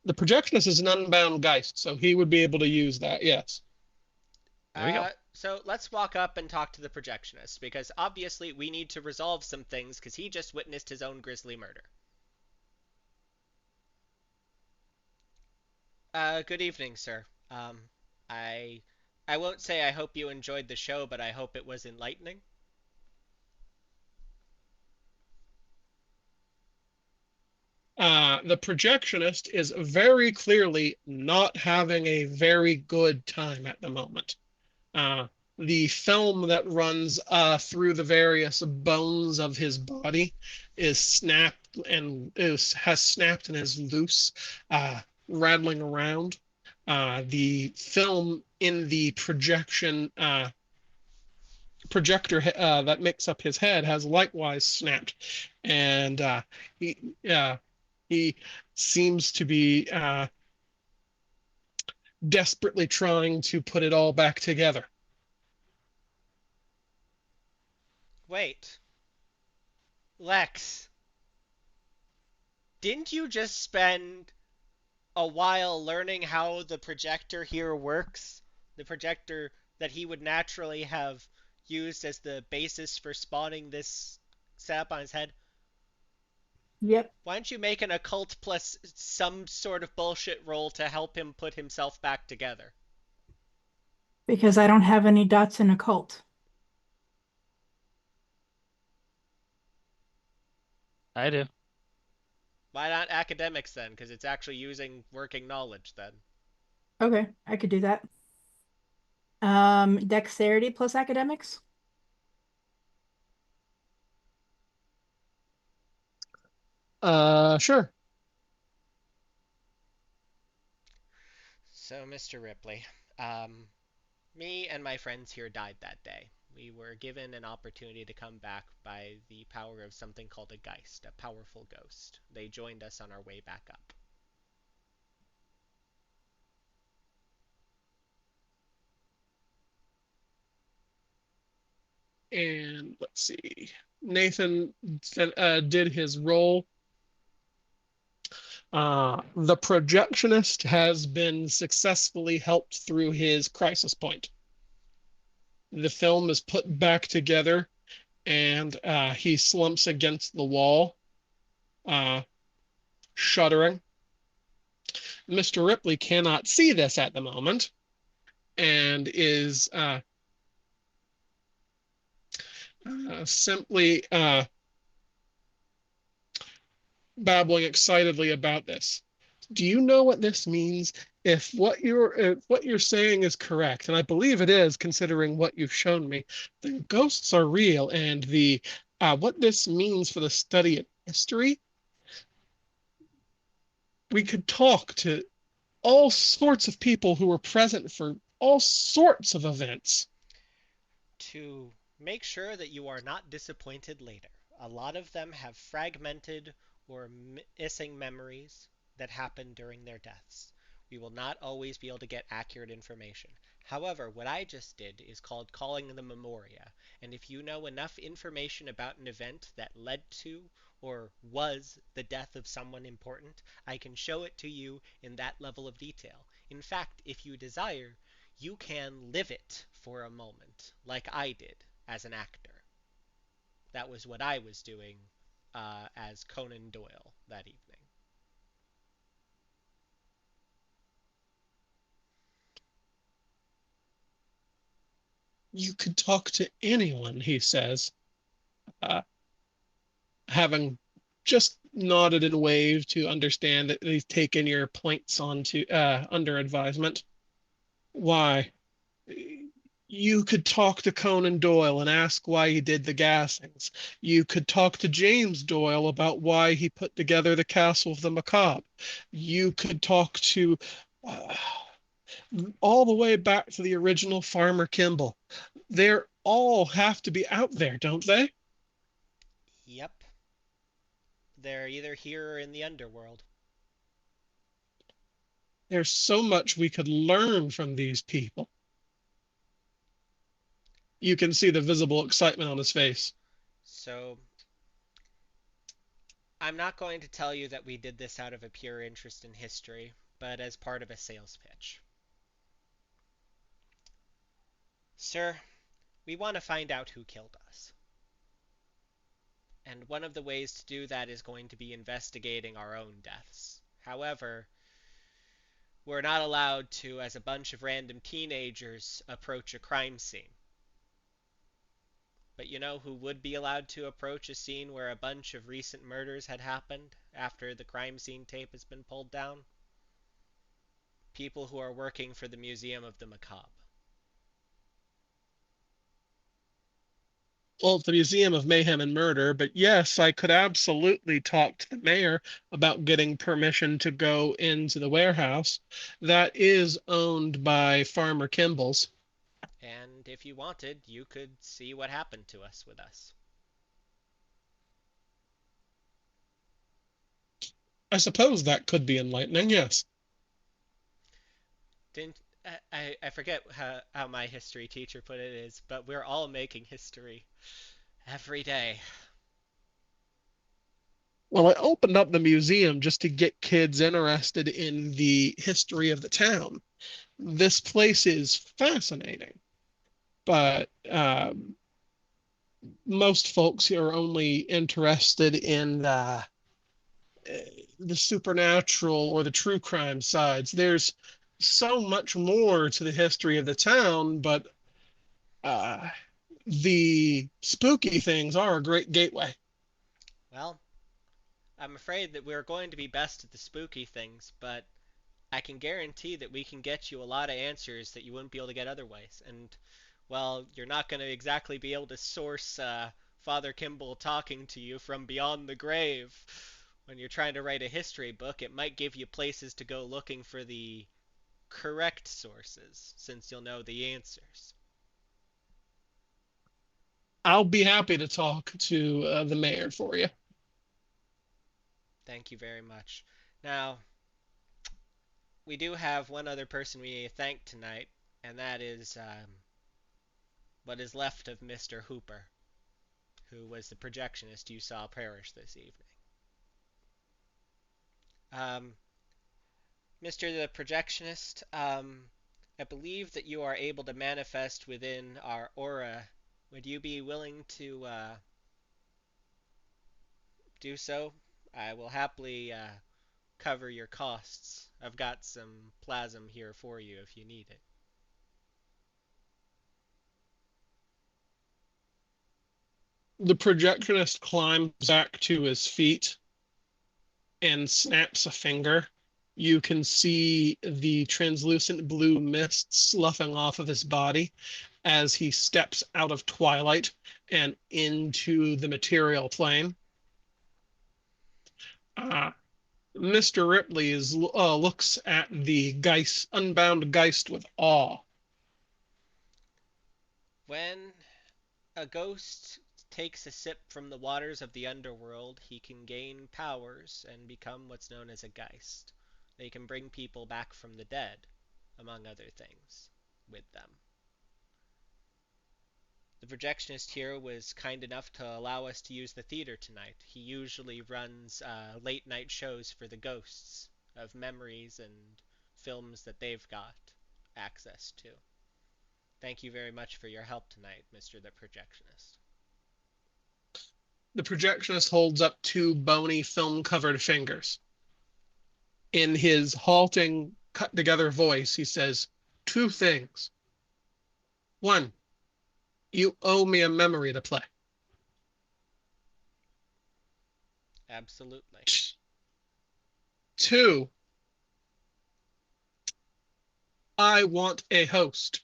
The projectionist is an unbound Geist, so he would be able to use that, yes. There we go. So let's walk up and talk to the projectionist because obviously we need to resolve some things because he just witnessed his own grisly murder. Good evening, sir. I I won't say I hope you enjoyed the show, but I hope it was enlightening. The projectionist is very clearly not having a very good time at the moment. Uh, the film that runs through the various bones of his body is has snapped and is loose, rattling around. The film in the projector that makes up his head has likewise snapped, and he he seems to be desperately trying to put it all back together. Wait, Lex, didn't you just spend a while learning how the projector here works? The projector that he would naturally have used as the basis for spawning this setup on his head. Yep, Why don't you make an occult plus some sort of bullshit roll to help him put himself back together? because I don't have any dots in occult. I do. Why not academics then? Because it's actually using working knowledge then. Okay, I could do that. Dexterity plus academics. Sure. So, Mr. Ripley, um, me and my friends here died that day. We were given an opportunity to come back by the power of something called a Geist, a powerful ghost. They joined us on our way back up. And let's see. Nathan did his roll. The projectionist has been successfully helped through his crisis point. The film is put back together, and he slumps against the wall, uh, shuddering. Mr. Ripley cannot see this at the moment and is simply babbling excitedly about this. Do you know what this means? If what you're saying is correct, and I believe it is, considering what you've shown me, then ghosts are real, and the what this means for the study of history, we could talk to all sorts of people who were present for all sorts of events. To make sure that you are not disappointed later. A lot of them have fragmented or missing memories that happened during their deaths. We will not always be able to get accurate information. However, what I just did is called calling the memoria, and if you know enough information about an event that led to or was the death of someone important, I can show it to you in that level of detail. In fact, if you desire, you can live it for a moment, like I did as an actor. That was what I was doing as Conan Doyle that evening. You could talk to anyone, he says, uh, having just nodded and waved to understand that he's taken your points onto under advisement. Why, you could talk to Conan Doyle and ask why he did the gassings. You could talk to James Doyle about why he put together the Castle of the Macabre. You could talk to uh, all the way back to the original Farmer Kimball. They all have to be out there, don't they? Yep, they're either here or in the underworld. There's so much we could learn from these people. You can see the visible excitement on his face. So I'm not going to tell you that we did this out of a pure interest in history, but as part of a sales pitch. Sir, we want to find out who killed us. And one of the ways to do that is going to be investigating our own deaths. However, we're not allowed to, as a bunch of random teenagers, approach a crime scene. But you know who would be allowed to approach a scene where a bunch of recent murders had happened after the crime scene tape has been pulled down? People who are working for the Museum of the Macabre. Well, it's the Museum of Mayhem and Murder, but yes, I could absolutely talk to the mayor about getting permission to go into the warehouse. That is owned by Farmer Kimball's. And if you wanted, you could see what happened to us with us. I suppose that could be enlightening, yes. Didn't I forget how my history teacher put it is, but we're all making history every day. Well, I opened up the museum just to get kids interested in the history of the town. This place is fascinating, but most folks are only interested in the supernatural or the true crime sides. There's so much more to the history of the town, but uh, the spooky things are a great gateway. Well, I'm afraid that we're going to be best at the spooky things, but I can guarantee that we can get you a lot of answers that you wouldn't be able to get otherwise. And, well, you're not going to exactly be able to source Father Kimball talking to you from beyond the grave when you're trying to write a history book. It might give you places to go looking for the correct sources, since you'll know the answers. I'll be happy to talk to the mayor for you. Thank you very much. Now, we do have one other person we need to thank tonight, and that is what is left of Mr. Hooper, who was the projectionist you saw perish this evening. Um, Mr. the Projectionist, I believe that you are able to manifest within our aura. Would you be willing to do so? I will happily cover your costs. I've got some plasm here for you if you need it. The projectionist climbs back to his feet and snaps a finger. You can see the translucent blue mist sloughing off of his body as he steps out of twilight and into the material plane. Uh, Mr. Ripley looks at the Geist, unbound Geist with awe. When a ghost takes a sip from the waters of the underworld, he can gain powers and become what's known as a Geist. They can bring people back from the dead, among other things, with them. The projectionist here was kind enough to allow us to use the theater tonight. He usually runs late night shows for the ghosts of memories and films that they've got access to. Thank you very much for your help tonight, Mr. the Projectionist. The projectionist holds up two bony film covered fingers. In his halting, cut together voice, he says, two things. One, you owe me a memory to play. Absolutely. Two, I want a host.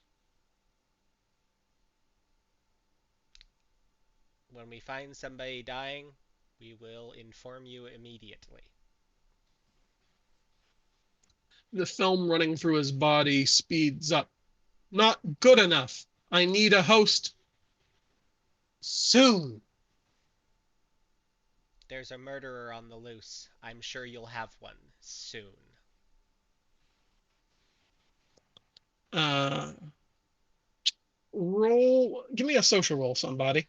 When we find somebody dying, we will inform you immediately. The film running through his body speeds up. Not good enough. I need a host soon. There's a murderer on the loose. I'm sure you'll have one soon. Uh, give me a social roll, somebody.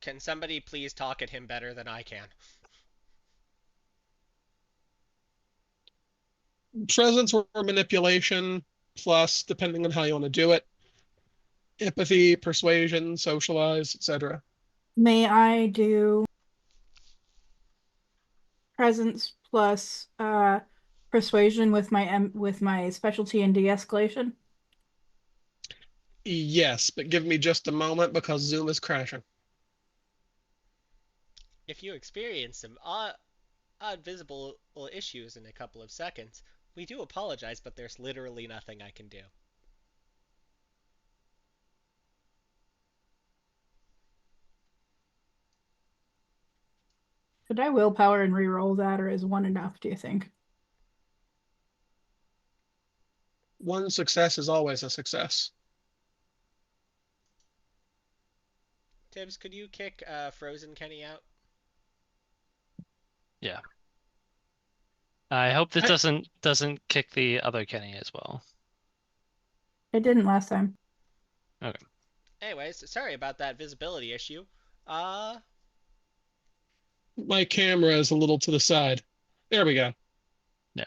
Can somebody please talk at him better than I can? Presence or manipulation, plus, depending on how you want to do it, empathy, persuasion, socialize, etc. May I do presence plus persuasion with my specialty in de-escalation? Yes, but give me just a moment because Zoom is crashing. If you experience some odd visible issues in a couple of seconds, we do apologize, but there's literally nothing I can do. Could I willpower and re-roll that, or is one enough, do you think? One success is always a success. Tibbs, could you kick Frozen Kenny out? Yeah. I hope this I, doesn't kick the other Kenny as well. It didn't last time. Okay. Anyways, sorry about that visibility issue. Uh, my camera is a little to the side. There we go. Yeah.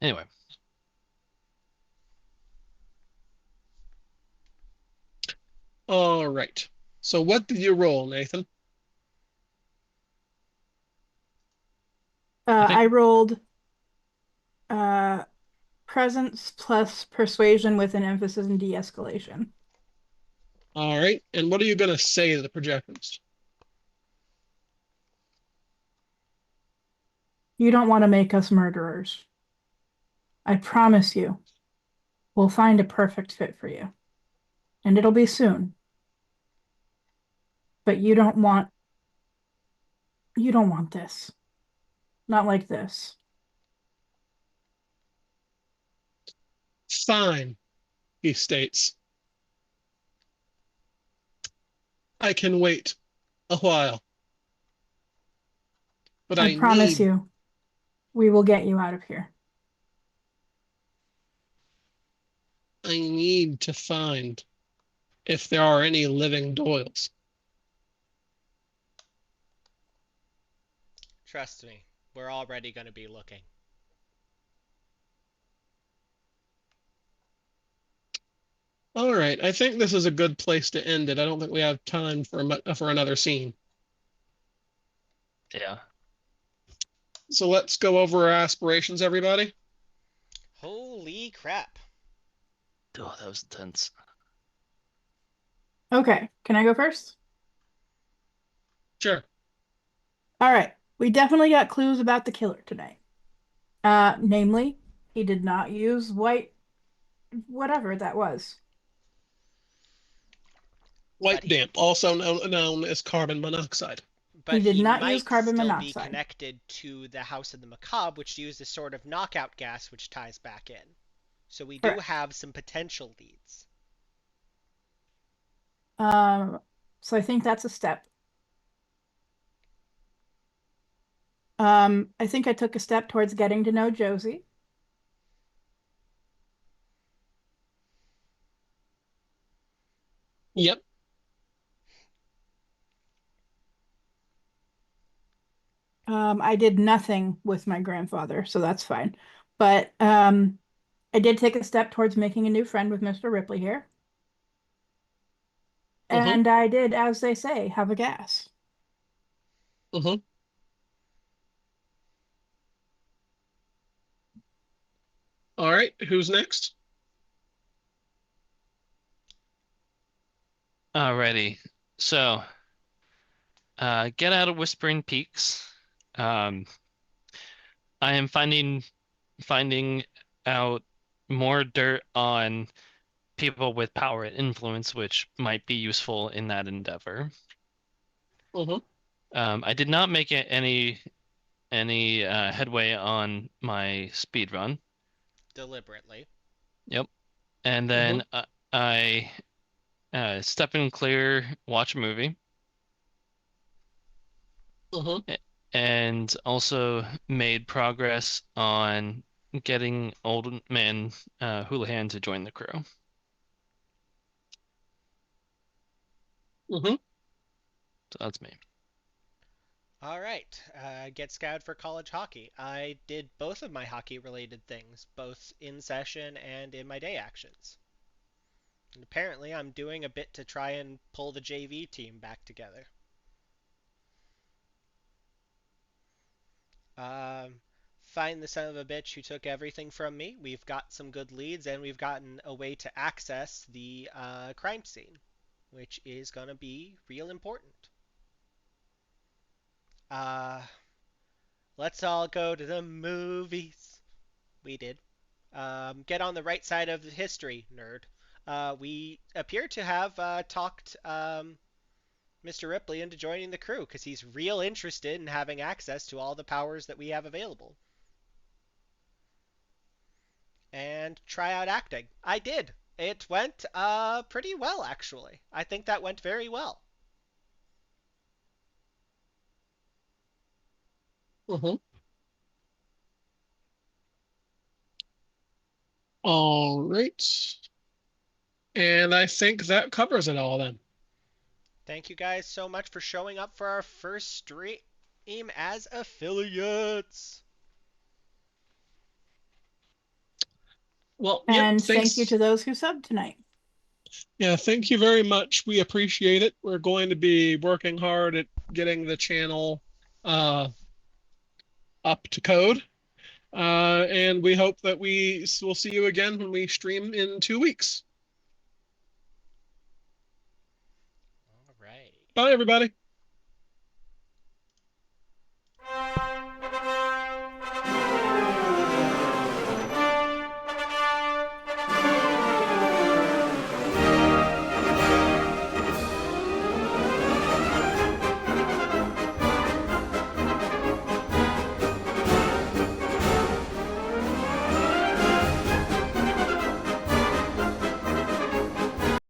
Anyway. All right. So what did you roll, Nathan? I think I rolled uh, presence plus persuasion with an emphasis in de-escalation. All right. And what are you going to say to the projectionist? You don't want to make us murderers. I promise you, we'll find a perfect fit for you. And it'll be soon. But you don't want this. Not like this. Fine, he states. I can wait a while. But I I promise need you, we will get you out of here. I need to find if there are any living Doyles. Trust me, we're already going to be looking. All right, I think this is a good place to end it. I don't think we have time for another scene. Yeah. So let's go over our aspirations, everybody. Holy crap. Oh, that was intense. Okay, can I go first? Sure. All right. We definitely got clues about the killer today. Namely, he did not use white, whatever that was. White But damp, also known as carbon monoxide. He did he not use might carbon still be monoxide. connected to the House of the Macabre, which used a sort of knockout gas which ties back in. So we do Correct. have some potential leads. Um, so I think that's a step. I think I took a step towards getting to know Josie. Yep. I did nothing with my grandfather, so that's fine. But I did take a step towards making a new friend with Mr. Ripley here. Mm-hmm. And I did, as they say, have a gas. Mm-hmm. All right, who's next? Alrighty. So, get out of Whispering Peaks. Um, I am finding out more dirt on people with power and influence, which might be useful in that endeavor. Mm-hmm. I did not make any headway on my speed run. Deliberately. Yep. And Mm-hmm. then I step in clear, watch a movie, Mm-hmm. and also made progress on getting Old Man Houlihan to join the crew. Mm-hmm. So that's me. All right. Get scouted for college hockey. I did both of my hockey related things, both in session and in my day actions. And apparently, I'm doing a bit to try and pull the JV team back together. Um, find the son of a bitch who took everything from me. We've got some good leads, and we've gotten a way to access the crime scene, which is going to be real important. Uh, let's all go to the movies. We did. Get on the right side of the history, nerd. We appear to have talked Mr. Ripley into joining the crew because he's real interested in having access to all the powers that we have available. And try out acting. I did. It went pretty well, actually. I think that went very well. Mm-hmm. All right. And I think that covers it all then. Thank you guys so much for showing up for our first stream as affiliates. Well, yep, And thank you thanks. to those who subbed tonight. Yeah, thank you very much. We appreciate it. We're going to be working hard at getting the channel uh, up to code. And we hope that we will see you again when we stream in 2 weeks. All right. Bye, everybody.